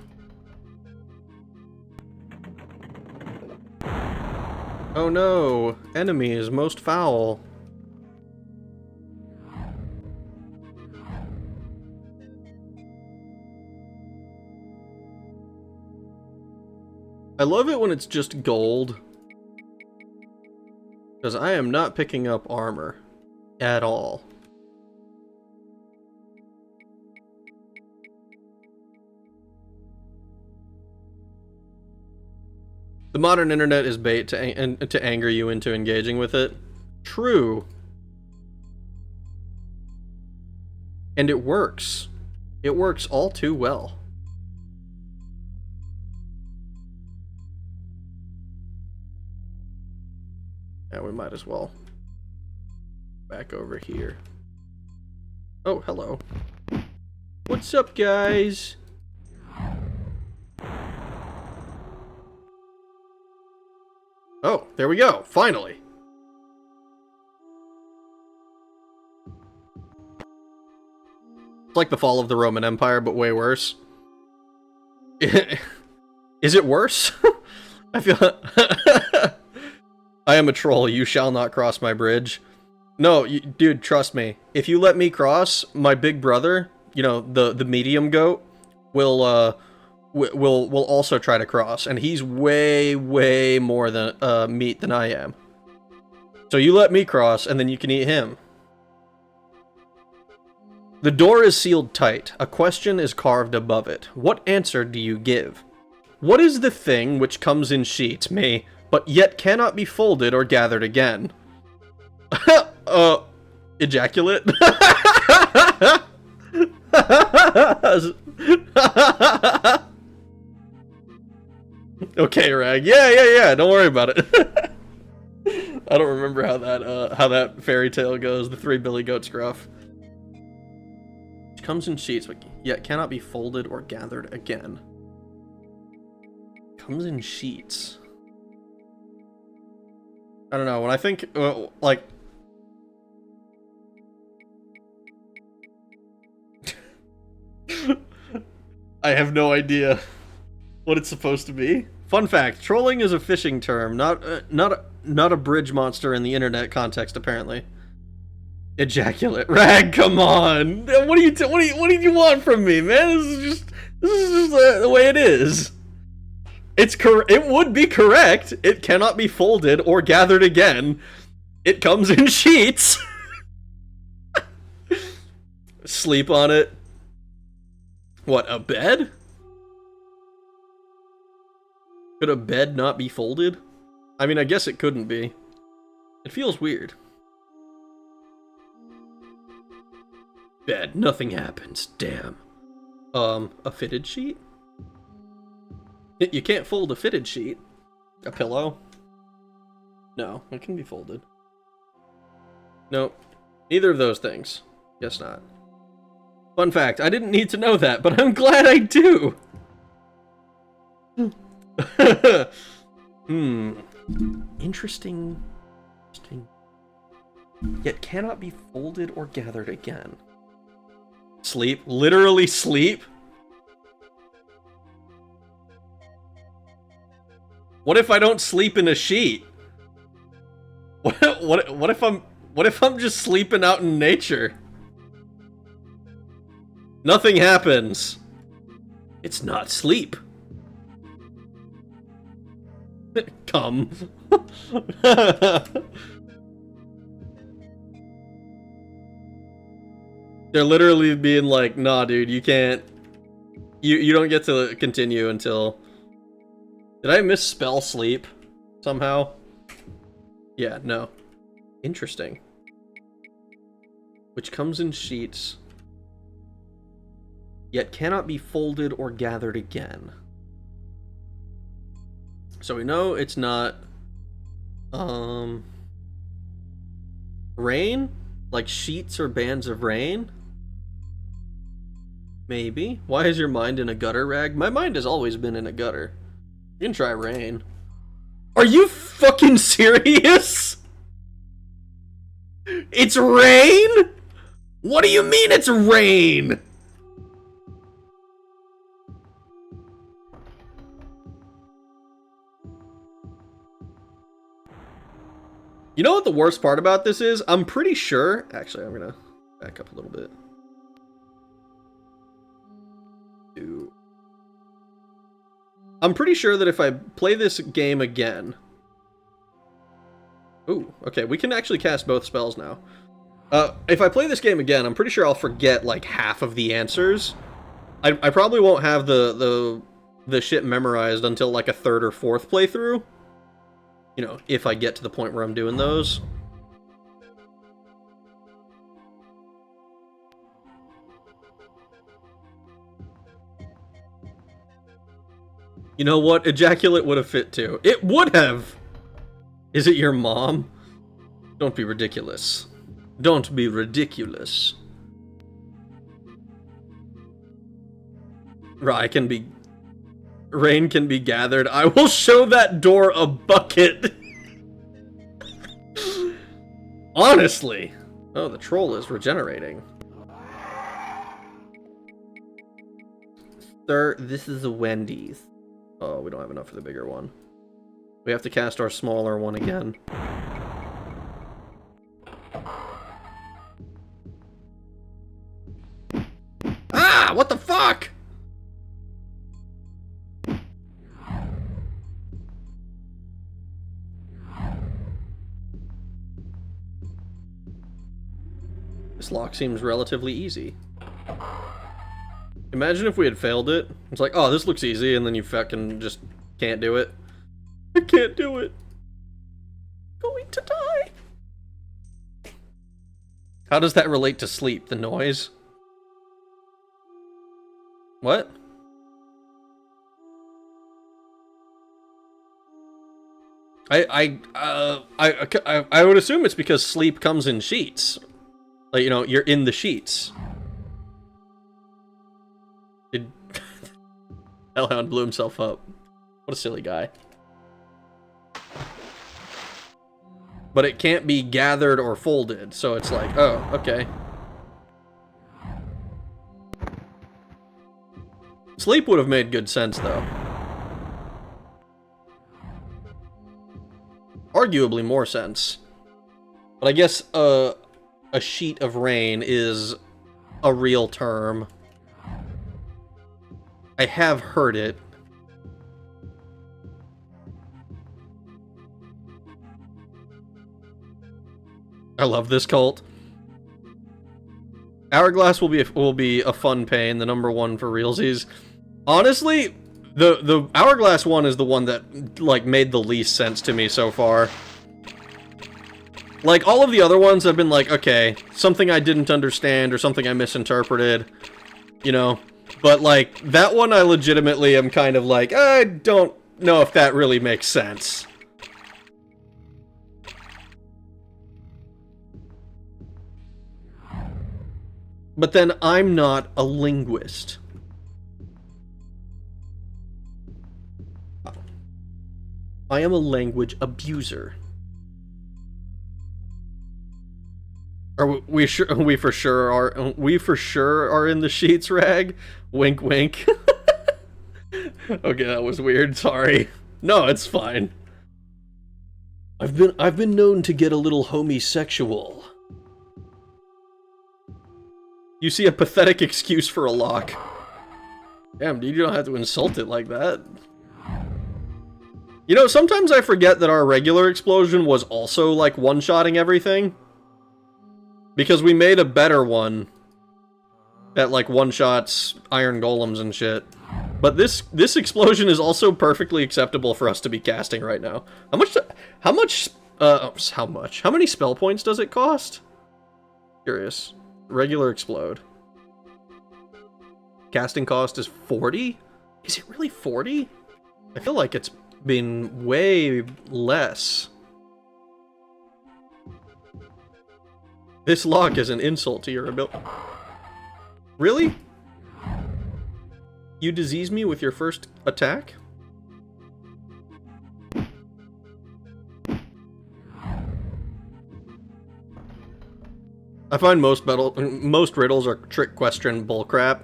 Oh no! Enemy is most foul. I love it when it's just gold. Because I am not picking up armor. At all. The modern internet is bait to anger you into engaging with it. True. And it works. It works all too well. Yeah, we might as well. Back over here. Oh, hello. What's up, guys? Oh, there we go. Finally. It's like the fall of the Roman Empire, but way worse. Is it worse? I feel... I am a troll. You shall not cross my bridge. No, dude, trust me. If you let me cross, my big brother, you know, the medium goat, will also try to cross, and he's way more than meat than I am. So you let me cross, and then you can eat him. The door is sealed tight. A question is carved above it. What answer do you give? What is the thing which comes in sheets, but yet cannot be folded or gathered again? Ejaculate? Okay, Rag. Yeah. Don't worry about it. I don't remember how that fairy tale goes. The three billy goats gruff. Which comes in sheets, but yet cannot be folded or gathered again. Comes in sheets. I don't know. When I think, like... I have no idea what it's supposed to be. Fun fact, trolling is a fishing term, not a bridge monster in the internet context, apparently. Ejaculate. Rag, come on! What do you want from me, man? This is just the way it is. It would be correct. It cannot be folded or gathered again. It comes in sheets. Sleep on it. What, a bed? Could a bed not be folded? I mean, I guess it couldn't be. It feels weird. Bed, nothing happens, damn. A fitted sheet? You can't fold a fitted sheet. A pillow? No, it can be folded. No, neither of those things. Guess not. Fun fact, I didn't need to know that, but I'm glad I do! Interesting. Yet cannot be folded or gathered again. Sleep? Literally sleep? What if I don't sleep in a sheet? What if I'm just sleeping out in nature? Nothing happens. It's not sleep. Come. They're literally being like, nah, dude, you can't. You don't get to continue until. Did I misspell sleep somehow? Yeah, no. Interesting. Which comes in sheets, yet cannot be folded or gathered again. So we know it's not rain? Like sheets or bands of rain? Maybe. Why is your mind in a gutter, Rag? My mind has always been in a gutter. You can try rain. Are you fucking serious? It's rain? What do you mean it's rain? You know what the worst part about this is? I'm pretty sure... Actually, I'm gonna back up a little bit. I'm pretty sure that if I play this game again... Ooh, okay, we can actually cast both spells now. If I play this game again, I'm pretty sure I'll forget, like, half of the answers. I probably won't have the shit memorized until, like, a third or fourth playthrough. You know, if I get to the point where I'm doing those. You know what? Ejaculate would have fit too. It would have! Is it your mom? Don't be ridiculous. Don't be ridiculous. Rain can be gathered. I will show that door a bucket. Honestly. Oh, the troll is regenerating. Sir, this is a Wendy's. Oh, we don't have enough for the bigger one. We have to cast our smaller one again. Ah! What the fuck? This lock seems relatively easy. Imagine if we had failed it. It's like, oh, this looks easy, and then you fucking just can't do it. I can't do it. Going to die. How does that relate to sleep? The noise? What? I would assume it's because sleep comes in sheets. Like, you know, you're in the sheets. Hellhound blew himself up. What a silly guy. But it can't be gathered or folded, so it's like, oh, okay. Sleep would have made good sense, though. Arguably more sense. But I guess, a sheet of rain is a real term. I have heard it. I love this cult. Hourglass will be a fun pain, the number one for realsies. Honestly, the Hourglass one is the one that like made the least sense to me so far. Like all of the other ones have been like, okay, something I didn't understand or something I misinterpreted, you know. But, like, that one I legitimately am kind of like, I don't know if that really makes sense. But then I'm not a linguist. I am a language abuser. Are we sure? We for sure are. We for sure are in the sheets, Rag. Wink, wink. Okay, that was weird. Sorry. No, it's fine. I've been known to get a little homosexual. You see a pathetic excuse for a lock. Damn, dude, you don't have to insult it like that. You know, sometimes I forget that our regular explosion was also like one-shotting everything. Because we made a better one that like one-shots iron golems and shit. But this explosion is also perfectly acceptable for us to be casting right now. How many spell points does it cost? Curious. Regular explode. Casting cost is 40? Is it really 40? I feel like it's been way less. This lock is an insult to your ability. Really? You disease me with your first attack? I find most riddles are trick question bullcrap.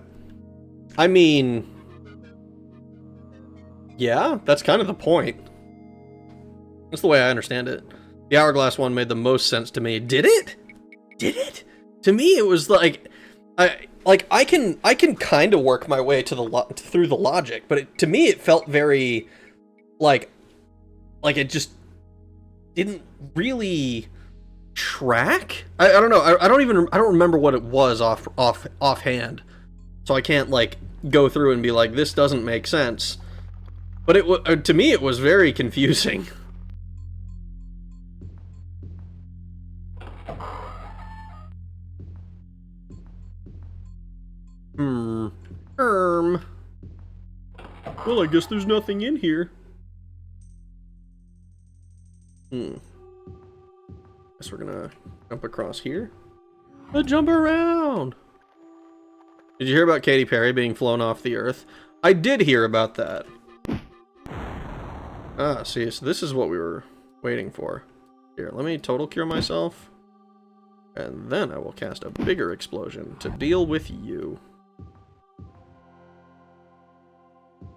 I mean... yeah, that's kind of the point. That's the way I understand it. The Hourglass one made the most sense to me. Did it? Did it? To me, it was like... I can kind of work my way to through the logic, but to me it felt very like it just didn't really track. I don't know. I don't remember what it was offhand, so I can't like go through and be like, this doesn't make sense. But to me it was very confusing. Well, I guess there's nothing in here. Guess we're gonna jump across here. Jump around! Did you hear about Katy Perry being flown off the Earth? I did hear about that. Ah, see, so this is what we were waiting for. Here, let me total cure myself. And then I will cast a bigger explosion to deal with you.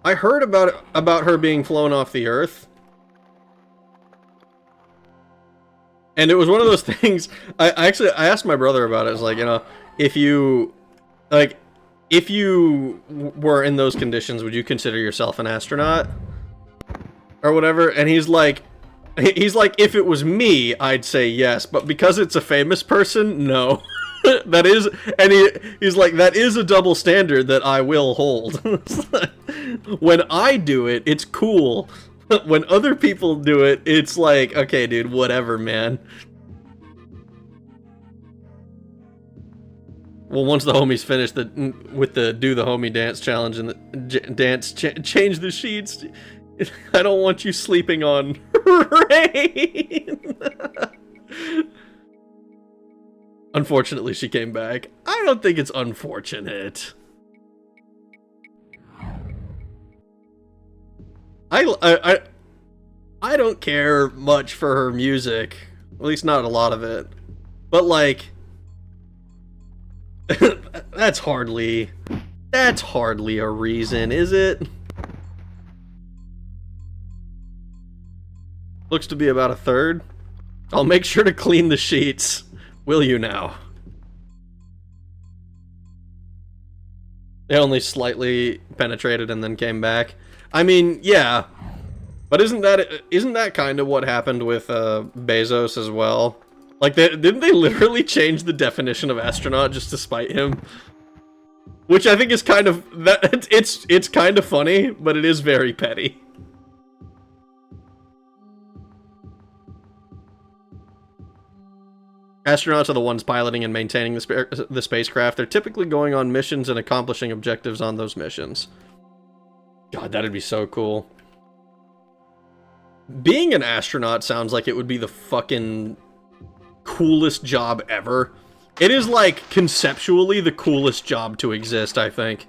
I heard about her being flown off the Earth. And it was one of those things, I asked my brother about it. It's like, you know, if you were in those conditions, would you consider yourself an astronaut? Or whatever, and he's like, if it was me, I'd say yes, but because it's a famous person, no. That is, and he's like, that is a double standard that I will hold. When I do it, it's cool. When other people do it, it's like, okay, dude, whatever, man. Well, once the homies finish with the do the homie dance challenge and the change the sheets, I don't want you sleeping on rain. Unfortunately, she came back. I don't think it's unfortunate. I don't care much for her music. At least not a lot of it. But like that's hardly a reason, is it? Looks to be about a third. I'll make sure to clean the sheets. Will you now? It only slightly penetrated and then came back. I mean, yeah. But isn't that kind of what happened with Bezos as well? Like, didn't they literally change the definition of astronaut just to spite him? Which I think is kind of it's kind of funny, but it is very petty. Astronauts are the ones piloting and maintaining the spacecraft. They're typically going on missions and accomplishing objectives on those missions. God, that'd be so cool. Being an astronaut sounds like it would be the fucking coolest job ever. It is, like, conceptually the coolest job to exist, I think.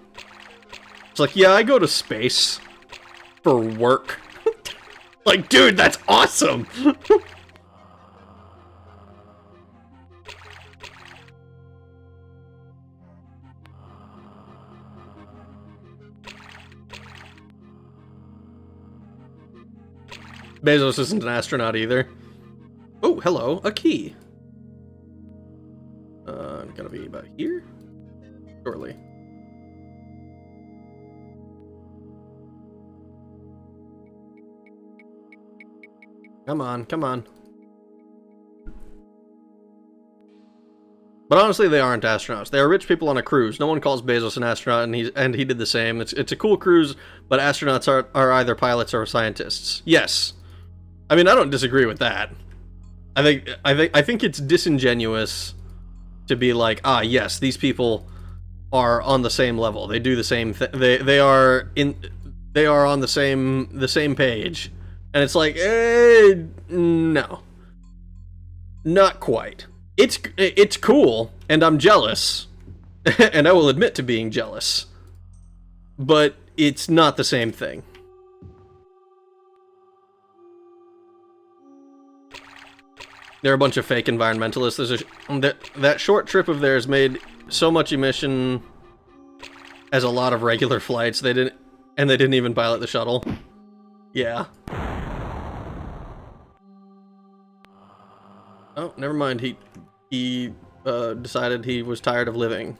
It's like, yeah, I go to space for work. Like, dude, that's awesome! Bezos isn't an astronaut either. Oh, hello, a key. Gonna be about here? Shortly. Come on, come on. But honestly, they aren't astronauts. They are rich people on a cruise. No one calls Bezos an astronaut, and he did the same. It's a cool cruise, but astronauts are either pilots or scientists. Yes. I mean, I don't disagree with that. I think it's disingenuous to be like, ah, yes, these people are on the same level. They do the same thing. They are on the same page. And it's like, no. Not quite. It's cool, and I'm jealous. And I will admit to being jealous. But it's not the same thing. They're a bunch of fake environmentalists. That short trip of theirs made so much emission as a lot of regular flights. They didn't even pilot the shuttle. Yeah. Oh, never mind. He decided he was tired of living.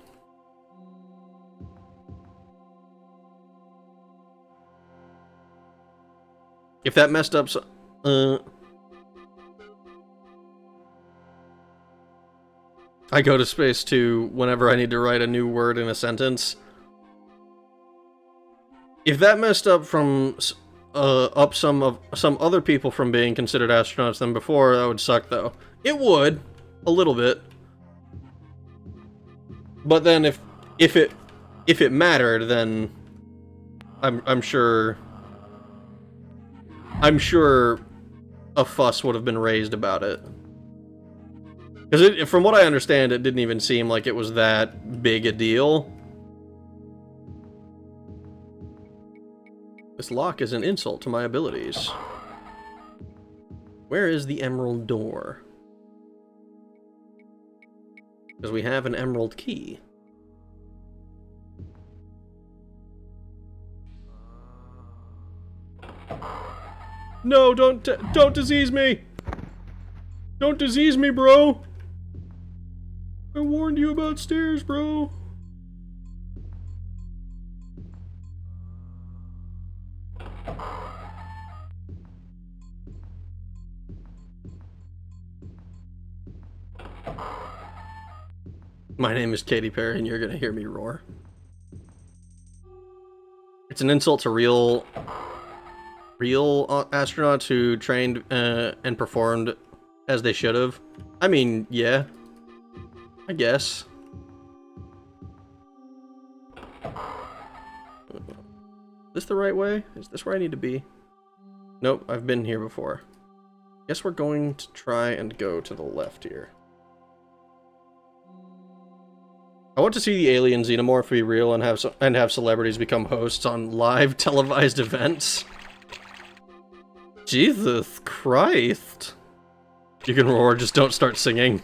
If that messed up, I go to space too whenever I need to write a new word in a sentence. If that messed up some other people from being considered astronauts than before, that would suck though. It would, a little bit. But then if it mattered, then I'm sure... I'm sure a fuss would have been raised about it. Because from what I understand, it didn't even seem like it was that big a deal. This lock is an insult to my abilities. Where is the emerald door? Because we have an emerald key. No, don't disease me! Don't disease me, bro! I warned you about stairs, bro! My name is Katy Perry, and you're gonna hear me roar. It's an insult to real astronauts who trained and performed as they should have. I mean, yeah. I guess. Is this the right way? Is this where I need to be? Nope, I've been here before. Guess we're going to try and go to the left here. I want to see the alien xenomorph be real and have celebrities become hosts on live televised events. Jesus Christ. You can roar, just don't start singing.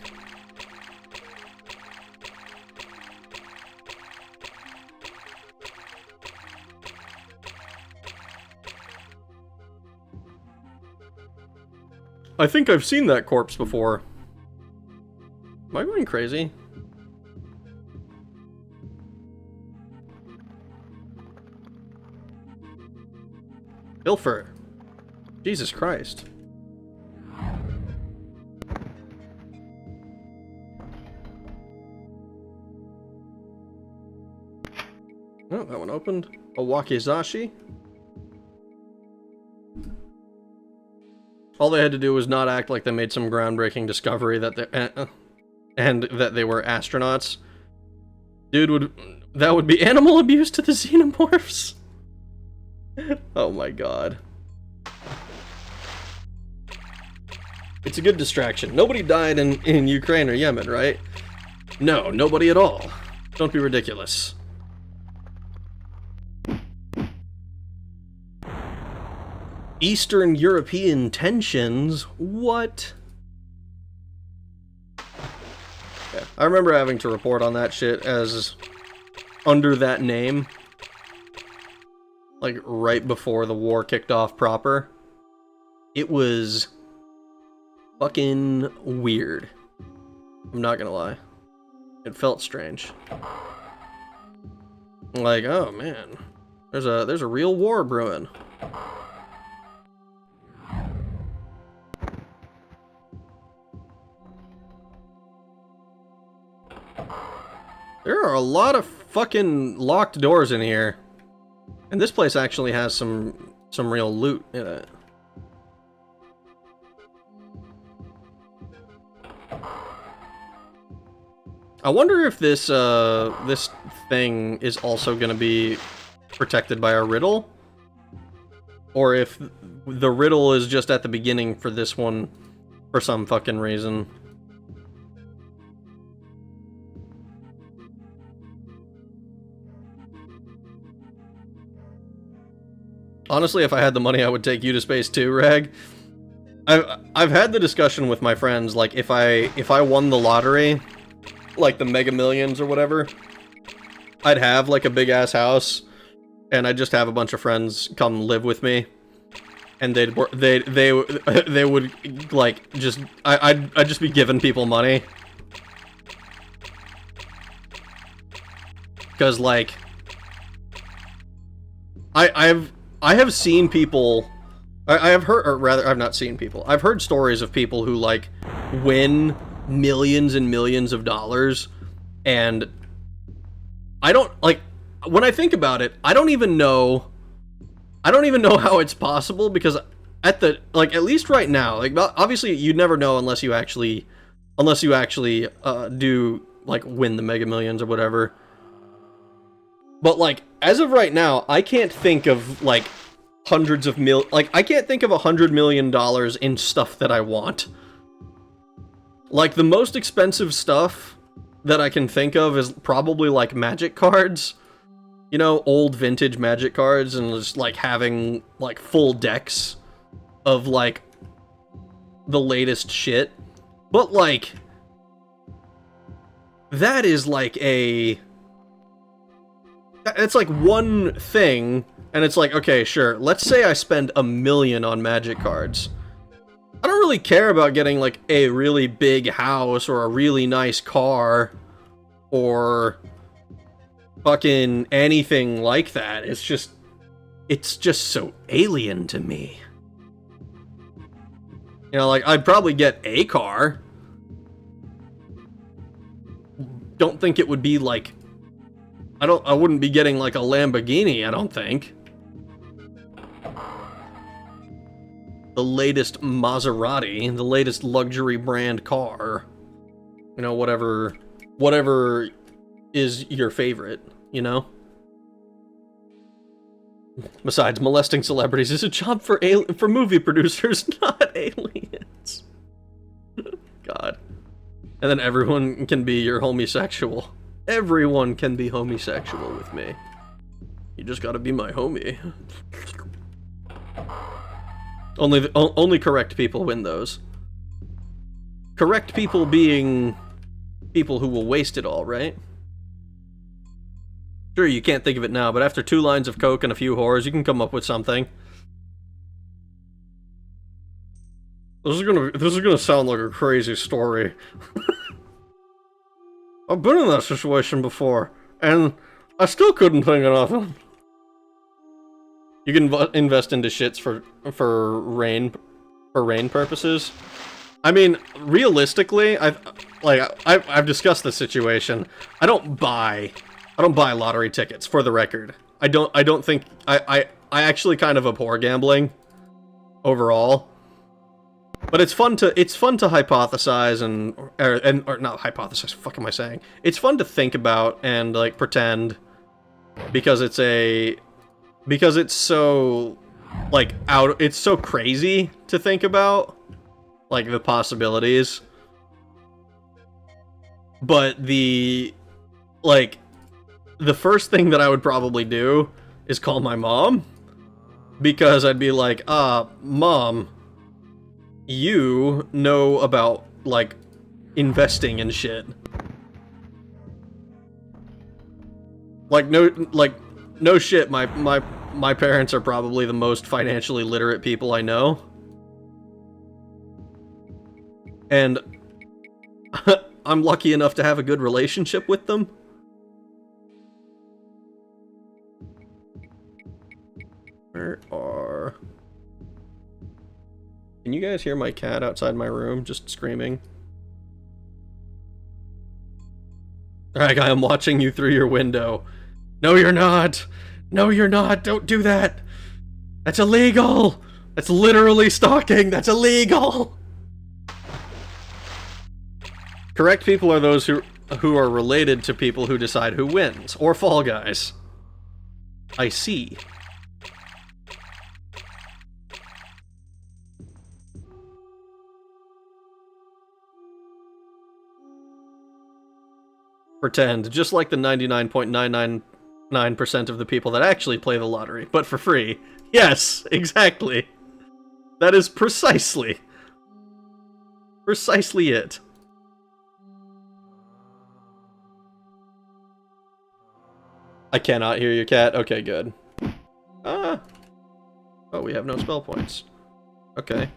I think I've seen that corpse before. Am I going crazy? Pilfer. Jesus Christ. Oh, that one opened. A wakizashi. All they had to do was not act like they made some groundbreaking discovery that they, and that they were astronauts. Dude, that would be animal abuse to the xenomorphs. Oh my god. It's a good distraction. Nobody died in Ukraine or Yemen, right? No, nobody at all. Don't be ridiculous. Eastern European tensions? What? Yeah, I remember having to report on that shit as under that name. Like, right before the war kicked off proper. It was fucking weird. I'm not gonna lie. It felt strange. Like, oh man. There's a real war brewing. There are a lot of fucking locked doors in here. And this place actually has some real loot in it. I wonder if this this thing is also going to be protected by a riddle, or if the riddle is just at the beginning for this one for some fucking reason. Honestly, if I had the money, I would take you to space too, Rag. I've had the discussion with my friends, like, if I won the lottery, like the Mega Millions or whatever, I'd have like a big ass house, and I'd just have a bunch of friends come live with me, and they would like just I'd just be giving people money, because like I have seen people, I have heard, or rather, I've not seen people. I've heard stories of people who, like, win millions and millions of dollars, and I don't, like, when I think about it, I don't even know how it's possible, because at least right now, like, obviously, you'd never know unless you actually do, like, win the Mega Millions or whatever. But, like, as of right now, I can't think of, like, I can't think of $100 million in stuff that I want. Like, the most expensive stuff that I can think of is probably, like, Magic cards. You know, old vintage Magic cards, and just, like, having, like, full decks of, like, the latest shit. But, like, that is, like, it's, like, one thing, and it's like, okay, sure, let's say I spend $1 million on Magic cards. I don't really care about getting, like, a really big house, or a really nice car, or fucking anything like that. It's just so alien to me. You know, like, I'd probably get a car. Don't think it would be, like, I wouldn't be getting, like, a Lamborghini, I don't think. The latest Maserati, the latest luxury brand car. You know, whatever is your favorite, you know? Besides, molesting celebrities is a job for movie producers, not aliens. God. And then everyone can be your homosexual. Everyone can be homosexual with me. You just gotta be my homie. Only correct people win those. Correct people being people who will waste it all, right? Sure, you can't think of it now, but after 2 lines of coke and a few whores, you can come up with something. This is gonna sound like a crazy story. I've been in that situation before, and I still couldn't think of nothing. You can invest into shits for rain purposes. I mean, realistically, I've discussed this situation. I don't buy lottery tickets, for the record. I don't think I actually kind of abhor gambling overall. But it's fun to hypothesize or not hypothesize, fuck am I saying? It's fun to think about and, like, pretend, because it's so, like, it's so crazy to think about, like, the possibilities. But the first thing that I would probably do is call my mom, because I'd be like, Mom, you know about, like, investing and shit. Like, no shit, my parents are probably the most financially literate people I know. And I'm lucky enough to have a good relationship with them. Where are... Can you guys hear my cat outside my room just screaming? Alright, guy, I'm watching you through your window. No, you're not! No, you're not! Don't do that! That's illegal! That's literally stalking! That's illegal! Correct people are those who are related to people who decide who wins, or Fall Guys. I see. Pretend, just like the 99.999% of the people that actually play the lottery, but for free. Yes, exactly. That is precisely it. I cannot hear you, cat. Okay, good. Oh, we have no spell points. Okay.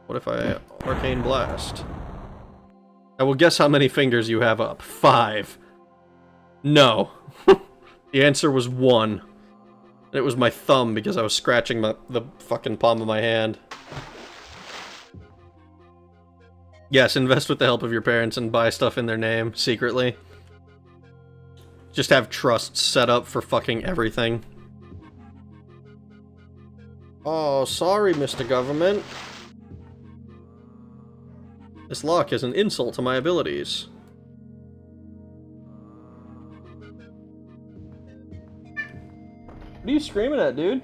What if I Arcane Blast? I will guess how many fingers you have up. 5. No. The answer was 1. It was my thumb because I was scratching the fucking palm of my hand. Yes, invest with the help of your parents and buy stuff in their name, secretly. Just have trusts set up for fucking everything. Oh, sorry, Mr. Government. This lock is an insult to my abilities. you screaming at, dude?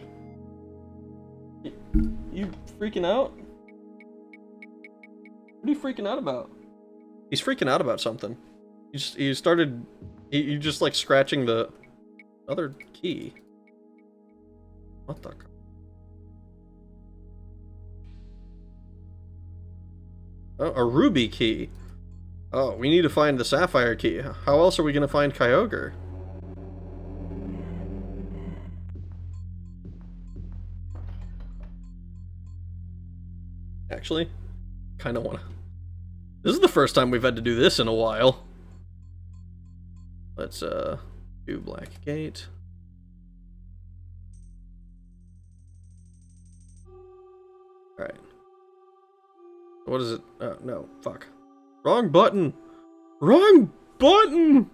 You freaking out? What are you freaking out about? He's freaking out about something. You started... You just like scratching the other key. What the... Oh, a ruby key. Oh, we need to find the sapphire key. How else are we gonna find Kyogre? Actually, kinda wanna... This is the first time we've had to do this in a while. Let's, do Black Gate. Alright. What is it? Oh, no. Fuck. Wrong button! Wrong button!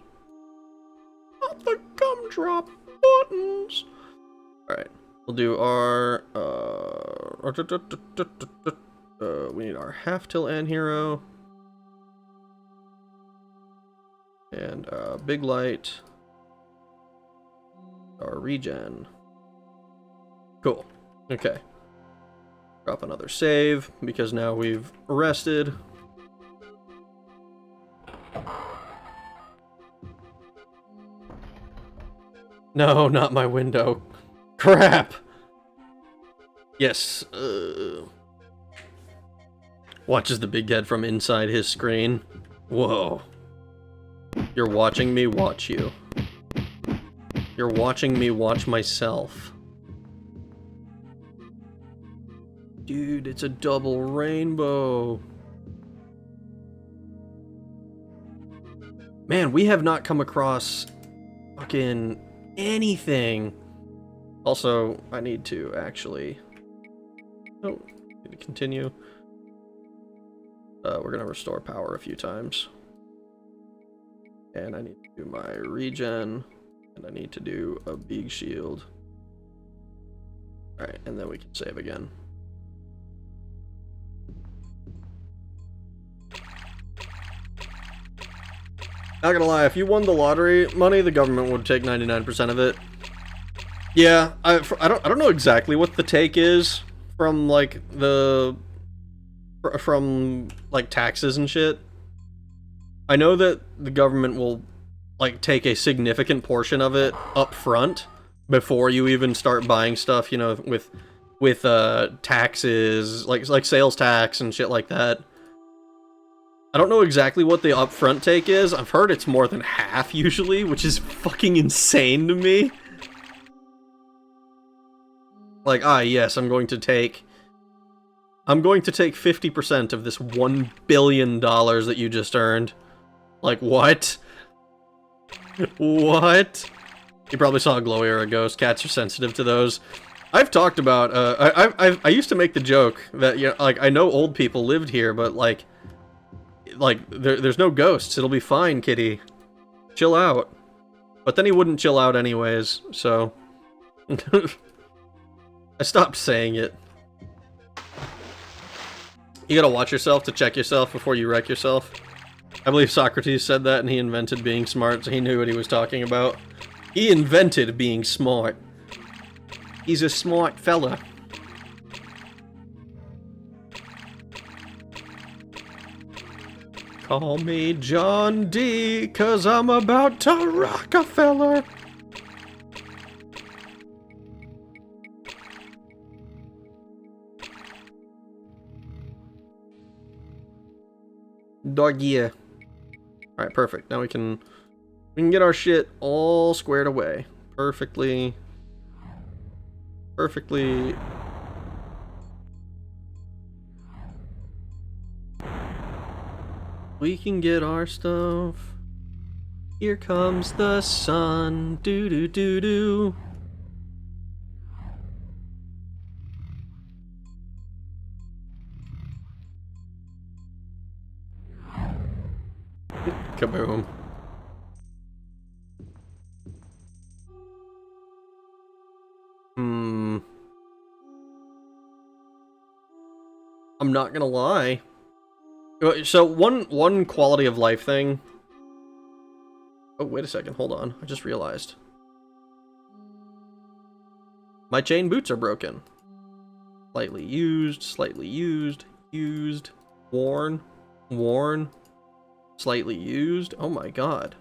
Not the gumdrop buttons! Alright. We'll do our, we need our half-tilt and hero. And, big light. Our regen. Cool. Okay. Drop another save, because now we've rested. No, not my window. Crap! Yes, Watches the big head from inside his screen. Whoa. You're watching me watch you. You're watching me watch myself. Dude, it's a double rainbow. Man, we have not come across fucking anything. Also, I need to actually... Oh, need to continue. We're gonna restore power a few times. And I need to do my regen. And I need to do a big shield. Alright, and then we can save again. Not gonna lie, if you won the lottery money, the government would take 99% of it. Yeah, I don't know exactly what the take is from like like taxes and shit. I know that the government will like take a significant portion of it up front before you even start buying stuff, you know, with taxes, like sales tax and shit like that. I don't know exactly what the upfront take is. I've heard it's more than half usually, which is fucking insane to me. Like, yes, I'm going to take 50% of this $1 billion that you just earned. Like, what? What? You probably saw a glow era ghost. Cats are sensitive to those. I've talked about, I used to make the joke that, you know, like, I know old people lived here, but, like, there's no ghosts. It'll be fine, kitty. Chill out. But then he wouldn't chill out anyways, so... I stopped saying it. You gotta watch yourself to check yourself before you wreck yourself. I believe Socrates said that, and he invented being smart, so he knew what he was talking about. He invented being smart. He's a smart fella. Call me John D, 'cause I'm about to Rockefeller. Doggy. Alright, perfect. Now we can get our shit all squared away. Perfectly. We can get our stuff. Here comes the sun. Do do do do. Kaboom. I'm not gonna lie. So one quality of life thing. Oh, wait a second, hold on. I just realized. My chain boots are broken. Slightly used, worn, slightly used. Oh my god.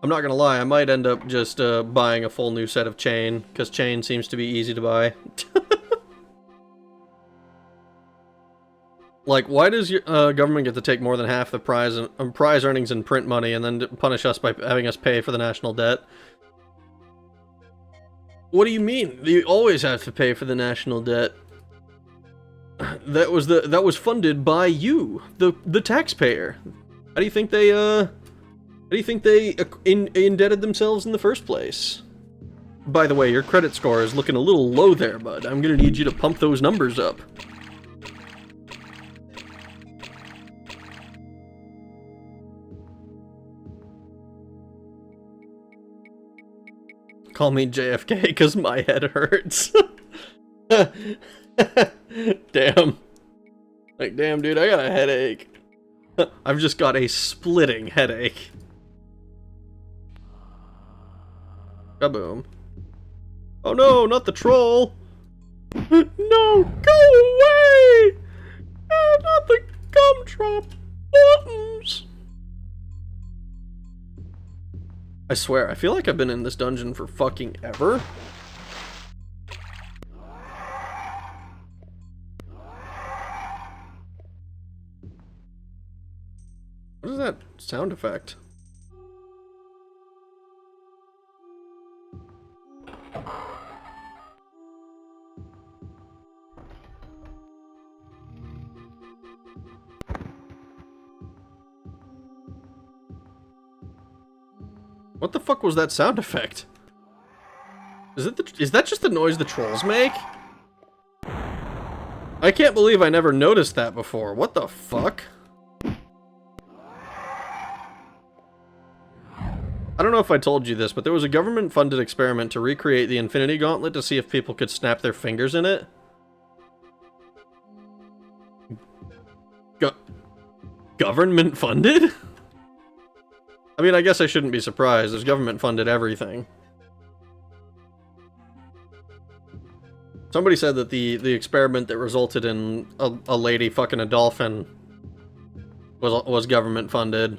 I'm not gonna lie, I might end up just buying a full new set of chain, because chain seems to be easy to buy. Like, why does your government get to take more than half the prize earnings in print money and then punish us by having us pay for the national debt? What do you mean? You always have to pay for the national debt. That was funded by you, the taxpayer. How do you think they indebted themselves in the first place? By the way, your credit score is looking a little low there, bud. I'm gonna need you to pump those numbers up. Call me JFK because my head hurts. Damn. Like, damn, dude, I got a headache. I've just got a splitting headache. Kaboom. Oh no, not the troll. No, go away! Not the gumdrop buttons. I swear, I feel like I've been in this dungeon for fucking ever. What is that sound effect? What the fuck was that sound effect? Is that just the noise the trolls make? I can't believe I never noticed that before. What the fuck? I don't know if I told you this, but there was a government-funded experiment to recreate the Infinity Gauntlet to see if people could snap their fingers in it. Government-funded? I mean, I guess I shouldn't be surprised. There's government-funded everything. Somebody said that the experiment that resulted in a lady fucking a dolphin was government-funded.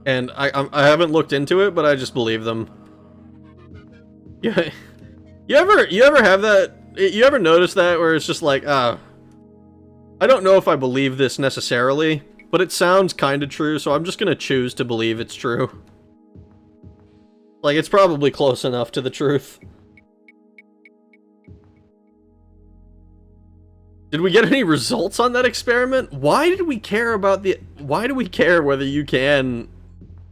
And I haven't looked into it, but I just believe them. Yeah. You ever have that? You ever notice that where it's just like, I don't know if I believe this necessarily, but it sounds kind of true, so I'm just gonna choose to believe it's true. Like, it's probably close enough to the truth. Did we get any results on that experiment? Why did we care about why do we care whether you can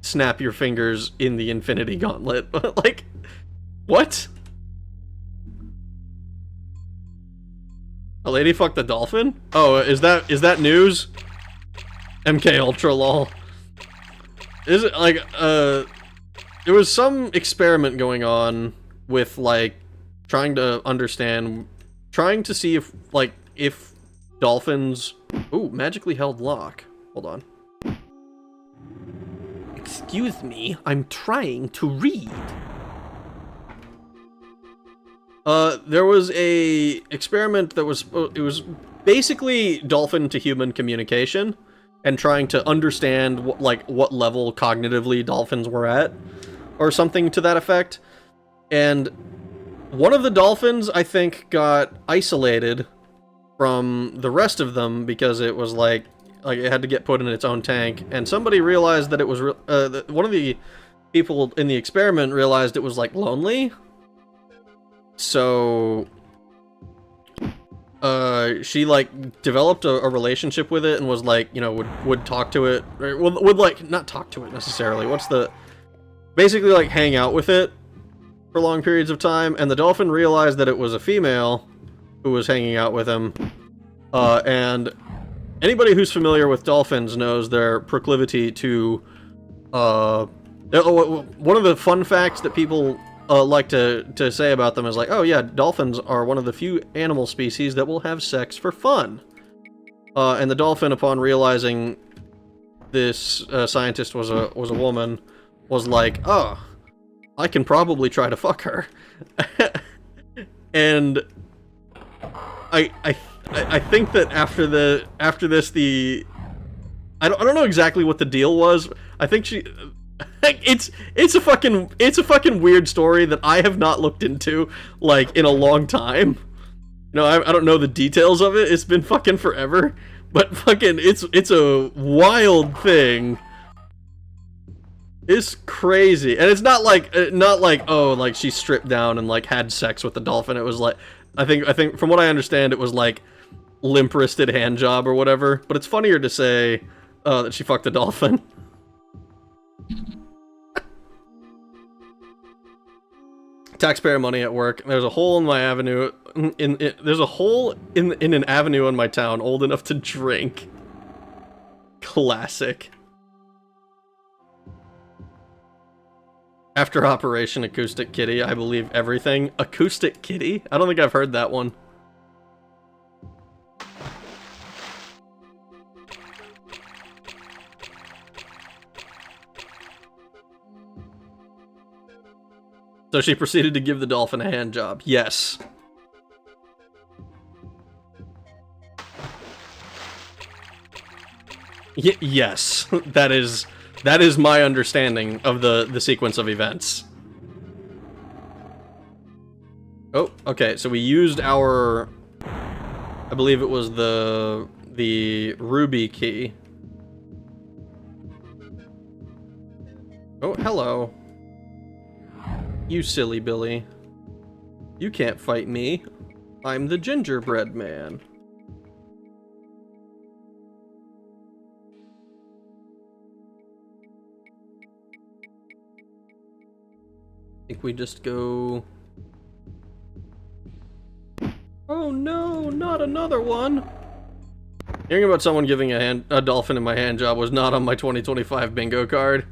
snap your fingers in the Infinity Gauntlet? Like, what? A lady fucked a dolphin? Oh, is that news? MK Ultra lol. Is it like there was some experiment going on with like trying to see if dolphins. Ooh, magically held lock. Hold on. Excuse me, I'm trying to read. There was a experiment that was, it was basically dolphin to human communication and trying to understand what level cognitively dolphins were at or something to that effect. And one of the dolphins, I think, got isolated from the rest of them because it was like it had to get put in its own tank, and somebody realized that it was one of the people in the experiment realized it was like lonely. So, she, like, developed a relationship with it and was, like, you know, would talk to it, or would, like, not talk to it necessarily, basically, like, hang out with it for long periods of time, and the dolphin realized that it was a female who was hanging out with him, and anybody who's familiar with dolphins knows their proclivity to, one of the fun facts that people like to say about them is like, oh yeah, dolphins are one of the few animal species that will have sex for fun. And the dolphin, upon realizing this scientist was a woman, was like, oh, I can probably try to fuck her. And I think that after this I don't know exactly what the deal was. I think she it's a fucking weird story that I have not looked into like in a long time. You know, I don't know the details of it. It's been fucking forever, but fucking it's a wild thing. It's crazy, and it's not like oh, like she stripped down and like had sex with the dolphin. It was like I think from what I understand, it was like limp-wristed hand job or whatever. But it's funnier to say that she fucked the dolphin. Taxpayer money at work. There's a hole in my avenue. There's a hole in an avenue in my town old enough to drink. Classic. After Operation Acoustic Kitty, I believe everything. Acoustic Kitty? I don't think I've heard that one. So she proceeded to give the dolphin a hand job. Yes. Yes. That is my understanding of the sequence of events. Oh, okay. So we used our, I believe it was the ruby key. Oh, hello. You silly Billy. You can't fight me. I'm the gingerbread man. I think we just go... Oh no, not another one! Hearing about someone giving a dolphin in my hand job was not on my 2025 bingo card.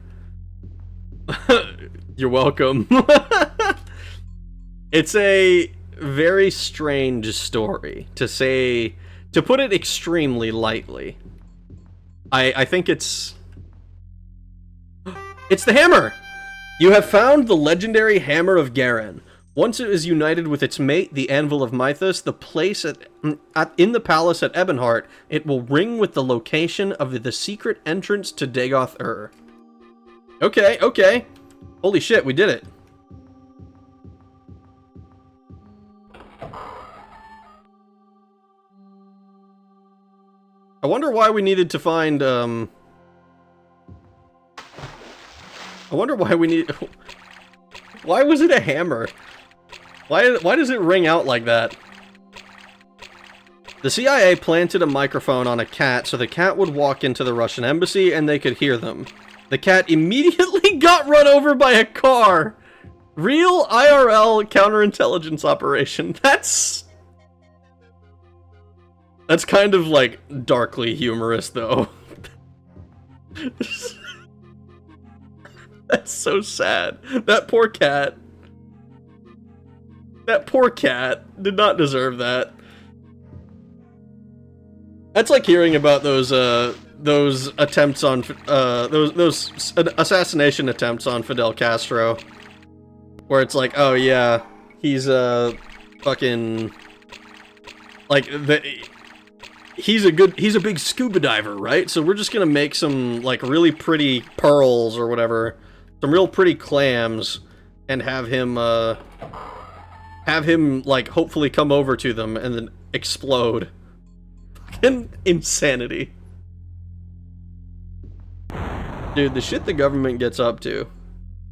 You're welcome. It's a very strange story, to put it extremely lightly. I think it's the hammer! You have found the legendary Hammer of Gemin. Once it is united with its mate, the Anvil of Mythos, the place in the palace at Ebonheart, it will ring with the location of the secret entrance to Daggoth. Okay, okay. Holy shit, we did it. I wonder why we needed to find, I wonder why we need... Why was it a hammer? Why does it ring out like that? The CIA planted a microphone on a cat so the cat would walk into the Russian embassy and they could hear them. The cat immediately got run over by a car! Real IRL counterintelligence operation. That's kind of, like, darkly humorous, though. That's so sad. That poor cat. That poor cat did not deserve that. That's like hearing about those attempts on, those assassination attempts on Fidel Castro. Where it's like, oh yeah, he's fucking... Like, he's a big scuba diver, right? So we're just gonna make some, like, really pretty pearls or whatever. Some real pretty clams, and have him, like, hopefully come over to them and then explode. Fucking insanity. Dude, the shit the government gets up to.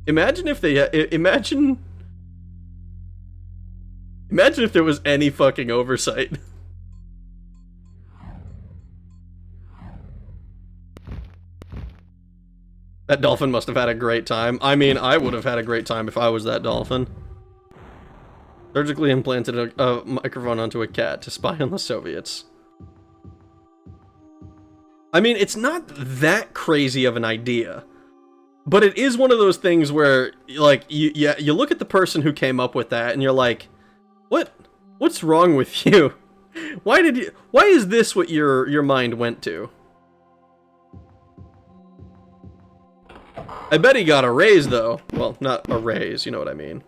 Imagine if they, imagine if there was any fucking oversight. That dolphin must have had a great time. I mean, I would have had a great time if I was that dolphin. Surgically implanted a microphone onto a cat to spy on the Soviets. I mean, it's not that crazy of an idea. But it is one of those things where, like, you look at the person who came up with that and you're like, what's wrong with you? Why is this what your mind went to? I bet he got a raise, though. Well, not a raise, you know what I mean.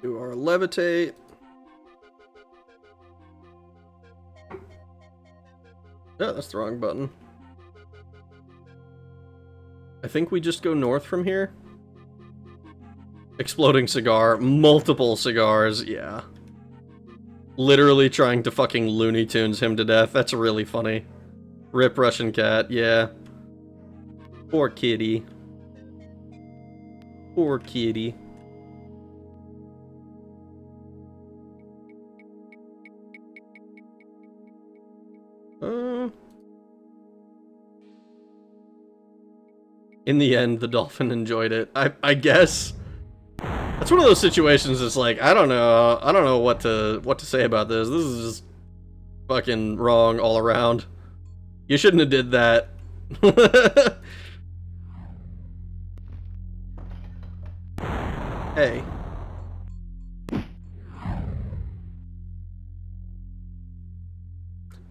Do our levitate. Oh, that's the wrong button. I think we just go north from here. Exploding cigar. Multiple cigars, yeah. Literally trying to fucking Looney Tunes him to death. That's really funny. Rip Russian cat, yeah. Poor kitty. Poor kitty. In the end, the dolphin enjoyed it. I guess. That's one of those situations that's like, I don't know what to say about this. This is just fucking wrong all around. You shouldn't have did that. Hey.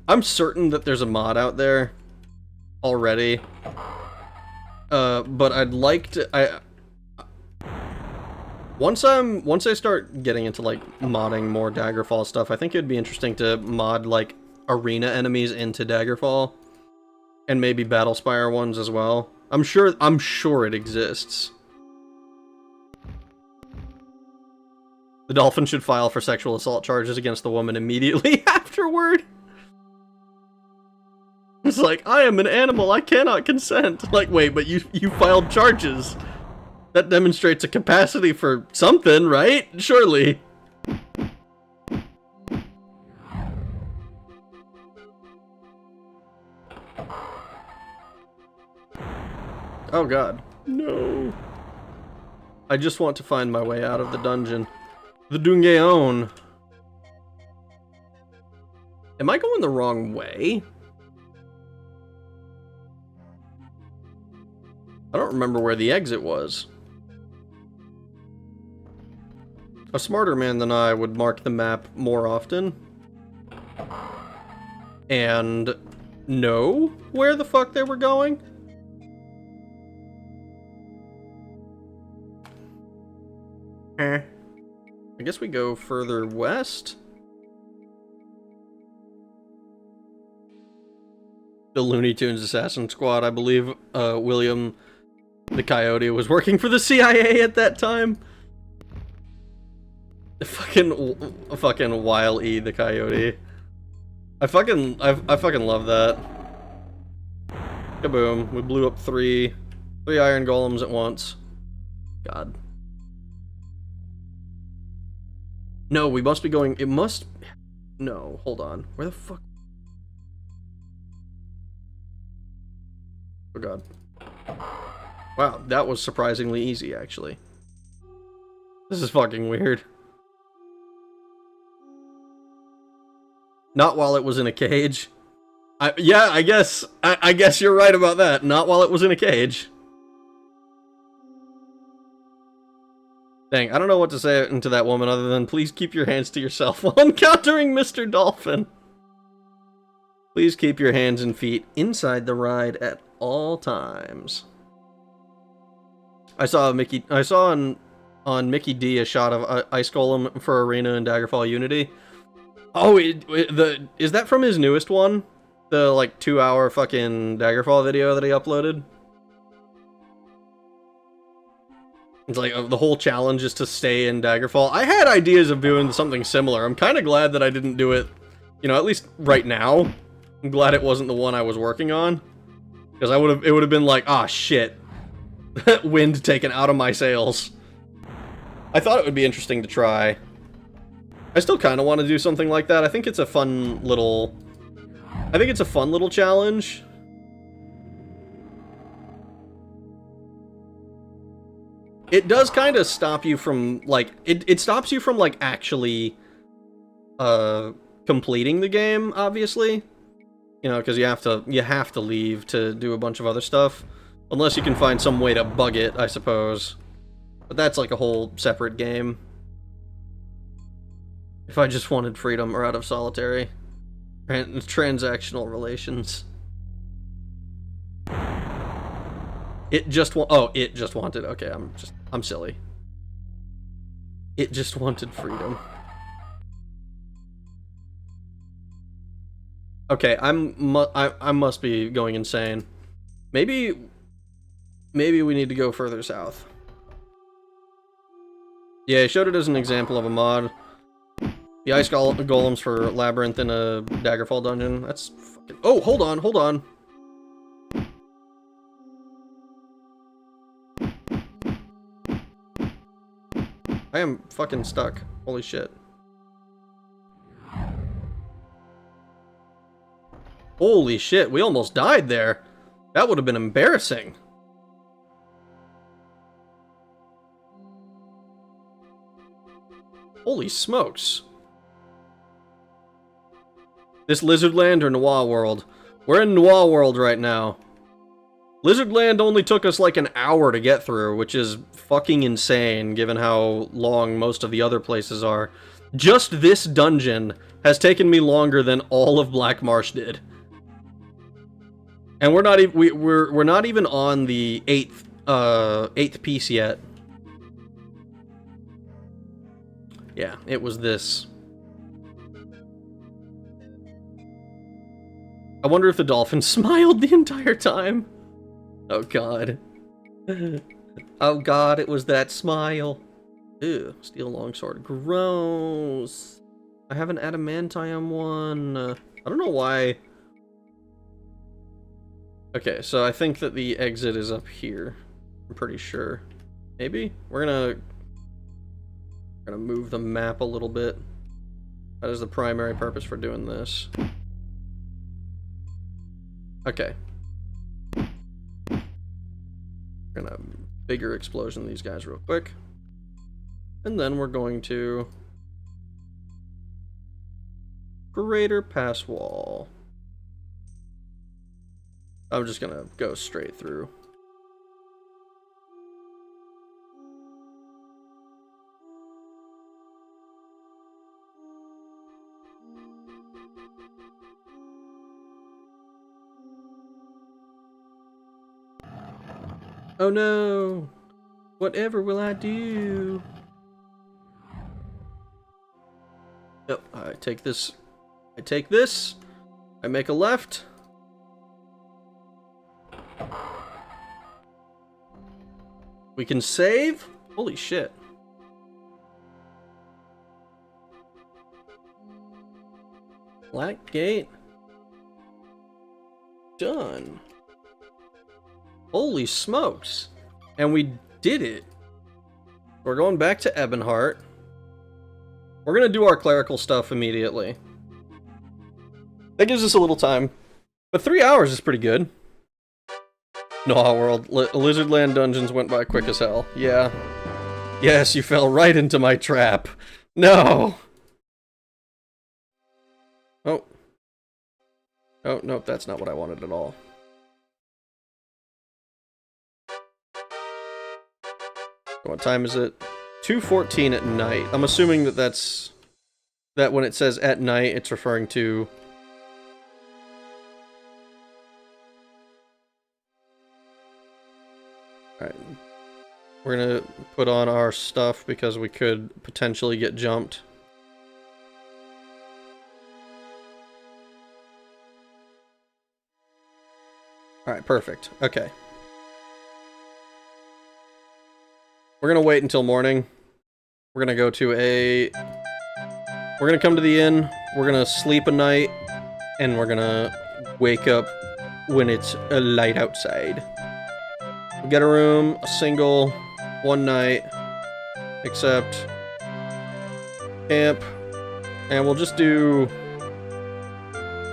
I'm certain that there's a mod out there already. But I'd like to, once I start getting into, like, modding more Daggerfall stuff, I think it'd be interesting to mod, like, arena enemies into Daggerfall. And maybe Battlespire ones as well. I'm sure it exists. The dolphin should file for sexual assault charges against the woman immediately afterward. It's like, I am an animal, I cannot consent. Like, wait, but you filed charges. That demonstrates a capacity for something, right? Surely. Oh god. No. I just want to find my way out of the dungeon. The Dungeon. Am I going the wrong way? I don't remember where the exit was. A smarter man than I would mark the map more often. And know where the fuck they were going? I guess we go further west. The Looney Tunes Assassin Squad, I believe William the Coyote was working for the CIA at that time. Fucking Wile E the Coyote. I fucking love that. Kaboom. We blew up three iron golems at once. God. No, we must be going... It must... No, hold on. Where the fuck... Oh god. Wow, that was surprisingly easy, actually. This is fucking weird. Not while it was in a cage. Yeah, I guess you're right about that. Not while it was in a cage. Dang, I don't know what to say to that woman other than please keep your hands to yourself while encountering Mr. Dolphin. Please keep your hands and feet inside the ride at all times. I saw on Mickey D a shot of Ice Golem for Arena and Daggerfall Unity. Oh, is that from his newest one? The like 2-hour fucking Daggerfall video that he uploaded? It's like the whole challenge is to stay in Daggerfall. I had ideas of doing something similar. I'm kind of glad that I didn't do it, you know, at least right now. I'm glad it wasn't the one I was working on. Because it would have been like, ah, shit. Wind taken out of my sails. I thought it would be interesting to try. I still kind of want to do something like that. I think it's a fun little challenge. It does kind of stop you from, like, it stops you from, like, actually, completing the game, obviously. You know, because you have to leave to do a bunch of other stuff. Unless you can find some way to bug it, I suppose. But that's, like, a whole separate game. If I just wanted freedom or out of solitary. Transactional relations. It just wanted. Okay, I'm silly. It just wanted freedom. Okay, I must be going insane. Maybe we need to go further south. Yeah, he showed it as an example of a mod. The ice golems for Labyrinth in a Daggerfall dungeon. That's fucking... Oh, hold on. I am fucking stuck. Holy shit. Holy shit, we almost died there. That would have been embarrassing. Holy smokes. This Lizardland or Noir World? We're in Noir World right now. Lizardland only took us like an hour to get through, which is fucking insane given how long most of the other places are. Just this dungeon has taken me longer than all of Black Marsh did. And we're not even on the eighth piece yet. Yeah, it was this. I wonder if the dolphin smiled the entire time. Oh god. Oh god, it was that smile. Ew, steel longsword. Gross. I have an adamantium one. I don't know why. Okay, so I think that the exit is up here. I'm pretty sure. Maybe? We're gonna move the map a little bit. That is the primary purpose for doing this. Okay. We're gonna bigger explosion these guys real quick. And then we're going to Greater Pass Wall. I'm just gonna go straight through. Oh no! Whatever will I do? Yep, I take this. I make a left. We can save? Holy shit. Black gate. Done. Holy smokes. And we did it. We're going back to Ebonheart. We're gonna do our clerical stuff immediately. That gives us a little time. But 3 hours is pretty good. Noir World. Lizardland dungeons went by quick as hell. Yeah. Yes, you fell right into my trap. No! Oh. Oh, nope, that's not what I wanted at all. What time is it? 2:14 at night. I'm assuming that that's... that when it says at night, it's referring to... Alright. We're gonna put on our stuff because we could potentially get jumped. Alright, perfect. Okay. We're gonna wait until morning. We're gonna go to a... We're gonna come to the inn, we're gonna sleep a night, and we're gonna wake up when it's light outside. We get a room, a single, one night, except camp, and we'll just do...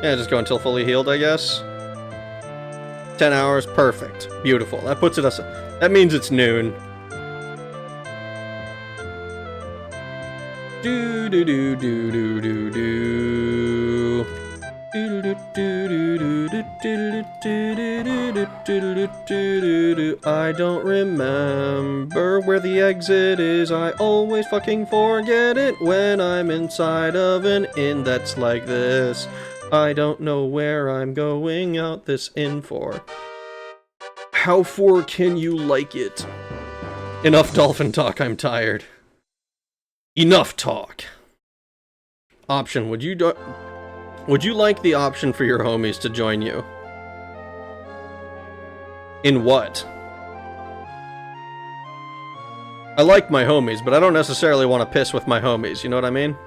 yeah, just go until fully healed, I guess. 10 hours, perfect. Beautiful. That puts it us... that means it's noon. Do do do do do do do. Do do do do do do do do do do do do do I don't remember where the exit is. I always fucking forget it when I'm inside of an inn that's like this. I don't know where I'm going out this inn for. How for can you like it? Enough dolphin talk, I'm tired. Enough talk. Option, would you like the option for your homies to join you? In what? I like my homies, but I don't necessarily want to piss with my homies, you know what I mean?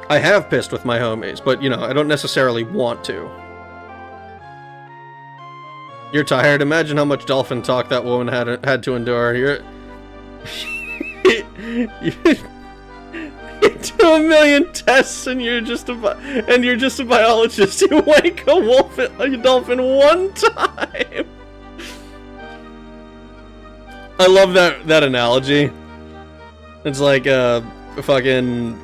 I have pissed with my homies, but, you know, I don't necessarily want to. You're tired? Imagine how much dolphin talk that woman had to endure. You do a million tests and you're just a biologist. You wake a dolphin one time. I love that analogy. It's like fucking.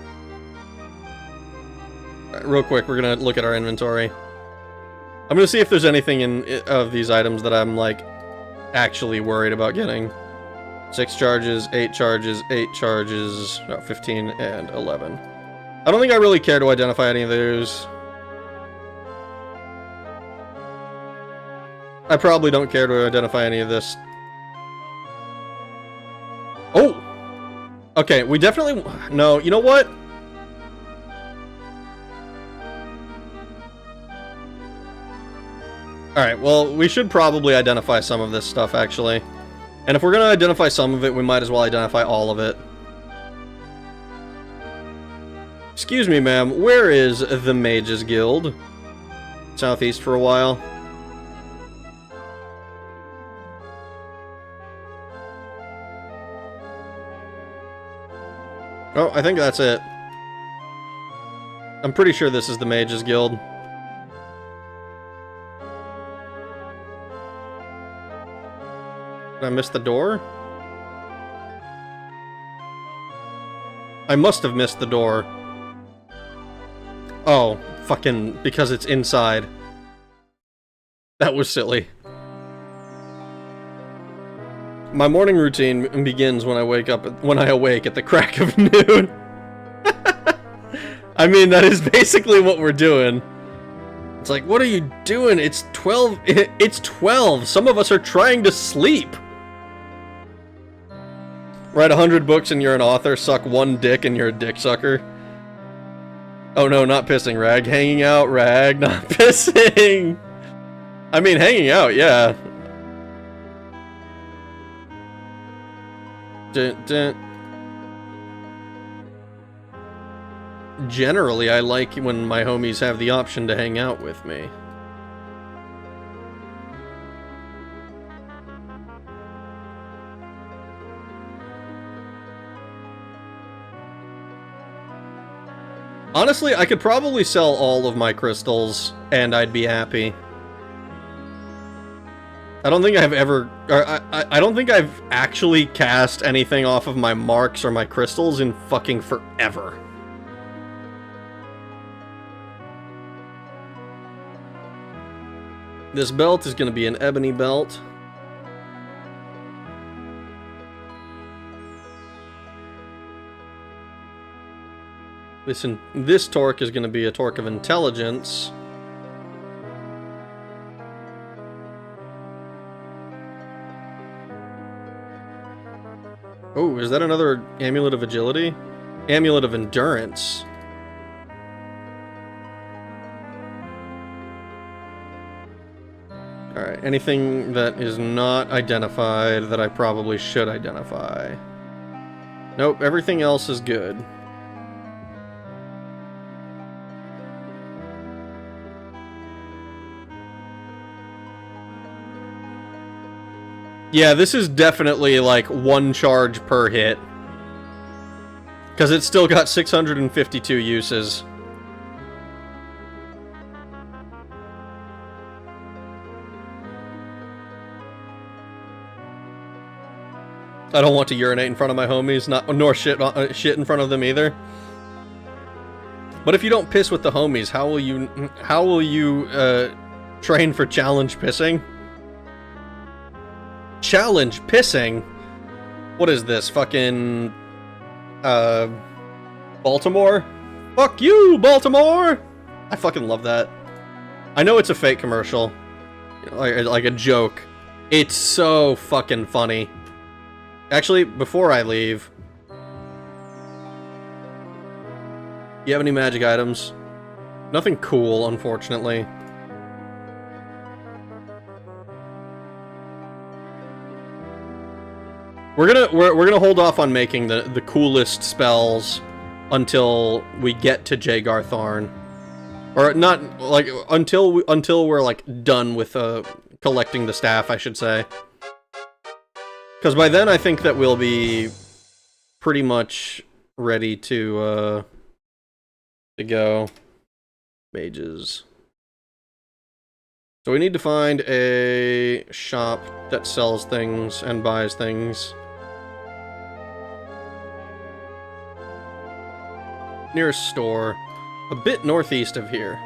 Real quick, we're gonna look at our inventory. I'm gonna see if there's anything of these items that I'm like actually worried about getting. 6 charges, 8 charges, 8 charges, no, 15 and 11. I don't think I really care to identify any of those. I probably don't care to identify any of this. Oh! Okay, we definitely... No, you know what? Alright, well, we should probably identify some of this stuff, actually. And if we're going to identify some of it, we might as well identify all of it. Excuse me, ma'am, where is the Mages Guild? Southeast for a while. Oh, I think that's it. I'm pretty sure this is the Mages Guild. Did I miss the door? I must have missed the door. Oh, fucking, because it's inside. That was silly. My morning routine begins when I awake at the crack of noon. I mean, that is basically what we're doing. It's like, what are you doing? It's 12. It's 12. Some of us are trying to sleep. Write 100 books and you're an author. Suck 1 dick and you're a dick sucker. Oh no, not pissing, Rag. Hanging out, Rag. Not pissing. I mean, hanging out, yeah. Dun, dun. Generally, I like when my homies have the option to hang out with me. Honestly, I could probably sell all of my crystals, and I'd be happy. I don't think I've ever... I don't think I've actually cast anything off of my marks or my crystals in fucking forever. This belt is going to be an ebony belt. This torque is going to be a torque of intelligence. Oh, is that another amulet of agility? Amulet of endurance. Alright, anything that is not identified that I probably should identify. Nope, everything else is good. Yeah, this is definitely like 1 charge per hit. Because it's still got 652 uses. I don't want to urinate in front of my homies, nor shit in front of them either. But if you don't piss with the homies, how will you train for challenge pissing? challenge pissing. What is this? Fucking... Baltimore? Fuck you, Baltimore! I fucking love that. I know it's a fake commercial. Like a joke. It's so fucking funny. Actually, before I leave... You have any magic items? Nothing cool, unfortunately. We're gonna hold off on making the coolest spells until we get to Jagar Tharn, or not like until we're like done with collecting the staff, I should say. Because by then I think that we'll be pretty much ready to go. Mages. So we need to find a shop that sells things and buys things. Nearest store, a bit northeast of here.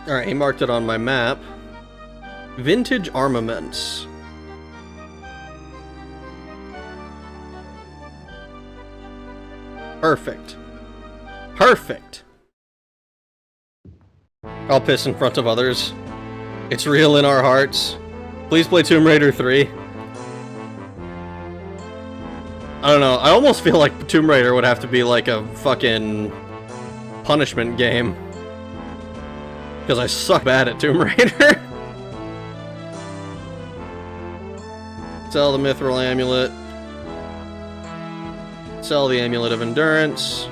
Alright, he marked it on my map. Vintage armaments. Perfect. Perfect! I'll piss in front of others. It's real in our hearts. Please play Tomb Raider 3. I don't know, I almost feel like Tomb Raider would have to be like a fucking punishment game. Because I suck bad at Tomb Raider. Sell the Mithril Amulet. Sell the Amulet of Endurance.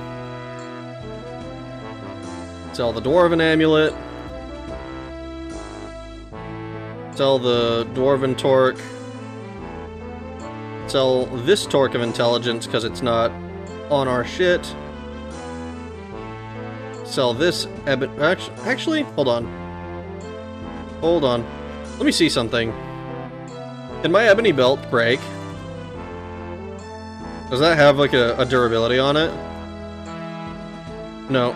Sell the Dwarven Amulet. Sell the Dwarven Torque. Sell this Torque of Intelligence because it's not on our shit. Sell this actually, hold on. Hold on. Let me see something. Can my ebony belt break? Does that have like a durability on it? No.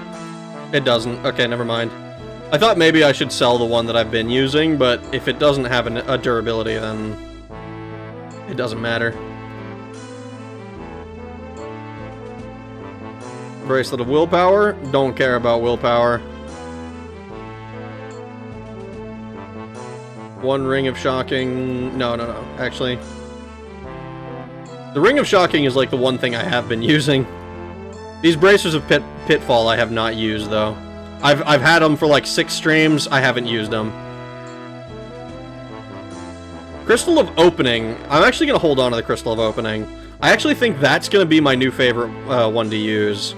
It doesn't. Okay, never mind. I thought maybe I should sell the one that I've been using, but if it doesn't have a durability, then it doesn't matter. Bracelet of Willpower. Don't care about willpower. One Ring of Shocking. No. Actually. The Ring of Shocking is like the one thing I have been using. These Bracers of Pitfall I have not used, though. I've had them for like 6 streams. I haven't used them. Crystal of Opening. I'm actually going to hold on to the Crystal of Opening. I actually think that's going to be my new favorite one to use.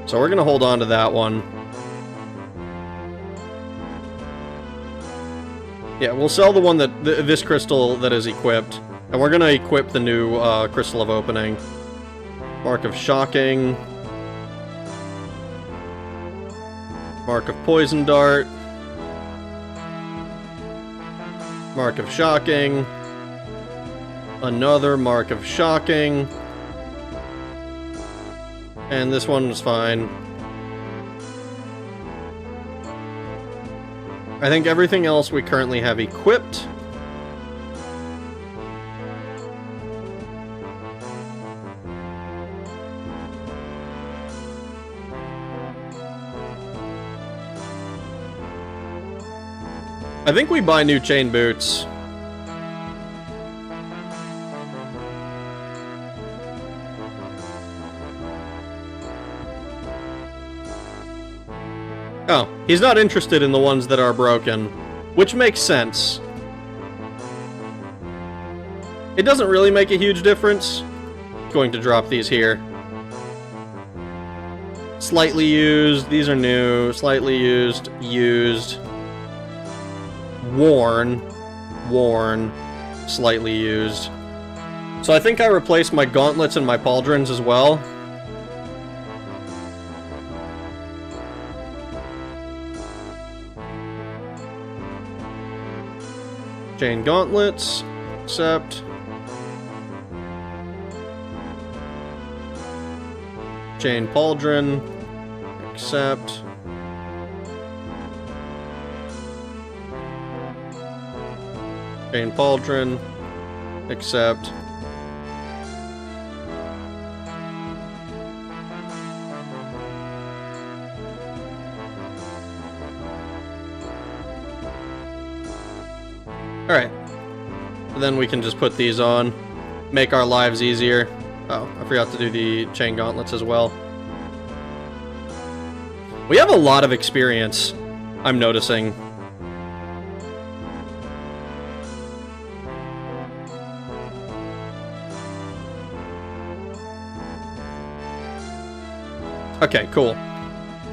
So we're going to hold on to that one. Yeah, we'll sell the one that... this crystal that is equipped. And we're going to equip the new Crystal of Opening. Mark of Shocking. Mark of Poison Dart. Mark of Shocking. Another Mark of Shocking. And this one was fine. I think everything else we currently have equipped. I think we buy new chain boots. Oh, he's not interested in the ones that are broken, which makes sense. It doesn't really make a huge difference. Going to drop these here. Slightly used, these are new, slightly used, used, worn, slightly used. So I think I replaced my gauntlets and my pauldrons as well. Chain gauntlets. Accept. Chain pauldron. Accept. Chain pauldron. Accept. Alright. Then we can just put these on. Make our lives easier. Oh, I forgot to do the chain gauntlets as well. We have a lot of experience, I'm noticing. Okay, cool.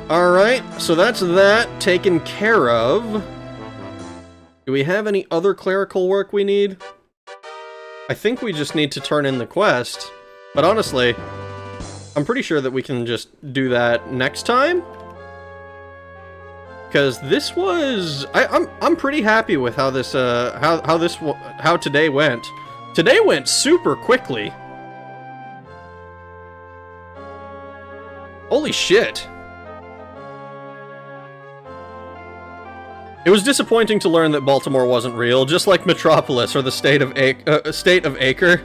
Alright, so that's that taken care of. Do we have any other clerical work we need? I think we just need to turn in the quest. But honestly, I'm pretty sure that we can just do that next time. Because this was... I'm pretty happy with how this, how today went. Today went super quickly. Holy shit. It was disappointing to learn that Baltimore wasn't real, just like Metropolis or the state of Acre.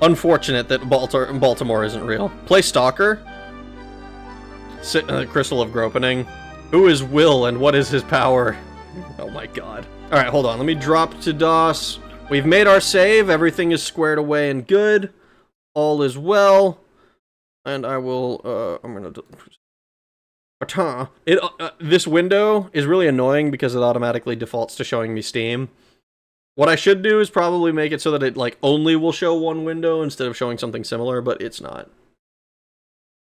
Unfortunate that Baltimore isn't real. Play Stalker. Crystal of Gropening. Who is Will and what is his power? Oh my god. Alright, hold on. Let me drop to DOS. We've made our save. Everything is squared away and good. All is well. And I will, I'm gonna... this window is really annoying because it automatically defaults to showing me Steam. What I should do is probably make it so that it, like, only will show one window instead of showing something similar, but it's not.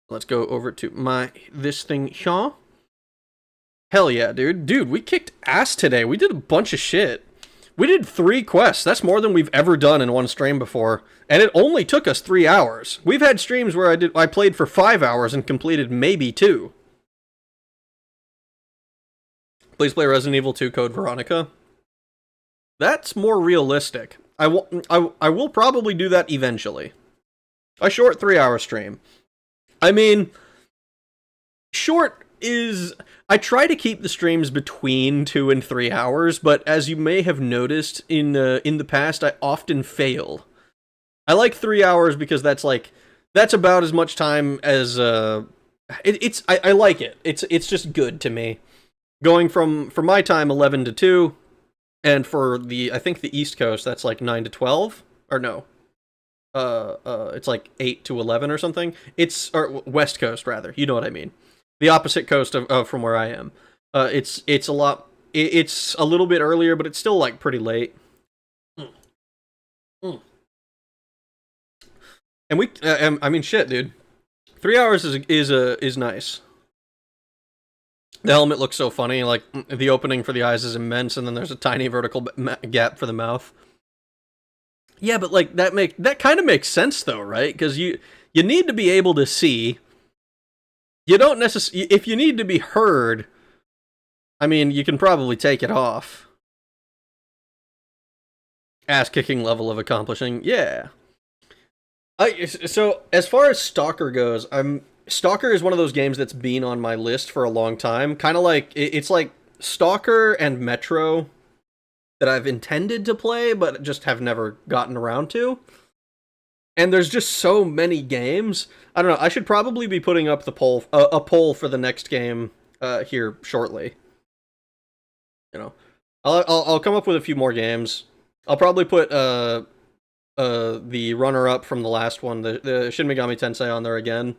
Let's go over to this thing here. Hell yeah, dude. Dude, we kicked ass today. We did a bunch of shit. We did 3 quests. That's more than we've ever done in one stream before. And it only took us 3 hours. We've had streams where I played for 5 hours and completed maybe 2. Please play Resident Evil 2 Code Veronica. That's more realistic. I will probably do that eventually. A short 3-hour stream. I mean, short is... I try to keep the streams between 2 and 3 hours, but as you may have noticed in the past, I often fail. I like 3 hours because that's about as much time as I like it. It's just good to me. Going from, for my time, 11 to 2, and for I think the East Coast, that's like 9 to 12, or no. It's like 8 to 11 or something. Or West Coast, rather. You know what I mean. The opposite coast of from where I am. It's a little bit earlier, but it's still like pretty late. And I mean, shit, dude. 3 hours is nice. The helmet looks so funny. Like the opening for the eyes is immense, and then there's a tiny vertical gap for the mouth. Yeah, but like that kind of makes sense though, right? Because you need to be able to see. You don't necessarily... If you need to be heard, I mean, you can probably take it off. Ass-kicking level of accomplishing. Yeah. So, as far as Stalker goes, Stalker is one of those games that's been on my list for a long time. Kind of like... It's like Stalker and Metro that I've intended to play, but just have never gotten around to. And there's just so many games. I don't know. I should probably be putting up the poll, a poll for the next game here shortly. You know, I'll come up with a few more games. I'll probably put the runner-up from the last one, the Shin Megami Tensei, on there again,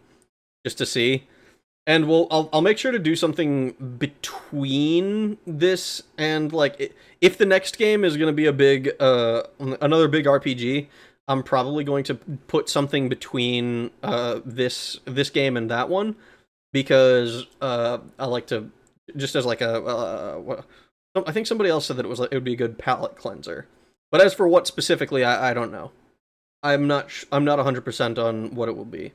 just to see. And I'll make sure to do something between this and like if the next game is going to be a big another big RPG. I'm probably going to put something between this game and that one, because I like to, just as like I think somebody else said that it would be a good palate cleanser. But as for what specifically, I don't know. I'm not 100% on what it will be.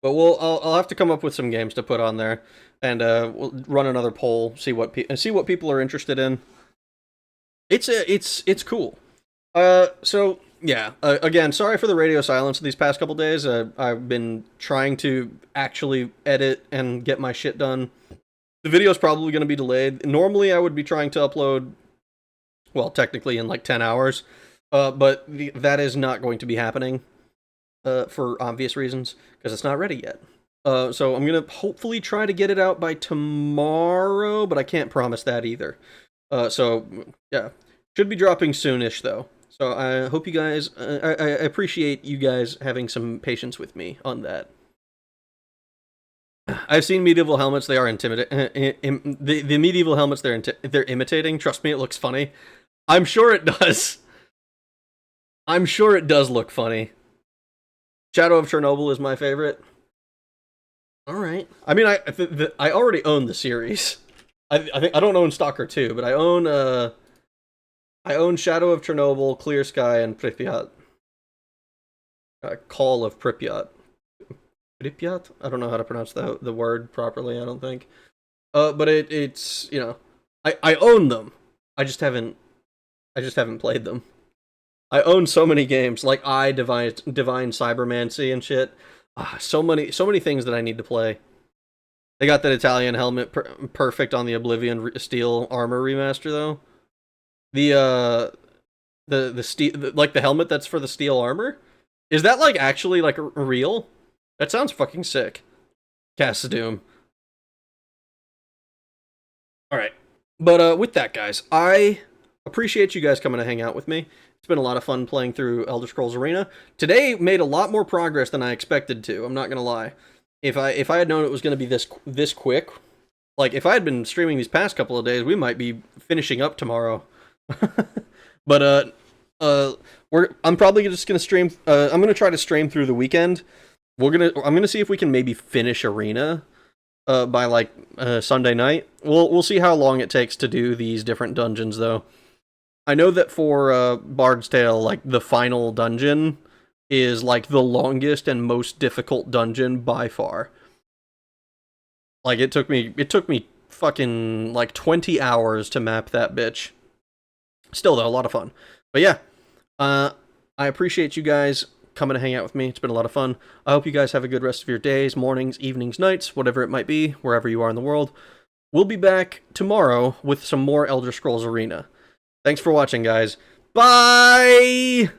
But I'll have to come up with some games to put on there, and we'll run another poll, see what people are interested in. It's cool. So yeah, again, sorry for the radio silence these past couple days. I've been trying to actually edit and get my shit done. The video's probably going to be delayed. Normally, I would be trying to upload, well, technically in like 10 hours, but that is not going to be happening for obvious reasons, because it's not ready yet. So I'm going to hopefully try to get it out by tomorrow, but I can't promise that either. So, yeah, should be dropping soonish, though. So I hope you guys, I appreciate you guys having some patience with me on that. I've seen medieval helmets. They are intimidating. The medieval helmets they're imitating. Trust me, it looks funny. I'm sure it does. I'm sure it does look funny. Shadow of Chernobyl is my favorite. All right. I mean, I already own the series. I think I don't own Stalker 2, but I own Shadow of Chernobyl, Clear Sky, and Pripyat. Call of Pripyat. Pripyat? I don't know how to pronounce the word properly, I don't think. But it's, you know, I own them. I just haven't played them. I own so many games, like Divine Cybermancy and shit. So many things that I need to play. They got that Italian helmet perfect on the Oblivion Steel Armor remaster, though. The steel, like the helmet that's for the steel armor, is that like actually like real? That sounds fucking sick. Cast Doom. All right, but with that, guys, I appreciate you guys coming to hang out with me. It's been a lot of fun playing through Elder Scrolls Arena. Today made a lot more progress than I expected to. I'm not gonna lie. If I had known it was gonna be this quick, like if I had been streaming these past couple of days, we might be finishing up tomorrow. But I'm probably just gonna stream. I'm gonna try to stream through the weekend. I'm gonna see if we can maybe finish Arena by like Sunday night. We'll see how long it takes to do these different dungeons, though. I know that for Bard's Tale, like the final dungeon is like the longest and most difficult dungeon by far. Like it took me fucking like 20 hours to map that bitch. Still though, a lot of fun. But yeah, I appreciate you guys coming to hang out with me. It's been a lot of fun. I hope you guys have a good rest of your days, mornings, evenings, nights, whatever it might be, wherever you are in the world. We'll be back tomorrow with some more Elder Scrolls Arena. Thanks for watching, guys. Bye!